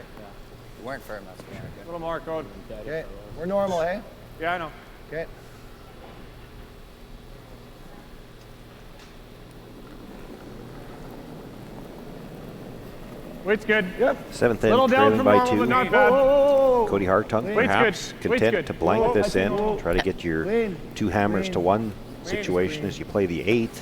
You weren't firm, that's for sure.
A little more, Code.
Okay. We're normal, eh?
Yeah, I know.
Okay.
Weight's good.
Yep.
seventh
Little
end
down
trailing
from
by
normal,
2.
but not bad.
K.Hartung
Weight's
perhaps
good. Weight's
content
good.
to blank
Whoa,
this end.
whoa.
Try to get your
Clean.
2 hammers
Clean.
to 1
Clean.
situation as you play the 8th.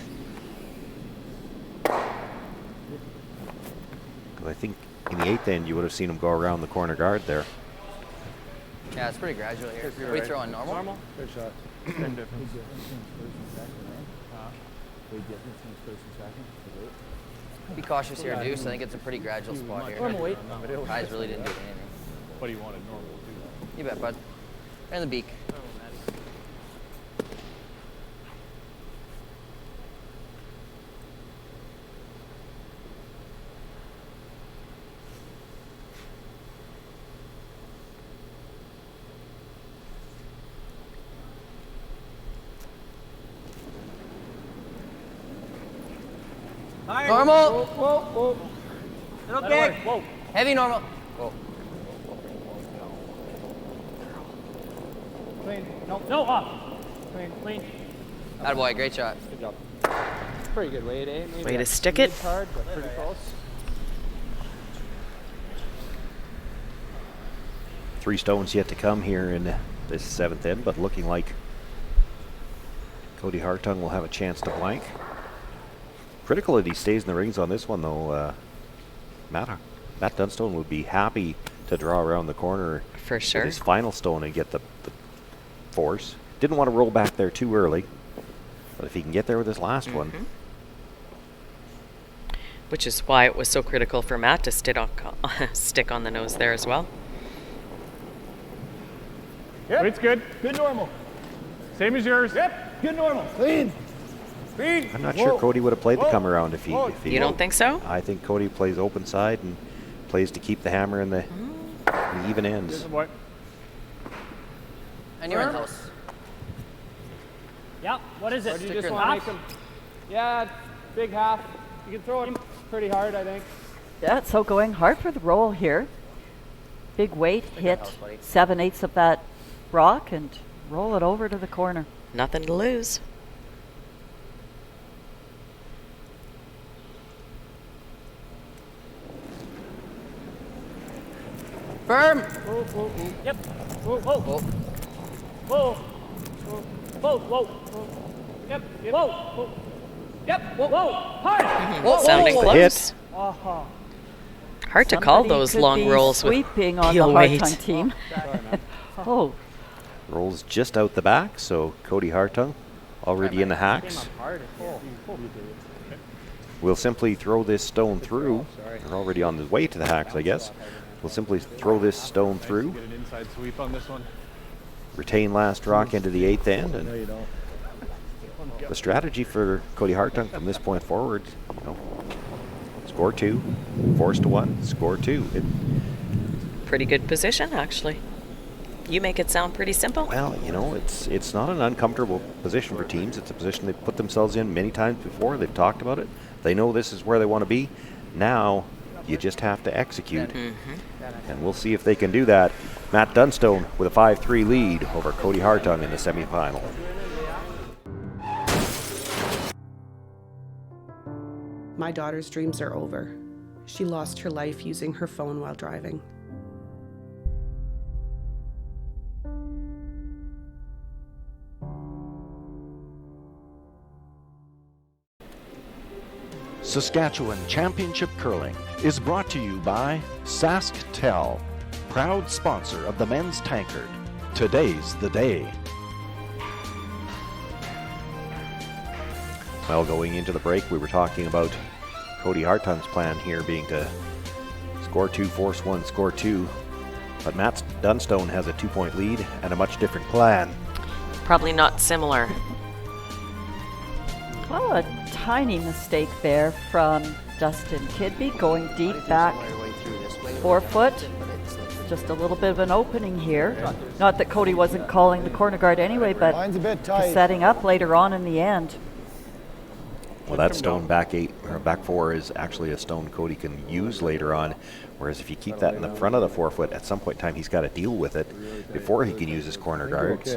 Because I think in the 8th end you would have seen him go around the corner guard there.
Yeah, it's pretty gradual here.
You're
Are we
right.
throwing normal?
Good shot.
Same difference.
Be cautious here, Deuce. I think it's a pretty gradual spot here.
Normal weight.
Eyes really didn't do anything.
What do you want in normal too?
You bet, bud. Right in the beak.
Normal.
Whoa, whoa.
Little kick.
Whoa.
Heavy normal. Whoa.
Clean. No, off. Clean.
Attaboy, great shot.
Good job. Pretty good weight, eh? Maybe
Way to
a
stick it.
smidge hard, but pretty close.
3 stones yet to come here in this 7th end, but looking like K.Hartung will have a chance to blank. Critical that he stays in the rings on this one, though. Matt Dunstone would be happy to draw around the corner
for sure.
With his final stone and get the force. Didn't want to roll back there too early, but if he can get there with his last one.
Which is why it was so critical for Matt to stick on the nose there as well.
Yep. Weight's good. Good normal. Same as yours. Yep. Good normal. Clean.
I'm not sure Cody would have played the come around if he.
You don't think so?
I think Cody plays open side and plays to keep the hammer in the even ends.
And you're in close.
Yeah. What is it?
You
just want to make him. Yeah, big half. You can throw it pretty hard, I think.
Yeah, so going hard for the roll here. Big weight, hit 7/8 of that rock and roll it over to the corner.
Nothing to lose.
Firm.
Whoa, whoa, whoa. Yep. Whoa, whoa. Whoa. Whoa. Whoa, whoa, whoa. Yep. Whoa, whoa. Yep. Whoa, whoa. Hard.
Whoa, sounding
whoa.
close.
Uh-huh.
Hard to call those long rolls with
sweeping on the
heel weight.
Hartung team. Oh.
Rolls just out the back, so K.Hartung already in the hacks. We'll simply throw this stone through. They're already on the way to the hacks, I guess. We'll simply throw this stone through.
Get an inside sweep on this one.
Retain last rock into the 8th end, and the strategy for K.Hartung from this point forward, score 2, force to 1, score 2.
Pretty good position, actually. You make it sound pretty simple.
Well, it's not an uncomfortable position for teams. It's a position they've put themselves in many times before. They've talked about it. They know this is where they want to be. Now, you just have to execute. And we'll see if they can do that. Matt Dunstone with a 5-3 lead over K.Hartung in the semifinal.
My daughter's dreams are over. She lost her life using her phone while driving.
Saskatchewan Championship Curling is brought to you by SaskTel, proud sponsor of the men's Tankard. Today's the day.
Well, going into the break, we were talking about K.Hartung's plan here being to score 2, force 1, score 2. But Matt Dunstone has a 2-point lead and a much different plan.
Probably not similar.
Well, a tiny mistake there from Dustin Kidby going deep back 4 foot. Just a little bit of an opening here. Not that Cody wasn't calling the corner guard anyway, but setting up later on in the end.
Well, that stone back 8 or back 4 is actually a stone Cody can use later on. Whereas if you keep that in the front of the 4 foot, at some point in time he's got to deal with it before he can use his corner guards.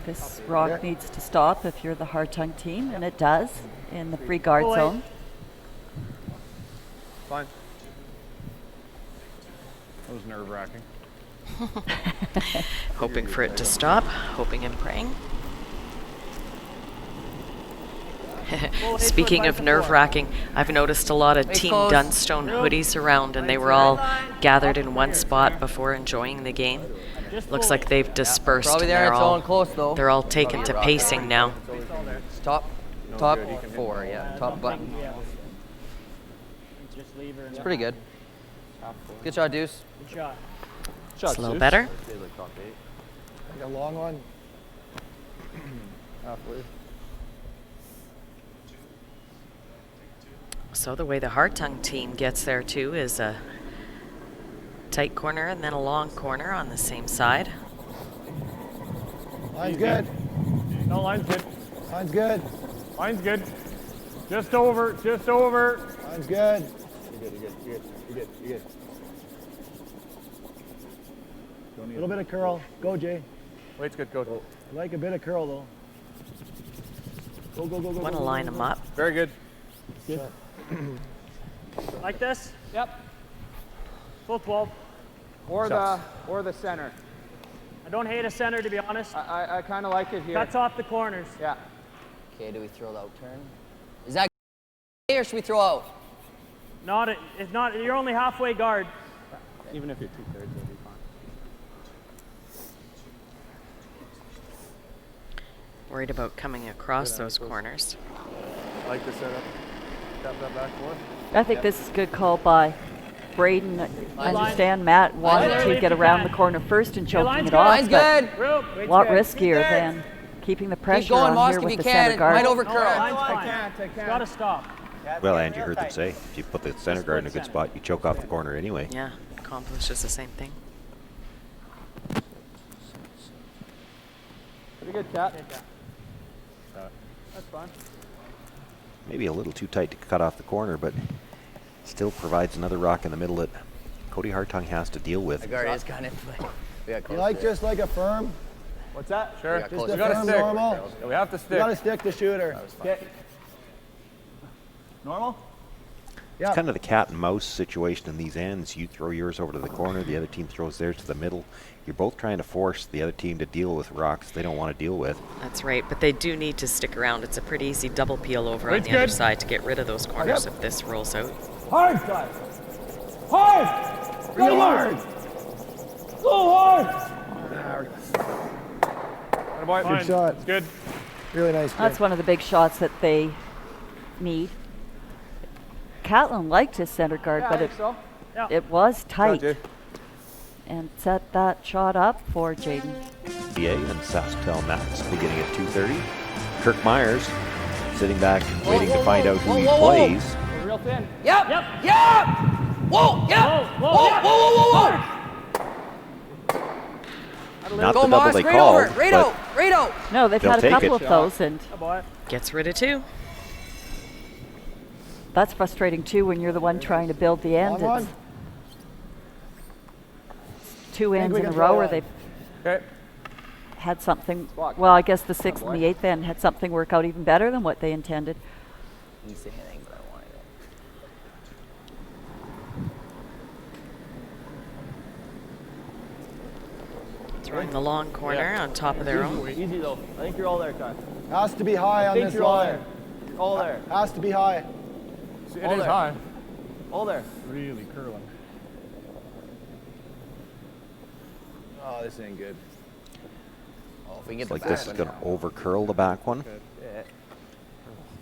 This rock needs to stop if you're the Hartung team, and it does in the free guard zone.
Fine. That was nerve-wracking.
Hoping for it to stop, hoping and praying. Speaking of nerve-wracking, I've noticed a lot of Team Dunstone hoodies around, and they were all gathered in one spot before enjoying the game. Looks like they've dispersed.
Probably
And
there,
they're
it's
all
all close though.
They're all taken to pacing now.
It's top 4, yeah, top button. It's pretty good. Good shot, Deuce.
Good shot.
It's a little better.
A long one. Halfway.
So the way the Hartung team gets there too is a tight corner and then a long corner on the same side.
Line's good.
No, line's good.
Line's good.
Line's good. Just over, just over.
Line's good. You're good, you're good. A little bit of curl. Go, Jay.
Weight's good, go.
I like a bit of curl, though. Go.
Want to line them up.
Very good.
Good.
Like this? Yep. Full 12. Or the center. I don't hate a center, to be honest. I kind of like it here. Cuts off the corners. Yeah.
Okay, do we throw the out turn? Is that okay, or should we throw out?
It's not. You're only halfway guard.
Even if you're 2/3, it'll be fine.
Worried about coming across those corners.
I like the setup. Tap that back forward.
I think this is a good call by Braden. I understand Matt wanted to get around the corner first and choking it off.
Line's good.
A lot riskier than keeping the pressure
going,
on
Mosk,
here
if
with
you
the
can.
center guard.
Right over curl.
I can't. Gotta stop.
Well, and you heard them say, if you put the center guard in a good spot, you choke off the corner anyway.
Yeah, accomplishes the same thing.
Pretty good, Cat. That's fine.
Maybe a little too tight to cut off the corner, but still provides another rock in the middle that K.Hartung has to deal with.
The guard is kind of. We got close
You like
there.
just like a firm?
What's that?
Sure.
Just
We
a
gotta
firm
stick.
normal?
Yeah, we have to stick.
You gotta stick the shooter.
Okay. Normal?
It's kind of the cat and mouse situation in these ends. You throw yours over to the corner, the other team throws theirs to the middle. You're both trying to force the other team to deal with rocks they don't want to deal with.
That's right, but they do need to stick around. It's a pretty easy double peel over on the other side to get rid of those corners if this rolls out.
Hard, guys. Hard! Go hard! Go hard! Good shot.
It's good.
Really nice.
That's one of the big shots that they need. Catlin liked his center guard, but it was tight. And set that shot up for Jaden.
PA and SaskTel Max beginning at 2:30. Kirk Myers sitting back waiting to find out who he plays.
We're real thin.
Yep. Whoa. Yep. Whoa.
Not
Go,
the double
Moss,
they
right
called,
over. Right out.
No, they've
They'll
had a
take
couple
it.
of those, and
Gets rid of two.
that's frustrating too when you're the one trying to build the end.
Long
It's two ends
we
in a
can
row
throw
where
on.
they've had something, well, I guess the 6th and the 8th end had something work out even better than what they intended.
You say anything, but I want it.
Throwing the long corner on top of their own.
Easy though. I think you're all there, Ty.
Has to be high on this
you're all
line.
there. You're all there.
Has to be high.
It is high. All there.
Really curling.
Oh, this ain't good.
Oh, if we can get
It's
the
like
back
this is
one
going to
now.
over curl the back one.
Yeah.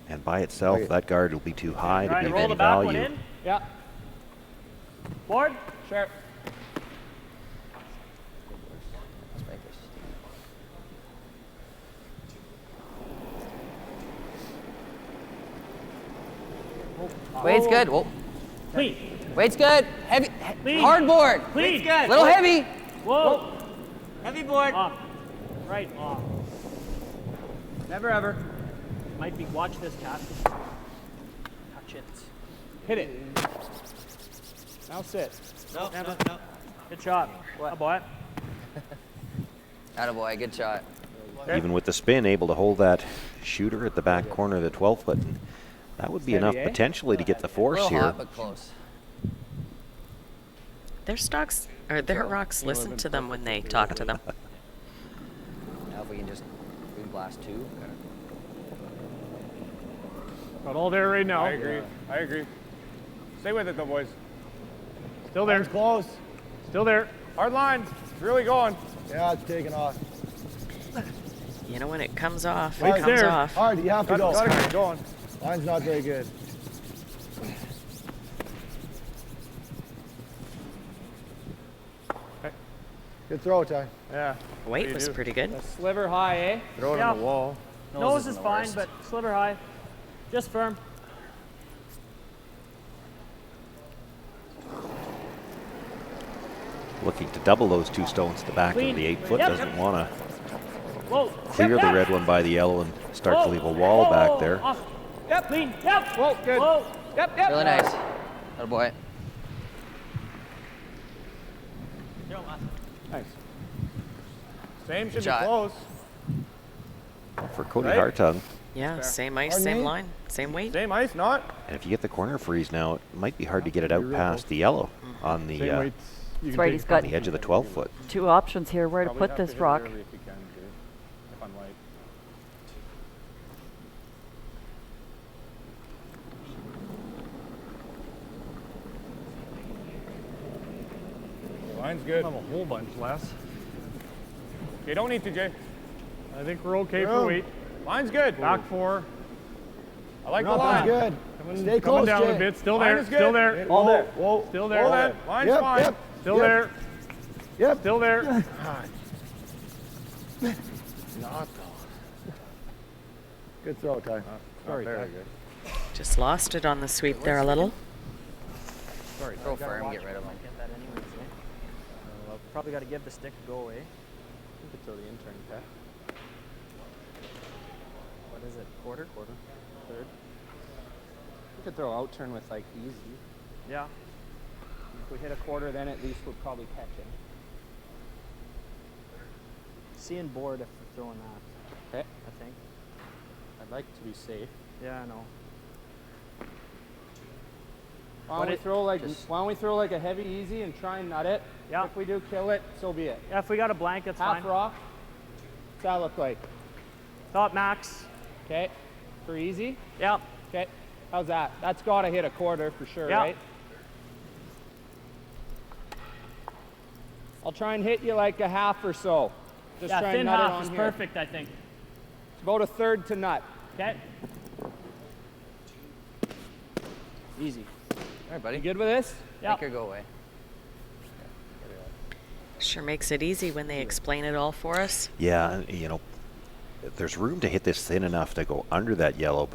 And by itself, that guard will be too high to
Trying
be
to
of
roll
any
the back one
value.
in. Yeah. Board? Sure.
Let's make this. Weight's good. Whoa.
Clean.
Weight's good. Heavy.
Clean.
Hard board.
Clean. Good.
Little heavy.
Whoa.
Heavy board.
Off. Right, off. Never ever. Might be, watch this, Cat. Touch it. Hit it. Now sit.
No.
Good shot. What? Boy.
Attaboy, good shot.
Even with the spin, able to hold that shooter at the back corner of the 12-foot. That would be enough potentially to get the
A
force
little
here.
hot, but close.
Their stocks, or their rocks listen to them when they talk to them.
Now if we can just blast two.
Got all there right now.
I agree. Stay with it though, boys.
Still there.
It's close.
Still there.
Hard lines. It's really going.
Yeah, it's taking off.
You know, when it comes off,
Hard
it comes
there.
off.
Hard, you have to go.
Gotta get going.
Line's not very good. Good throw, Ty.
Yeah.
Weight was pretty good.
Sliver high, eh?
Throw it on the wall.
Nose is fine, but sliver high. Just firm.
Looking to double those two stones at the back of the 8-foot.
Yep.
Doesn't want to clear the red one by the yellow and start to leave a wall back there.
Off. Yep, clean. Yep. Whoa, good. Whoa. Yep.
Really nice. Good boy.
Nice. Same should be
shot.
close.
For Cody
Right.
Hartung.
Yeah, same ice,
Pardon
same
me?
line, same weight.
Same ice, not?
And if you get the corner freeze now, it might be hard to get it out past the yellow on the
That's right, he's got
the edge of the 12-foot.
2 options here where to
Probably
put
have
this
to hit it
rock.
early if you can, too, if I'm light. Line's good.
I have a whole bunch less.
You don't need to, Jay.
I think we're okay
Yeah.
for weight.
Line's good.
Back 4.
I like the
No,
line.
that's good.
Coming
Stay close,
down
Jay.
a bit. Still
Line
there.
is good.
Still there.
Whoa, whoa.
Still there.
Hold that. Line's
Yep,
fine.
yep.
Still
Yep.
there.
Yep.
Still there.
Not though. Good throw, Ty.
Sorry,
very
Ty.
good.
Just lost it on the sweep there a little.
Sorry,
Throw firm, get rid of him.
Get that anyways, probably got to give the stick a go away. You could throw the intern cut. What is it? Quarter? Quarter. Third. You could throw out turn with like easy. Yeah. If we hit a quarter, then at least we're probably catching. Seeing board if we're throwing that. Okay. I think. I'd like to be safe. Yeah, I know. Why don't we throw like a heavy easy and try and nut it? Yeah. If we do kill it, so be it.
Yeah, if we got a blank, it's
Half
fine.
rock. What's that look like?
Thought max.
Okay. For easy?
Yep.
Okay. How's that? That's got to hit a quarter for sure,
Yeah.
right? I'll try and hit you like a half or so. Just
Yeah,
try
thin
and nut it
half
on
is
here.
perfect, I think.
It's about a third to nut.
Okay.
Easy.
All right, buddy.
You good with this?
Make her go away.
Sure makes it easy when they explain it all for us.
Yeah, and, you know, there's room to hit this thin enough to go under that yellow,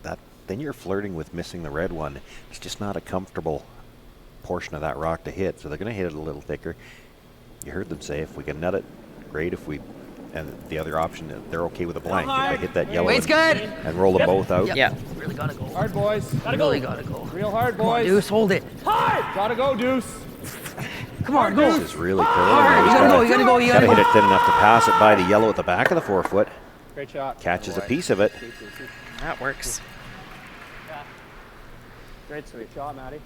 but then you're flirting with missing the red one. It's just not a comfortable portion of that rock to hit, so they're going to hit it a little thicker. You heard them say if we can nut it, great. If we, and the other option, they're okay with a blank. If they hit that yellow
Weight's good.
and roll them both out.
Yeah.
Really gotta go.
Hard, boys.
Really gotta go.
Real hard,
Come on,
boys.
Deuce, hold it.
Hard! Gotta go, Deuce.
Come on, go.
This is really cool.
Hard. You gotta go, you gotta go, you gotta
Gotta
go.
hit it thin enough to pass it by the yellow at the back of the 4-foot.
Great shot.
Catches a piece of it.
That works.
Great sweep. Shot, Matty.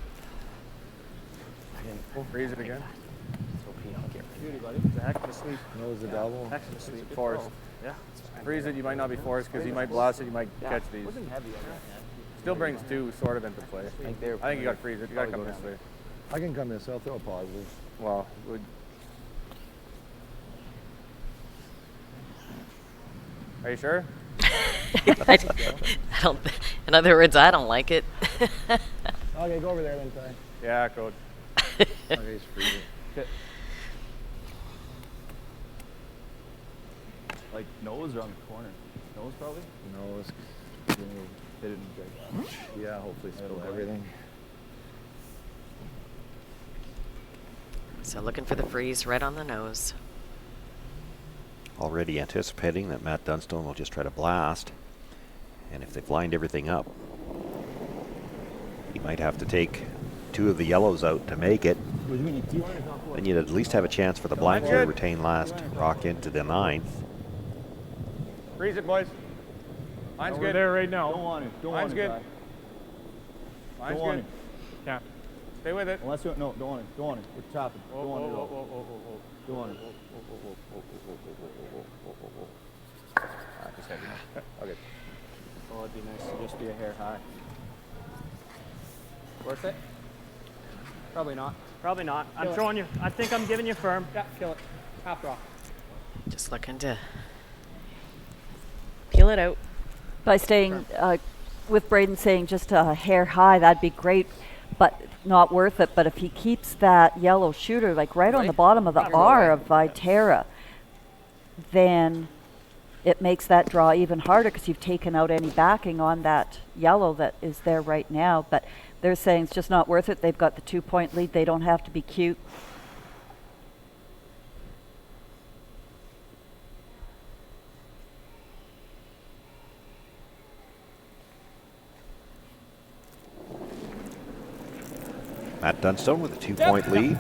Freeze it again.
Beauty, buddy.
It's a heck of a sweep. Nose the double.
Heck of a sweep.
Forced.
Yeah.
Freeze it, you might not be forced because you might blast it, you might catch these.
Wasn't heavy.
Still brings 2 sort of into play. I think you got to freeze it. You got to come this way. I can come this. I'll throw a positive. Well, are you sure?
I don't, in other words, I don't like it.
Okay, go over there then, Ty. Yeah, code. Okay, he's freezing. Okay.
Like nose or on the corner? Nose probably?
Nose. Hit it in the drag. Yeah, hopefully spill everything.
So looking for the freeze right on the nose.
Already anticipating that Matt Dunstone will just try to blast. And if they've lined everything up, he might have to take 2 of the yellows out to make it. Then you'd at least have a chance for the blank to retain last rock into the 9th.
Freeze it, boys. Line's
We're
good.
there right now.
Don't want it.
Line's good. Line's
Don't want
good.
it.
Can't.
Stay with it.
Unless you, no, don't want it. Don't want it. We're trapping. Don't want it at all. Don't want it.
Just heavy. Okay. Oh, it'd be nice to just be a hair high. Worth it? Probably not.
Probably not.
Kill
I'm
it.
throwing you. I think I'm giving you firm.
Yeah, kill it. Half rock.
Just looking to peel it out.
By staying with Braden saying just a hair high, that'd be great, but not worth it. But if he keeps that yellow shooter like right on the bottom of the R of Viterra, then it makes that draw even harder because you've taken out any backing on that yellow that is there right now. But they're saying it's just not worth it. They've got the 2-point lead. They don't have to be cute.
Matt Dunstone with a 2-point lead.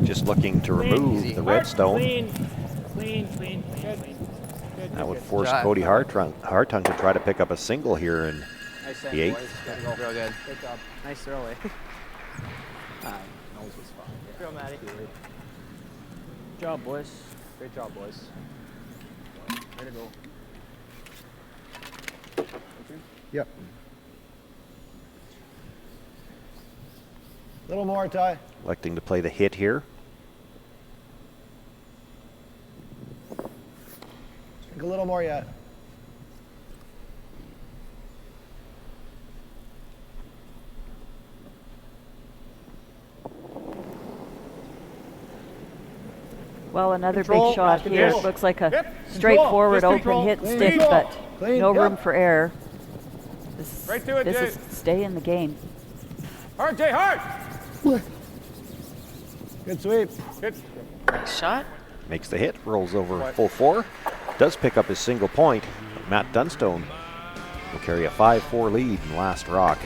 Just looking to remove the red stone.
Clean.
That would force Cody Hartung to try to pick up a single here in the 8th.
Real good.
Good job. Nice throw away.
Nose was fine.
Good job, Matty. Good job, boys.
Great job, boys.
Way to go.
Yep. A little more, Ty.
Electing to play the hit here.
A little more yet.
Well, another
Control,
big shot
back
here.
control.
It looks like a
Yep,
straightforward
control.
open hit and
Clean.
stick,
Control.
but
Clean.
no
Yep.
room for error.
Right to it,
This
Jay.
is stay in the game.
Hard, Jay, hard.
Good sweep.
Good.
Nice shot.
Makes the hit, rolls over full 4. Does pick up his single point. Matt Dunstone will carry a 5-4 lead in last rock.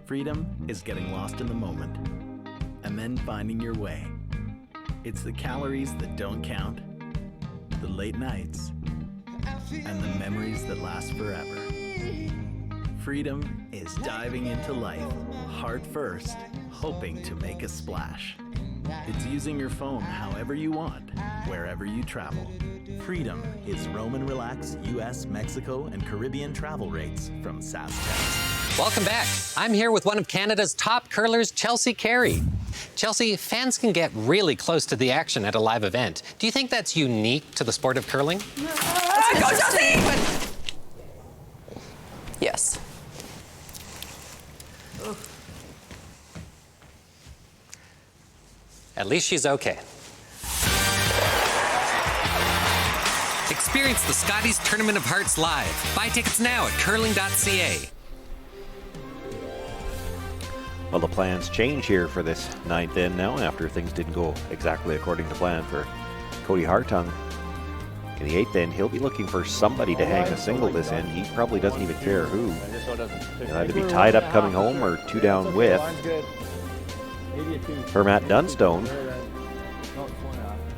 Freedom is getting lost in the moment and then finding your way. It's the calories that don't count, the late nights, and the memories that last forever. Freedom is diving into life, heart first, hoping to make a splash. It's using your phone however you want, wherever you travel. Freedom is roam and relax US, Mexico, and Caribbean travel rates from SaskTel.
Welcome back. I'm here with one of Canada's top curlers, Chelsea Carey. Chelsea, fans can get really close to the action at a live event. Do you think that's unique to the sport of curling?
Go, Chelsea! Yes.
At least she's okay. Experience the Scotties Tournament of Hearts live. Buy tickets now at curling.ca.
Well, the plans change here for this 9th end now after things didn't go exactly according to plan for Cody Hartung. In the 8th end, he'll be looking for somebody to hang a single this end. He probably doesn't even care who. He'll either be tied up coming home or 2 down with. For Matt Dunstone,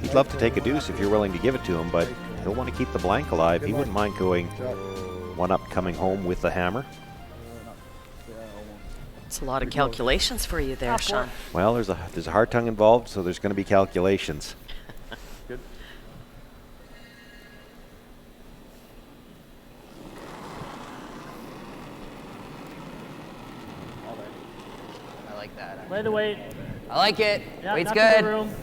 he'd love to take a deuce if you're willing to give it to him, but he'll want to keep the blank alive. He wouldn't mind going 1 up coming home with the hammer.
It's a lot of calculations for you there, Sean.
Well, there's a Hartung involved, so there's going to be calculations.
Good.
I like that.
Lay the weight.
I like it.
Yeah,
Weight's
nothing but
good.
room.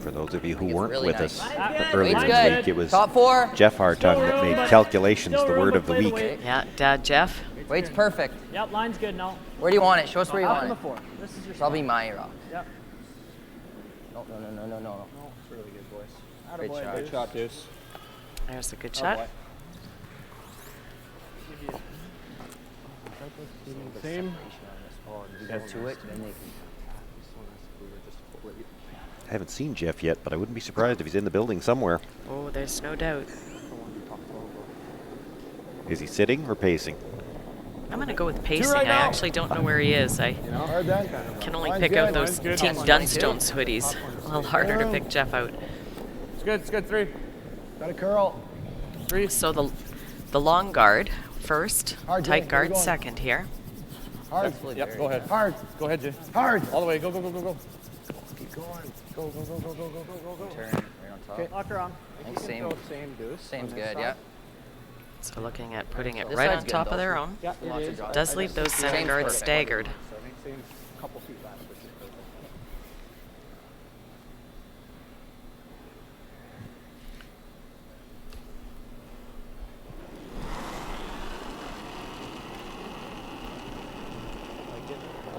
For those of you who weren't
really
with
nice.
us
Weight's
earlier in the
good.
week, it was
Top 4.
Jeff Hartung that made calculations the word of the week.
Yeah, Dad, Jeff.
Weight's perfect.
Yep, line's good now.
Where do you want it? Show us where you
Up
want
on
it.
the 4. This is your
Probably my rock.
Yep.
No.
No, it's really good, boys.
Great
Attaboy,
shot.
Great shot, Deuce.
There's a good
Oh,
shot.
boy. Same.
Go to it. Then they
I haven't seen Jeff yet, but I wouldn't be surprised if he's in the building somewhere.
Oh, there's no doubt.
Is he sitting or pacing?
I'm going to go with pacing.
right
I
now.
actually don't know where he is. I
Hard then.
can only
Line's
pick
good.
out those
Line's good.
Team Dunstone's hoodies. A little harder to pick Jeff out.
It's good. It's good. 3.
Got a curl.
3.
So the long guard first,
Hard, Jay.
tight
Where you
guard
going?
second here.
Hard.
Yep. Go ahead.
Hard.
Go ahead, Jay.
Hard.
All the way. Go. Go. Go. Go. Go.
Keep going. Go.
turn right on top.
Okay.
Lock her on.
Same.
Same, Deuce.
Same's
on this
good.
side.
Yeah.
So looking at putting it
This
right
side's
on
good,
top
though.
of their own.
Yeah,
Lots of drive.
Does leave those center
Same's
guards
perfect.
staggered.
Same couple feet back, which is perfect.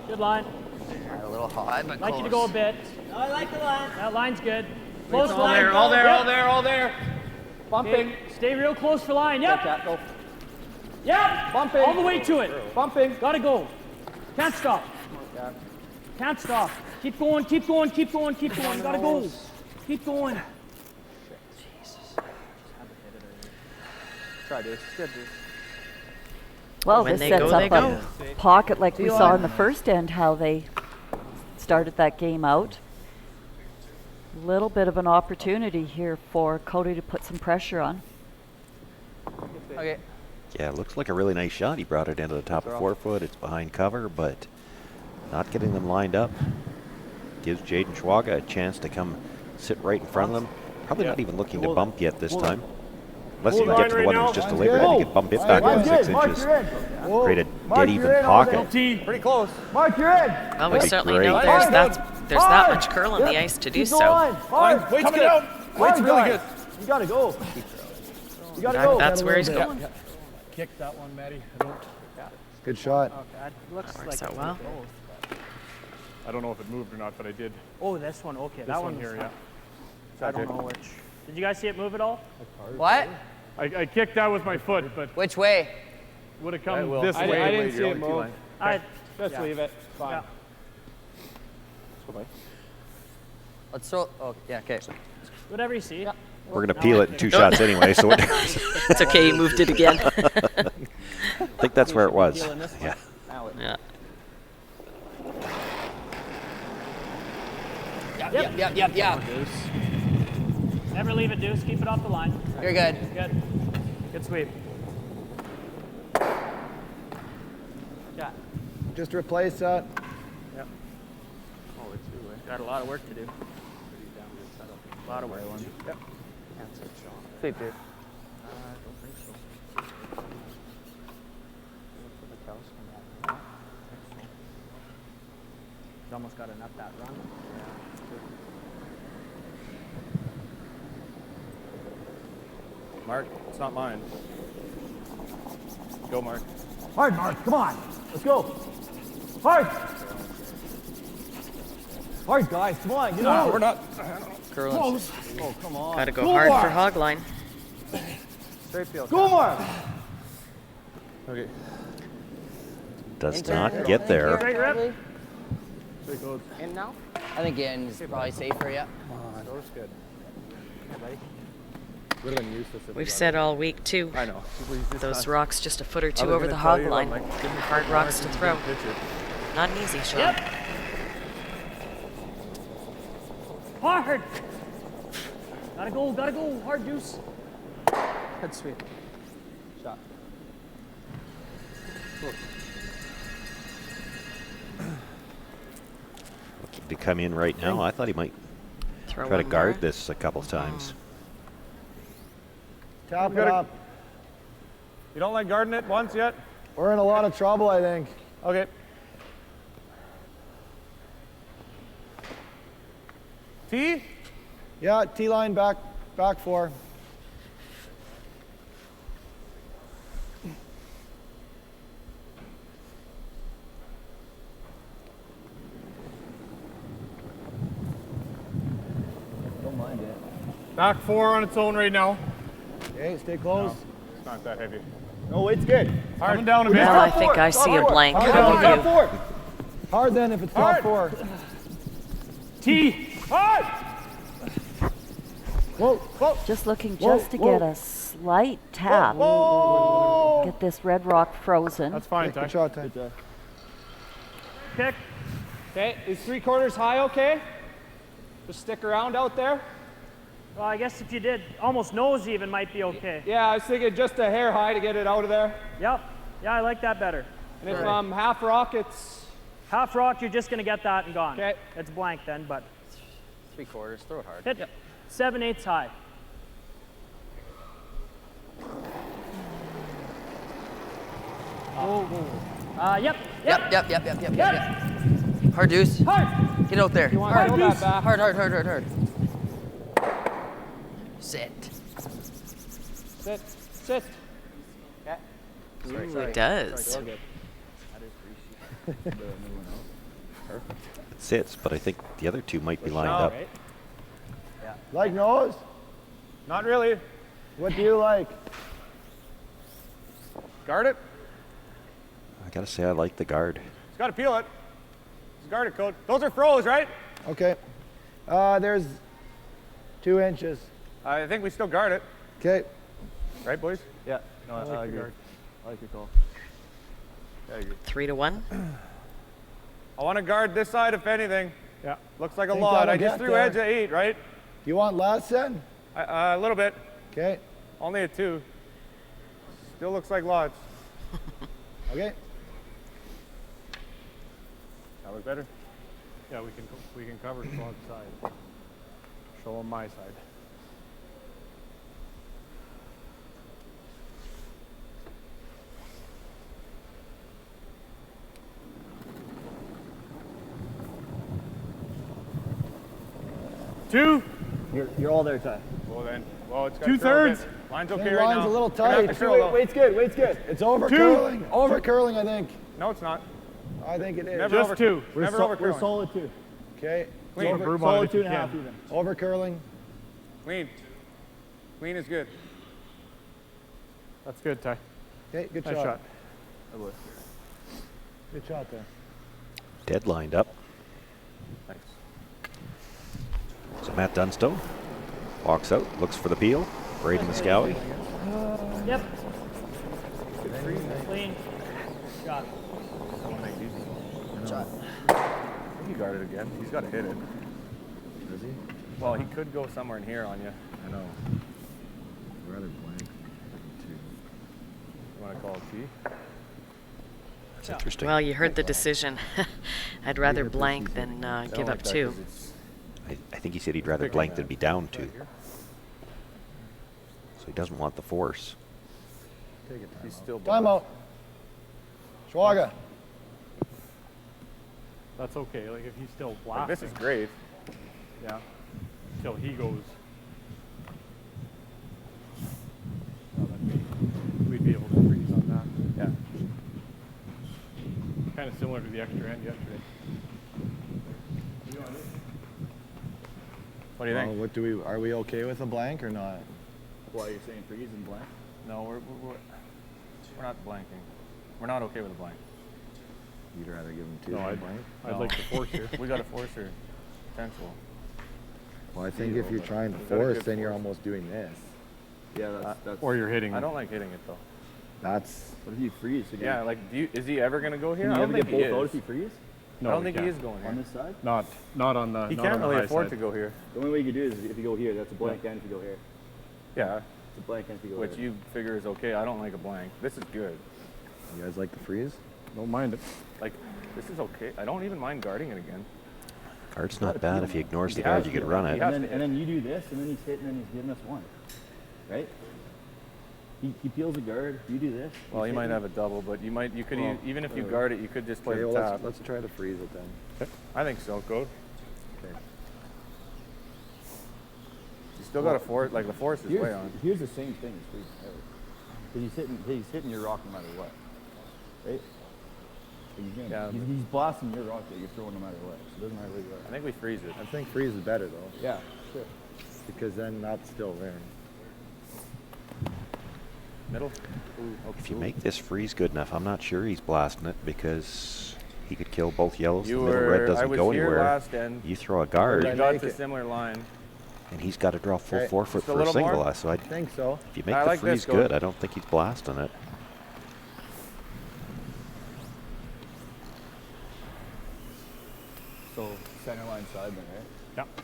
Good line.
A little high, but
Like
close.
you to go a bit.
I like the line.
That line's good. Close
All
line.
there. All there.
Yep.
All there. All there.
Bumping. Okay. Stay real close for line. Yep.
Cat, go.
Yep.
Bumping.
All the way to it.
Bumping.
Gotta go. Can't stop. Can't stop. Keep going, keep going, keep going, keep going. Gotta go. Keep going.
Jesus. Try this. Good, dude.
Well, this sets up a pocket like we saw in the first end, how they started that game out. A little bit of an opportunity here for Cody to put some pressure on.
Okay.
Yeah, it looks like a really nice shot. He brought it into the top of 4 foot. It's behind cover, but not getting them lined up. Gives Jaden Schwaga a chance to come sit right in front of them. Probably not even looking to bump yet this time. Unless you can get to the one that was just delivered, and he can bump it back about 6 inches. Create a dead even pocket.
Pretty close. Mark, you're in.
Well, we certainly know there's that much curl on the ice to do so.
Weight's good. Weight's really good. You gotta go. You gotta go.
That's where he's going.
Kick that one, Maddie.
Good shot.
Okay, looks
that works
like
out well.
I don't know if it moved or not, but I did.
Oh, this one. Okay,
This
that
one
one
here, yeah.
I don't know which. Did you guys see it move at all?
What?
I kicked that with my foot, but
Which way?
would have come this
I
way.
didn't see it move.
Just leave it. Fine.
Let's throw. Oh, yeah, okay.
Whatever you see.
We're going to peel it in 2 shots anyway, so
it's okay, you moved it again.
I think that's where it was. Yeah.
Yeah.
Yep.
Never leave it, Deuce. Keep it off the line.
You're good.
Good. Good sweep. Yeah.
Just replace that.
Yep. Oh, it's got a lot of work to do. A lot of work.
Yep. Sweep, dude.
He's almost got enough that run.
Mark, it's not mine. Go, Mark.
Hard, Mark. Come on. Let's go. Hard. Hard, guys. Come on. Get out.
We're not.
Close. Oh, come on.
Gotta go hard for hog line.
Straight field.
Go, Mark.
Okay.
Does not get there.
Straight rip.
Straight goes.
In now? I think in is probably safer, yeah.
Door's good.
Yeah, buddy.
Would have been useless if
We've said all week too.
I know.
Those rocks just a foot or two over the hog line. Hard rocks to throw. Not an easy shot.
Yep. Hard. Gotta go. Hard, Deuce.
Good sweep. Shot.
Looking to come in right now. I thought he might try to guard this a couple times.
Tap it up.
You don't like guarding it once yet?
We're in a lot of trouble, I think.
Okay. T?
Yeah, T-line back 4. Don't mind it.
Back 4 on its own right now.
Okay, stay close.
No, it's not that heavy.
No, weight's good.
Coming down a bit.
Now I think I see a blank.
Top 4. Hard then if it's top 4.
T.
Hard! Whoa.
Just looking to get a slight tap. Get this red rock frozen.
That's fine, Ty.
Good shot, Ty.
Kick.
Okay, is 3/4 high okay? Just stick around out there.
Well, I guess if you did almost nose even might be okay.
Yeah, I was thinking just a hair high to get it out of there.
Yep. Yeah, I like that better.
And if half rock, it's...
Half rock, you're just going to get that and gone.
Okay.
It's blank then, but...
3/4, throw it hard.
Hit 7/8 high. Yep.
Hard, Deuce.
Hard.
Get out there.
You want to throw that back?
Hard. Sit.
Sit. Okay.
Ooh, it does.
It sits, but I think the other two might be lined up.
Like nose?
Not really.
What do you like?
Guard it.
I gotta say, I like the guard.
He's got to peel it. Just guard it, coach. Those are froze, right?
Okay. There's 2 inches.
I think we still guard it.
Okay.
Right, boys?
Yeah. No,
I like
I agree.
guard.
I like your call.
Yeah, I agree.
3-1.
I want to guard this side, if anything.
Yeah.
Looks like a
Think
lot.
that'll
I just
get
threw
there.
edge at 8, right?
You want less then?
A little bit.
Okay.
Only a 2. Still looks like lots.
Okay.
That look better?
Yeah, we can cover Claude's side. Show him my side. Two.
You're all there, Ty.
Well then, well it's got
2/3.
Line's
Okay,
okay right
line's
now.
a little
We're gonna have
tight.
to curl, though.
Weight's good. Weight's good. It's over
2.
curling. Over curling, I think.
No, it's not.
I think it is.
Never
Just
over,
2.
Never over
We're
curling.
solid 2. Okay.
Clean.
Over,
Broom on
solid
it if you
2.5
can.
even. Over curling.
Clean. Clean is good.
That's good, Ty.
Okay, good
Nice
shot.
shot.
Good shot there.
Dead lined up.
Thanks.
So Matt Dunstone walks out, looks for the peel. Braden Muscowie.
Yep. Clean. Shot.
Shot. I think he guarded again. He's got to hit it.
Does he?
Well, he could go somewhere in here on you.
I know. Rather blank.
You want to call a T?
That's interesting.
Well, you heard the decision. I'd rather blank than give up 2.
I think he said he'd rather blank than be down 2. So he doesn't want the force.
Take it. He's still
Timeout. Schwaga.
That's okay. Like if he's still
Like,
blasting.
this is great.
Yeah. Until he goes. We'd be able to freeze on that.
Yeah.
Kind of similar to the extra end yesterday.
What do you think?
What do we? Are we okay with a blank or not?
Why are you saying freeze and blank?
No, we're not blanking. We're not okay with a blank.
You'd rather give him 2
No,
than a
I'd
blank?
like to force here.
We got a forcer potential.
Well, I think if you're trying to
We've got a
force,
good
then you're
force.
almost doing this.
Yeah, that's.
Or you're hitting.
I don't like hitting it though.
That's.
What if you freeze?
Yeah, like is he ever gonna go here?
Can
I
you
don't
ever
think
get
he
both out
is.
if you freeze?
No,
I don't
we
think he
can't.
is going
On
here.
this side?
Not on the.
He
not
can't
on the
really
high
afford
side.
to go here.
The only way you could do is if you go here, that's a blank, and if you go here.
Yeah,
It's a blank, and if you go
which
here.
you figure is okay. I don't like a blank. This is good.
You guys like the freeze?
Don't mind it.
Like this is okay. I don't even mind guarding it again.
Guard's not bad. If he ignores the
He
guard,
has
you
to
could
be
run
around.
it.
He has
And
to
then you do this, and then he's hitting, and he's giving us 1. Right? He peels the guard. You do this.
Well,
he's
you might
hitting.
have a double, but you might could
Well,
even if you guard it, you could just play
Okay,
the
well,
tap.
let's try to freeze it then.
I think so. Go.
Okay.
You still got a force. Like the force is way on.
Here's the same thing as freeze. Because he's hitting your rock no matter what. Right?
Yeah,
He's blasting your rock that you're throwing no matter what. So it doesn't matter where you are.
I think we freeze it.
I think freeze is better though.
Yeah, sure.
Because then that's still there.
Middle.
If you make this freeze good enough, I'm not sure he's blasting it because he could kill both yellows.
You
The middle red
I
doesn't
was
go
here
anywhere.
last end.
You throw a
We
guard,
got to similar line.
and he's got to draw full
Okay.
4-foot
Just a
for a
little
single.
more?
So
I think so.
if you make
I
the
like this,
freeze good,
Coach.
I don't think he's blasting it.
So center line side then, right?
Yeah.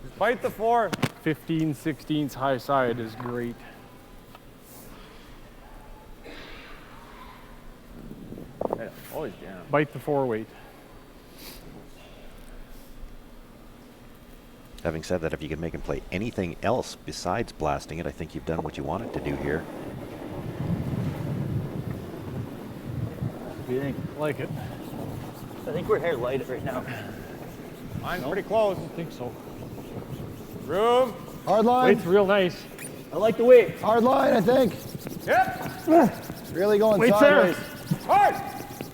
Just bite the 4.
15/16 high side is great.
Yeah, always jam.
Bite the 4 weight.
Having said that, if you can make him play anything else besides blasting it, I think you've done what you wanted to do here.
What do you think?
Like it.
I think we're hair light right now.
Mine's pretty close.
I don't think so.
Room.
Hard line.
Weight's real nice.
I like the weight. Hard line, I think.
Yep.
Really going
Weight's
sideways.
Hard.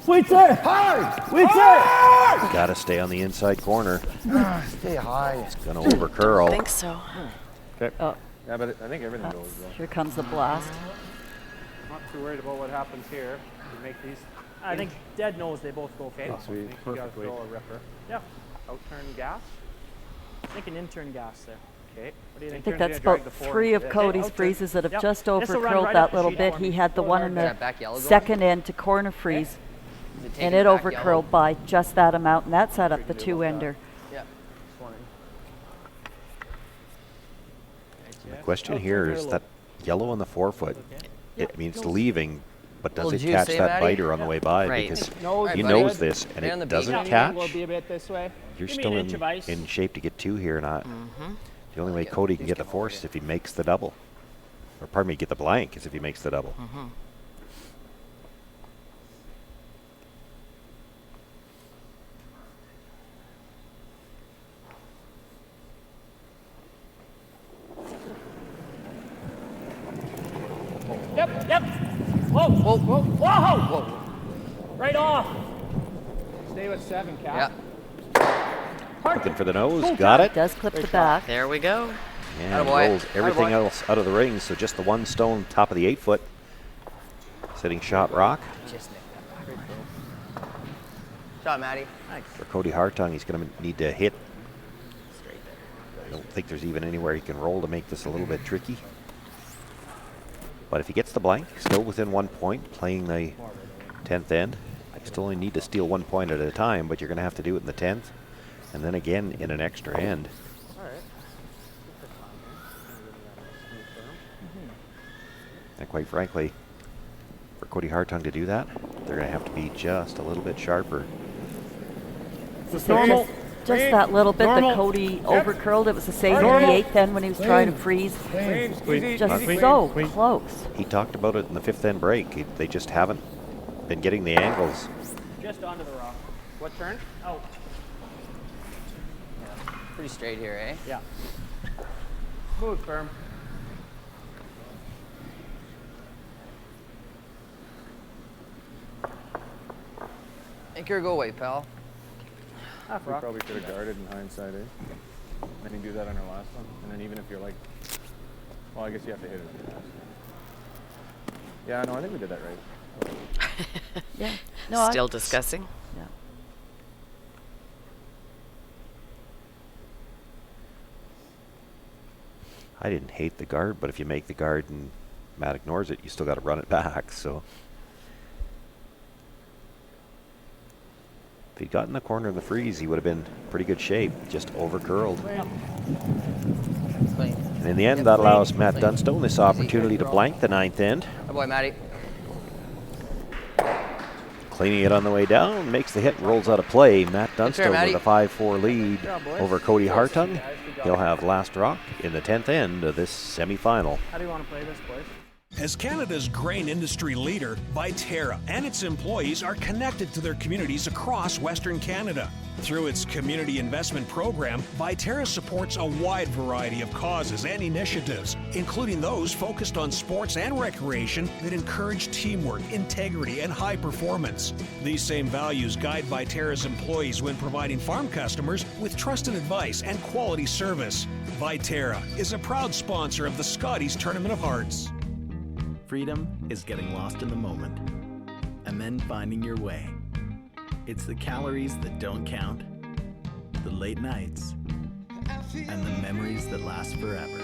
Weight's there. Hard. Weight's there.
Got to stay on the inside corner.
Stay high.
It's going to over curl.
I think so.
Okay.
Yeah, but I think everything goes though.
Here comes the blast.
Not too worried about what happens here. You make these. I think Dead knows they both go okay.
Sweet.
You gotta throw a ripper. Yeah. Outturn gas. I think an intern gas there. Okay. What do you
I
think?
think that's about 3 of Cody's freezes that have just over curled that little bit. He had the one in the second end to corner freeze, and it over curled by just that amount, and that set up the 2-ender.
Yeah.
The question here is that yellow on the forefoot. It means it's leaving, but does it catch that biter on the way by?
Right.
Because he knows this, and it doesn't catch.
We'll be a bit this way.
You're
Give me
still
an inch of ice.
in shape to get 2 here. Not the only way Cody can get the force is if he makes the double, or pardon me, get the blank is if he makes the double.
Yep. Whoa. Whoa. Right off. Stay with 7, Cap.
Looking for the nose, got it.
Does clip the back.
There we go.
And rolls everything else out of the ring, so just the 1 stone top of the 8-foot. Sitting shot rock.
Just nick that back. Shot, Matty.
For K.Hartung, he's going to need to hit. I don't think there's even anywhere he can roll to make this a little bit tricky. But if he gets the blank, still within 1 point, playing the 10th end. You still only need to steal 1 point at a time, but you're going to have to do it in the 10th, and then again in an extra end. And quite frankly, for K.Hartung to do that, they're going to have to be just a little bit sharper.
Just that little bit that Cody over curled. It was the same in the 8th end when he was trying to freeze. Just so close.
He talked about it in the 5th end break. They just haven't been getting the angles.
Just onto the rock. What turn? Oh.
Pretty straight here, eh?
Yeah. Smooth, firm.
Anchor, go away, pal.
We probably should have guarded in hindsight, eh? I didn't do that on our last one. And then even if you're like, well, I guess you have to hit it. Yeah, no, I think we did that right.
Yeah. No,
Still discussing.
Yeah.
I didn't hate the guard, but if you make the guard and Matt ignores it, you still got to run it back. So if he'd gotten the corner of the freeze, he would have been in pretty good shape, just over curled. And in the end, that allows Matt Dunstone this opportunity to blank the 9th end.
My boy, Matty.
Cleaning it on the way down, makes the hit, rolls out of play. Matt Dunstone with a 5-4 lead over K.Hartung. He'll have last rock in the 10th end of this semifinal.
How do you want to play this, boys?
As Canada's grain industry leader, Viterra and its employees are connected to their communities across Western Canada. Through its community investment program, Viterra supports a wide variety of causes and initiatives, including those focused on sports and recreation that encourage teamwork, integrity, and high performance. These same values guide Viterra's employees when providing farm customers with trusted advice and quality service. Viterra is a proud sponsor of the Scotties Tournament of Hearts.
Freedom is getting lost in the moment and then finding your way. It's the calories that don't count, the late nights, and the memories that last forever.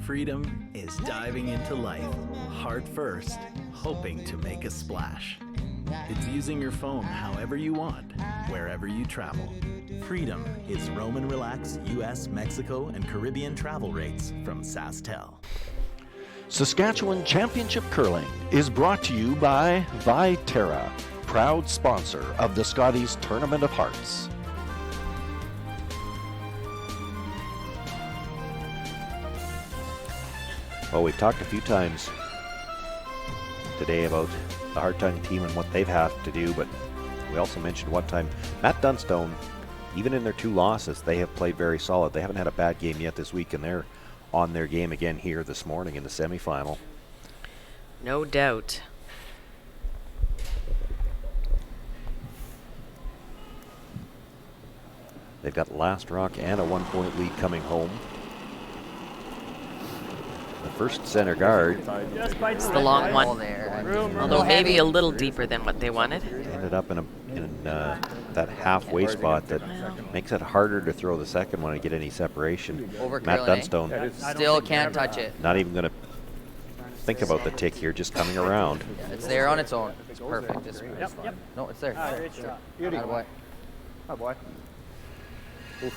Freedom is diving into life, heart first, hoping to make a splash. It's using your phone however you want, wherever you travel. Freedom is roam and relax US, Mexico, and Caribbean travel rates from SaskTel.
Saskatchewan Championship Curling is brought to you by Viterra, proud sponsor of the Scotties Tournament of Hearts.
Well, we've talked a few times today about the Hartung team and what they've had to do, but we also mentioned one time Matt Dunstone, even in their 2 losses, they have played very solid. They haven't had a bad game yet this week, and they're on their game again here this morning in the semifinal.
No doubt.
They've got last rock and a 1-point lead coming home. The first center guard
It's the long one. Although maybe a little deeper than what they wanted.
ended up in that halfway spot that makes it harder to throw the second one and get any separation. Matt Dunstone
Still can't touch it.
not even going to think about the tick here, just coming around.
Yeah, it's there on its own. It's perfect. It's
Yep.
No, it's there.
Beauty.
Atta boy.
Oh boy.
Oof.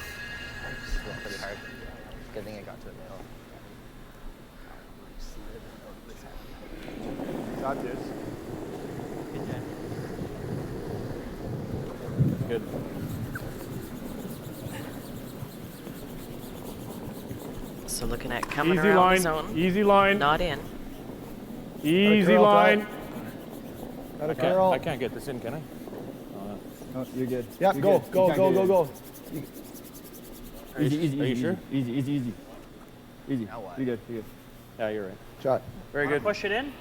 Pretty hard. Good thing I got to the middle.
Got this.
Good.
So looking at coming
Easy
around
line.
the zone.
Easy line.
Not in.
Easy line.
I can't get this in, can I?
No, you're good. Yeah, go.
Easy. Are you sure?
Easy. You're good.
Yeah, you're right.
Shot.
Very
Wanna
good.
Push it in.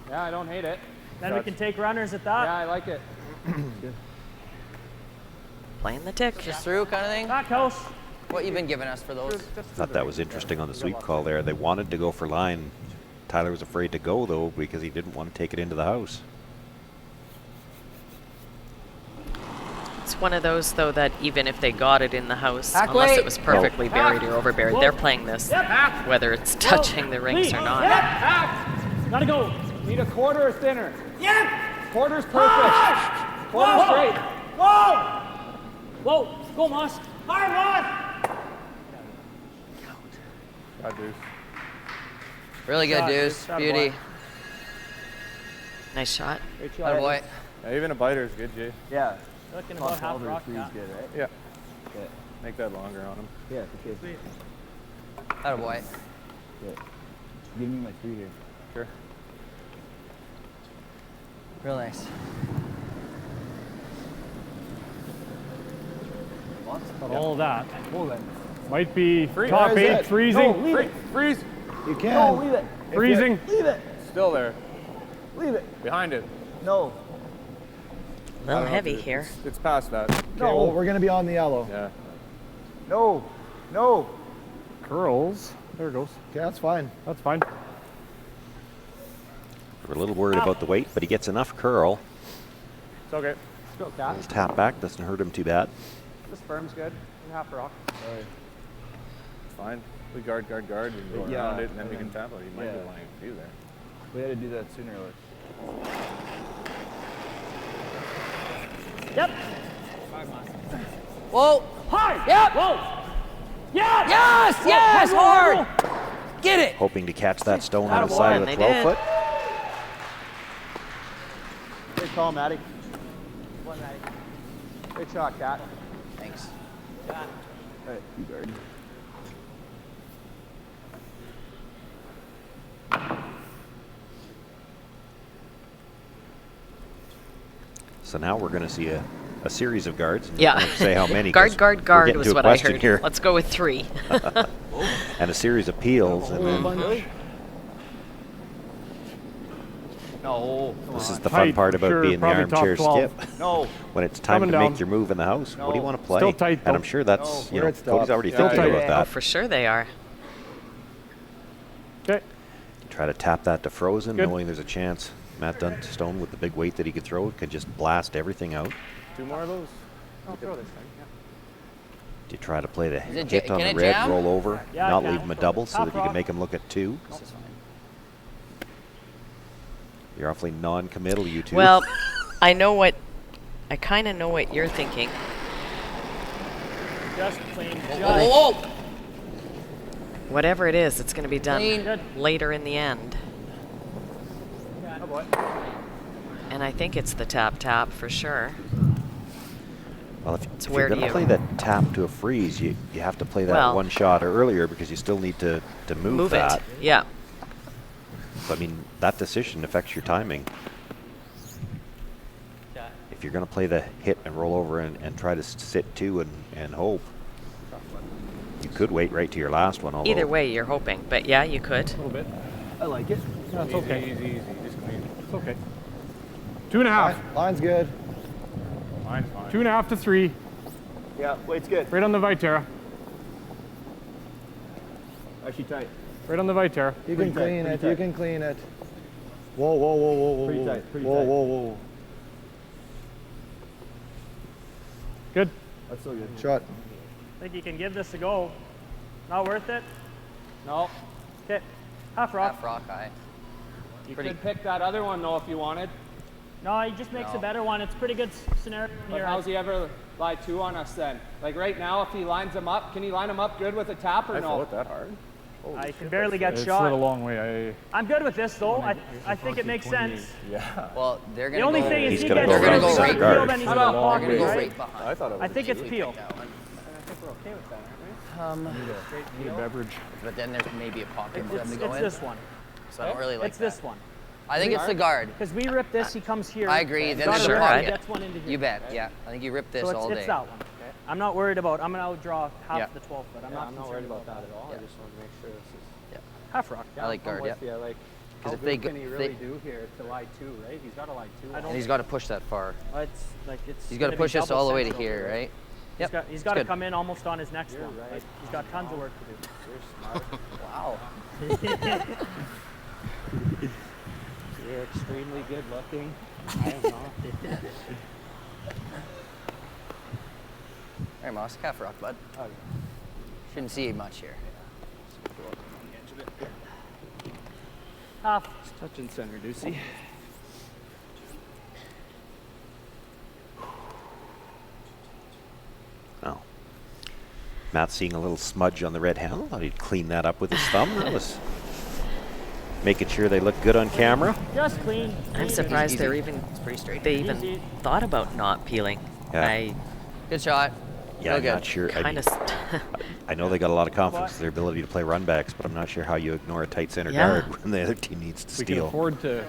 Yeah, I don't hate it. Then we can take runners at that. Yeah, I like it.
Playing the tick.
Just through kind of thing.
Back house.
What you been giving us for those?
Thought that was interesting on the sweep call there. They wanted to go for line. Tyler was afraid to go, though, because he didn't want to take it into the house.
It's one of those, though, that even if they got it in the house,
Back
unless
weight.
it was perfectly buried or overburied, they're playing this, whether it's touching the rings or not.
Gotta go.
Need a quarter or thinner.
Yep.
Quarter's perfect. Quarter straight.
Whoa. Go, Moss. Hard, Moss.
Got Deuce.
Really good, Deuce. Beauty.
Nice shot.
Atta boy.
Yeah, even a biter is good, Jay.
Yeah.
Looking about half rock. Yeah.
good, right?
Yeah. Make that longer on him.
Yeah, for sure.
Atta boy.
Yeah. Give me my 3 here.
Sure.
Real nice.
All of that.
Hold it.
Might be
Freeze.
top
Where is
8
it?
freezing.
No, leave it.
Freeze.
You can.
No,
leave it.
Freezing.
Leave it.
Still there.
Leave it.
Behind it.
No.
A little heavy here.
It's past that.
No, we're going to be on the yellow.
Yeah.
No.
Curls. There it goes.
Okay, that's fine.
That's fine.
We're a little worried about the weight, but he gets enough curl.
It's okay. Let's go, Cat.
His tap back doesn't hurt him too bad.
This firm's good. Half rock.
It's fine. We guard, and go
Yeah,
around it, and then we can tap it. You might be wanting to do there.
We had to do that sooner or later.
Yep.
Whoa.
Hard.
Yep.
Whoa. Yeah.
Yes. Hard. Get it.
Hoping to catch that stone on the
Attaboy,
side of
and
the
they did.
12-foot.
Good call, Matty. Good shot, Cat.
Thanks.
All right, you guard.
So now we're going to see a series of guards.
Yeah.
I won't say how many.
Guard
we're getting
was
to a
what I
question
heard.
here.
Let's go with 3.
And a series of peels. And then
No.
this is the fun part about being the armchair skip.
No.
When it's time
Coming
to
down.
make your move in the house, what do you want to play?
Still tight,
and
though.
I'm sure that's,
No, where it
Cody's
stops.
already
Still
thinking
tight.
about
Oh,
that.
for sure they are.
Okay.
Try to tap that to frozen,
Good.
knowing there's a chance Matt Dunstone, with the big weight that he could throw, could just blast everything out.
2 more of those.
I'll throw this thing.
Do you try to play the
it
hit on
can
the
it
red,
jam?
roll over,
Yeah,
not
it
leave
can.
him a double so
Top
that you
rock.
can make him look at 2?
This is fine.
You're awfully non-committal, you two.
Well, I kind of know what you're thinking.
Just clean.
Whoa.
Whatever it is, it's going to be done
Clean.
later in the end.
Oh boy.
And I think it's the tap for sure.
Well, if
It's
you're
where
going
do
to play
you-
the tap to a freeze, you have to play that
Well-
one shot earlier because you still need to move that.
it. Yeah.
So, I mean, that decision affects your timing. If you're going to play the hit and roll over and try to sit 2 and hope, you could wait right to your last one. Although
Either way, you're hoping. But yeah, you could.
A little bit.
I like it.
No, it's okay.
Easy. Just clean.
It's okay. 2.5.
Line's good.
Mine's fine.
2.5 to 3.
Yeah, weight's good.
Right on the Viterra.
Actually tight.
Right on the Viterra.
You can clean it. You can clean it. Whoa, whoa, whoa, whoa, whoa.
Pretty tight, pretty
whoa,
tight.
whoa, whoa.
Good.
That's so good.
Shot.
I think you can give this a go. Not worth it? No. Okay. Half rock.
Half rock high.
You could pick that other one though if you wanted. No, he just makes a better one. It's a pretty good scenario
But
here.
how's he ever lie two on us then? Like right now, if he lines them up, can he line them up good with a tap or
I
no?
throw it that hard.
I can barely get
It's
shot.
a long way.
I'm good with this though. I think it makes sense.
Yeah.
Well, they're
The
gonna
only
go.
thing is
He's
he
gonna
gets
go right
close to
to
the
guard.
field and he's
They're
got
gonna
pocket,
go
right?
right behind.
I thought it was
I think it's peel.
I think we're okay with that, aren't we?
Need a beverage.
But then there's maybe a pocket for them to
It's
go in.
this one.
So I don't really like
It's this one.
I think it's the guard.
Because we rip this, he comes here.
I agree. Then
Got
there's
it
a
right,
pocket.
gets one into here.
You bet. Yeah. I think you rip this
So
all day.
it's that one. I'm not worried about. I'm gonna outdraw half
Yeah.
the 12 foot. I'm not
worried about that at all.
Yeah.
I just want to make sure this is.
Yeah.
half rock.
I like guard.
I'm with
Yeah.
you. Like,
'Cause
how
if they
good
go-
can he really do here to lie two, right? He's got to lie two.
And he's got to push that far.
It's like it's.
He's got to
gonna be
push us
double
all the way to
central
here, right?
He's got
it's
to
good.
come in almost on his next
You're
one.
right.
Like, he's got tons of work to do.
You're smart.
Wow.
You're extremely good looking. I am not.
Hey, Moss, calf rock, bud. Shouldn't see much here.
Half.
Just touching center, Deucey.
Oh. Matt's seeing a little smudge on the red handle. Thought he'd clean that up with his thumb. That was making sure they look good on camera.
Just clean.
I'm surprised they're even.
It's pretty straight.
They even
Easy.
thought about not peeling.
Yeah.
Good shot.
Yeah,
Real
I'm
good.
not sure.
Kind of.
I know they got a lot of confidence in their ability to play runbacks, but I'm not sure how you ignore a tight center
Yeah.
guard when the other team needs to
We can
steal.
afford to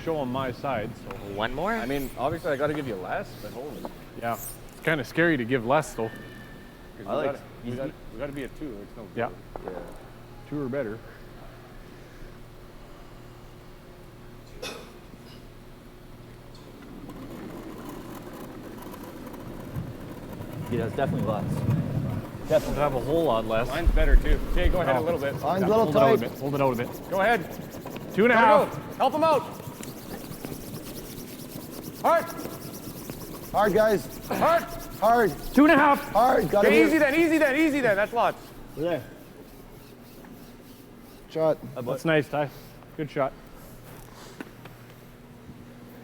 show them my side. So
One more.
I mean, obviously I got to give you less, but holy.
yeah, it's kind of scary to give less though.
'Cause
I like
we got to be at 2. It's no
Yeah.
good.
2 or better.
Yeah, it's definitely less.
Definitely have a whole lot less.
Mine's better too. Jay, go ahead a little bit.
Mine's a little
Hold it out a
tight.
bit. Hold it out a bit.
Go ahead.
2.5.
Go. Help him out. Hard.
Hard, guys.
Hard.
Hard.
2.5.
Hard. Gotta
Okay,
be
easy then. Easy then. Easy then. That's lots.
there. Shot.
That's nice, Ty. Good shot.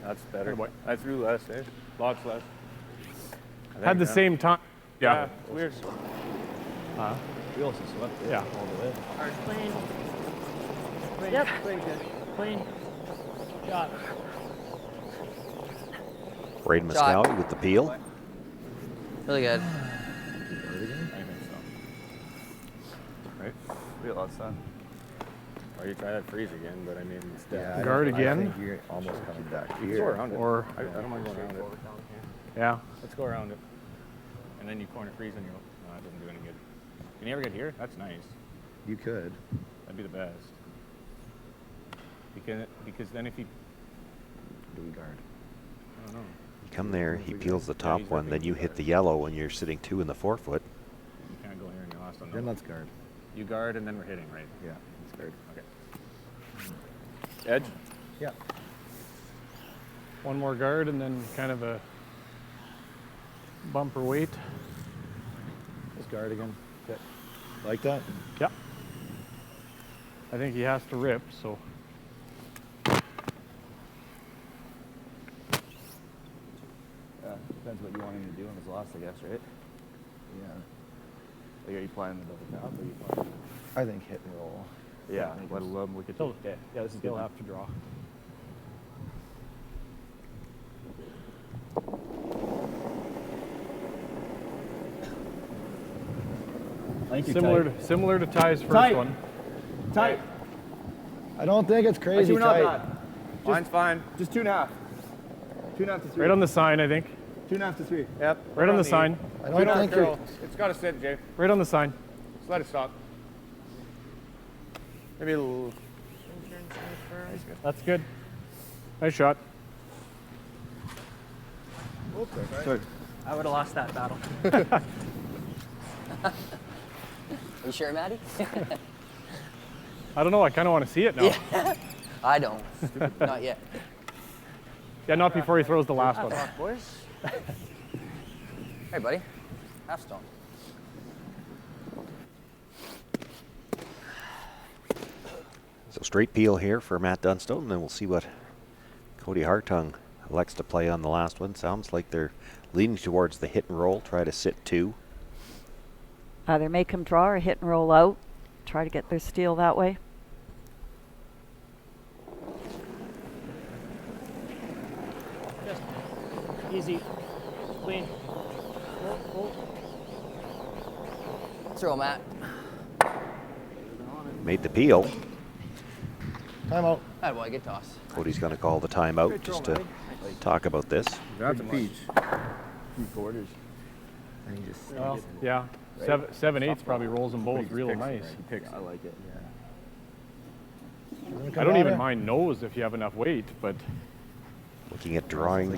That's better.
Good boy.
I threw less, eh? Lots less. I
Had
think,
the same time. Yeah.
It's weird.
We also swept it
Yeah.
all the way.
Hard clean. Yep. Pretty good. Clean. Shot.
Braden
Shot.
Muscowie with the peel.
Really good.
I think so. Right?
We got lots of sun.
Or you try that freeze again, but I mean, it's
Yeah,
Guard
I
again.
think you're almost coming back
Let's go
here.
around it.
Or-
I don't mind going around it.
Yeah.
Let's go around it. And then you corner freeze and you go, no, that doesn't do any good. Can you ever get here? That's nice.
You could.
That'd be the best. Because then if you,
Do we guard?
I don't know.
You come there, he peels the top one, then you hit the yellow when you're sitting 2 in the 4-foot.
You can't go here and you're lost on
Then
that.
let's guard.
You guard and then we're hitting, right?
Yeah, let's guard.
Okay. Edge?
Yeah.
One more guard and then kind of a bumper weight.
Let's guard again. Okay. Like that?
Yeah. I think he has to rip, so.
Depends what you want him to do in his loss, I guess, right? Yeah. Like, are you playing the double tap or are you playing? I think hit and roll.
Yeah,
Make
let
him-
alone we could
Still,
Yeah, this is good.
still have to draw.
Thank you,
Similar to Ty's first
Tight.
one.
Tight. I don't think it's crazy
Actually, we're
tight.
not bad. Mine's fine.
Just 2.5. 2.5 to 3.
Right on the sign, I think.
2.5 to 3.
Yep.
Right on the sign.
I don't think you're...
It's got to sit, Jay.
Right on the sign.
Just let it stop. Maybe a little.
That's good. Nice shot.
Sorry.
I would have lost that battle.
You sure, Maddie?
I don't know. I kind of want to see it now.
Yeah. I don't. Not yet.
Yeah, not before he throws the last one.
Deadlock, boys. Hey, buddy. Half stone.
So straight peel here for Matt Dunstone, and then we'll see what K.Hartung elects to play on the last one. Sounds like they're leaning towards the hit and roll, try to sit 2.
Either make them draw or hit and roll out. Try to get their steal that way.
Just easy, clean. Hold.
Throw, Matt.
Made the peel.
Timeout.
That boy, good toss.
Cody's going to call the timeout just to talk about this.
That's a peach. 3/4. And he just
Well,
snags it.
yeah.
Right?
7/8 probably rolls them both real nice.
I like it.
I don't even mind nose if you have enough weight, but
Looking at drawing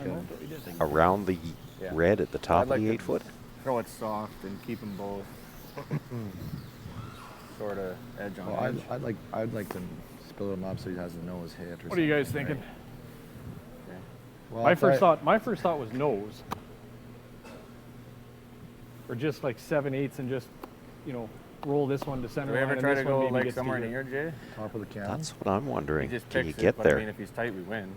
around the red at the top of
like
the 8-foot.
throw it soft and keep them both
Sort of edge on
Well,
edge.
I'd like to split him up so he has the nose hit. Or
what are you guys
something,
thinking?
right? Well,
My first thought was nose. Or just like 7/8 and just, roll this one to center Do we line ever and try this to one go maybe like gets somewhere to in your- here, Jay?
Top of the can.
That's what I'm wondering.
He just
Can you
picks
get
it, but
there?
I mean, if he's tight, we win.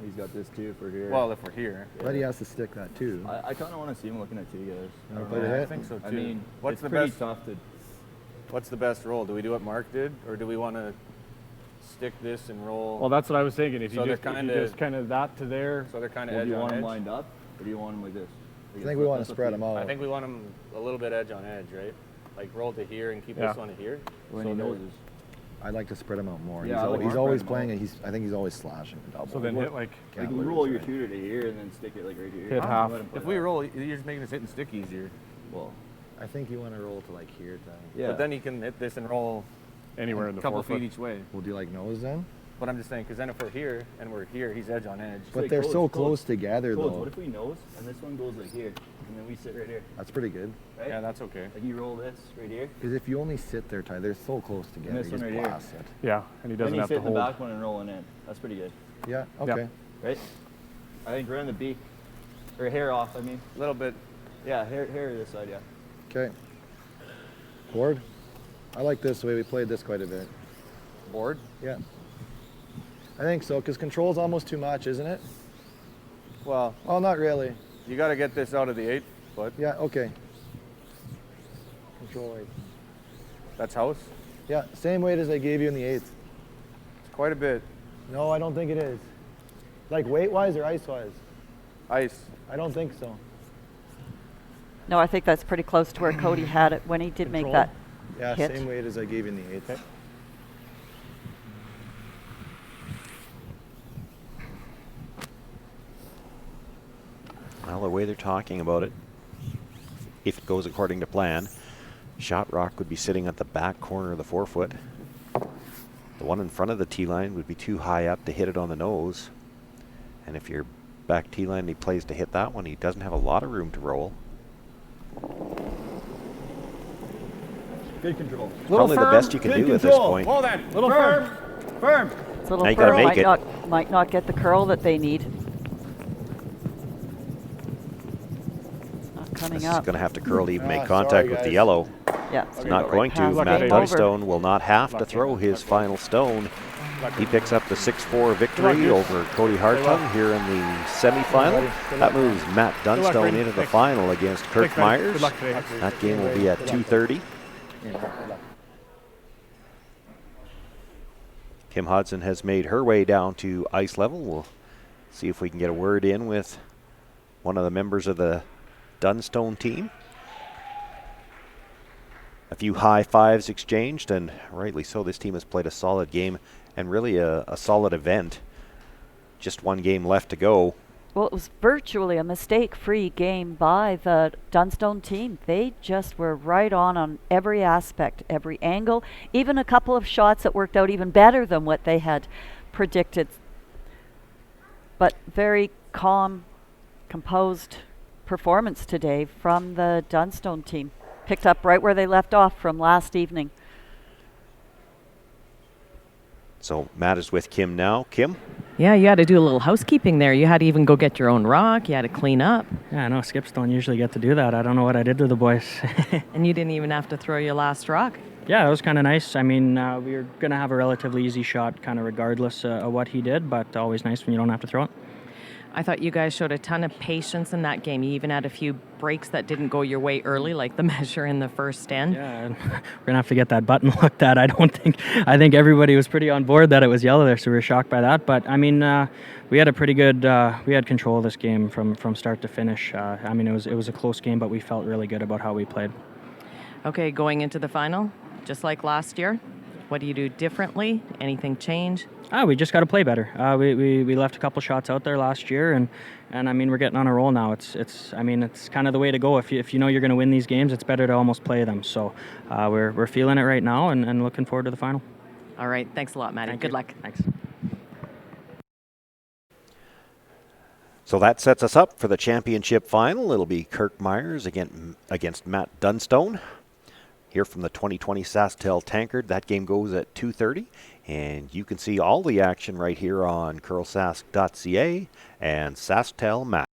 He's got this too for here.
Well, if we're here.
But he has to stick that too.
I kind of want to see him looking at you guys.
You wanna play the hit?
I think so too.
I mean,
what's
it's
the
pretty
best?
tough to.
What's the best roll? Do we do what Mark did, or do we want to stick this and roll?
Well, that's what I was thinking. If you
So
just,
they're
if you just kind of that to there.
So they're kind of
Well,
edge
do you
on
want
edge.
him lined up, or do you want him like this?
I think we want to spread them out.
I think we want them a little bit edge on edge, right? Like roll to here and keep this one to here.
When
so
he
they're-
knows.
I'd like to spread him out more.
Yeah, I like
he's
Mark
always
spreading
playing
them
it. I think he's always slashing the double.
So then hit like
Like roll your tutor to here and then stick it like right here.
Hit half.
If we roll, you're just making us hit and stick easier.
Well,
I think you want to roll to like here, then.
yeah.
But then you can hit this and roll
anywhere in
a
the
couple
4
feet
foot.
each way.
We'll do like nose then.
But I'm just saying, because then if we're here and we're here, he's edge on edge.
But they're so close together
Codes,
though.
what if we nose and this one goes like here, and then we sit right here,
That's pretty good.
right?
Yeah, that's okay.
Like you roll this right here,
Because if you only sit there tight, they're so close together.
this
You
one
just
right here.
blast it.
Yeah, and he
then
doesn't
you
have
sit
to
in the
hold.
back one and rolling in. That's pretty good,
Yeah. Okay.
right? I think we're in the beak, or hair off. I mean,
A little bit.
yeah, hair this side, yeah.
Okay. Board. I like this way. We played this quite a bit.
Board.
Yeah. I think so, because control's almost too much, isn't it?
Well,
Oh, not really.
you got to get this out of the 8-foot.
Yeah. Okay. Control weight.
That's house.
Yeah. Same weight as I gave you in the 8th.
It's quite a bit.
No, I don't think it is. Like weight-wise or ice-wise?
Ice.
I don't think so.
No, I think that's pretty close to where Cody had it when he did make
Control?
that
Yeah,
hit.
same weight as I gave you in the 8th.
Well, the way they're talking about it, if it goes according to plan, shot rock would be sitting at the back corner of the 4-foot. The one in front of the tee line would be too high up to hit it on the nose. And if your back tee line, he plays to hit that one, he doesn't have a lot of room to roll.
Good control.
Probably the best you can do at this point.
Hold on.
Little firm.
Firm.
It's a little
Now you gotta
firm,
make it.
might not get the curl that they need. Not
This
coming
is
up.
going to have to curl to even make
Ah,
contact
sorry,
with the
guys.
yellow.
Yeah,
It's not going to.
Pass
Matt
game over.
Dunstone will not have to throw his final stone. He picks up the 6-4 victory over K.Hartung here in the semifinal. That moves Matt Dunstone into the final against Kirk Myers. That game will be at 2:30. Kim Hudson has made her way down to ice level. We'll see if we can get a word in with one of the members of the Dunstone team. A few high fives exchanged, and rightly so. This team has played a solid game and really a solid event. Just one game left to go.
Well, it was virtually a mistake-free game by the Dunstone team. They just were right on every aspect, every angle, even a couple of shots that worked out even better than what they had predicted. But very calm, composed performance today from the Dunstone team. Picked up right where they left off from last evening.
So Matt is with Kim now. Kim?
Yeah, you had to do a little housekeeping there. You had to even go get your own rock. You had to clean up.
Yeah, I know skips don't usually get to do that. I don't know what I did to the boys.
And you didn't even have to throw your last rock.
Yeah, it was kind of nice. I mean, we were going to have a relatively easy shot kind of regardless of what he did, but always nice when you don't have to throw it.
I thought you guys showed a ton of patience in that game. You even had a few breaks that didn't go your way early, like the measure in the first end.
Yeah, we're going to have to get that button looked at. I think everybody was pretty on board that it was yellow there, so we were shocked by that. But, I mean, we had a pretty good, we had control of this game from start to finish. I mean, it was a close game, but we felt really good about how we played.
Okay, going into the final, just like last year, what do you do differently? Anything change?
We just got to play better. We left a couple shots out there last year, and I mean we're getting on a roll now. It's kind of the way to go. If you know you're going to win these games, it's better to almost play them. So we're feeling it right now, and looking forward to the final.
All right, thanks a lot, Maddie. Good luck.
Thanks.
So that sets us up for the championship final. It'll be Kirk Myers against Matt Dunstone. Here from the 2020 SaskTel Tankard. That game goes at 2:30, and you can see all the action right here on CurlSask.ca and SaskTel Matt.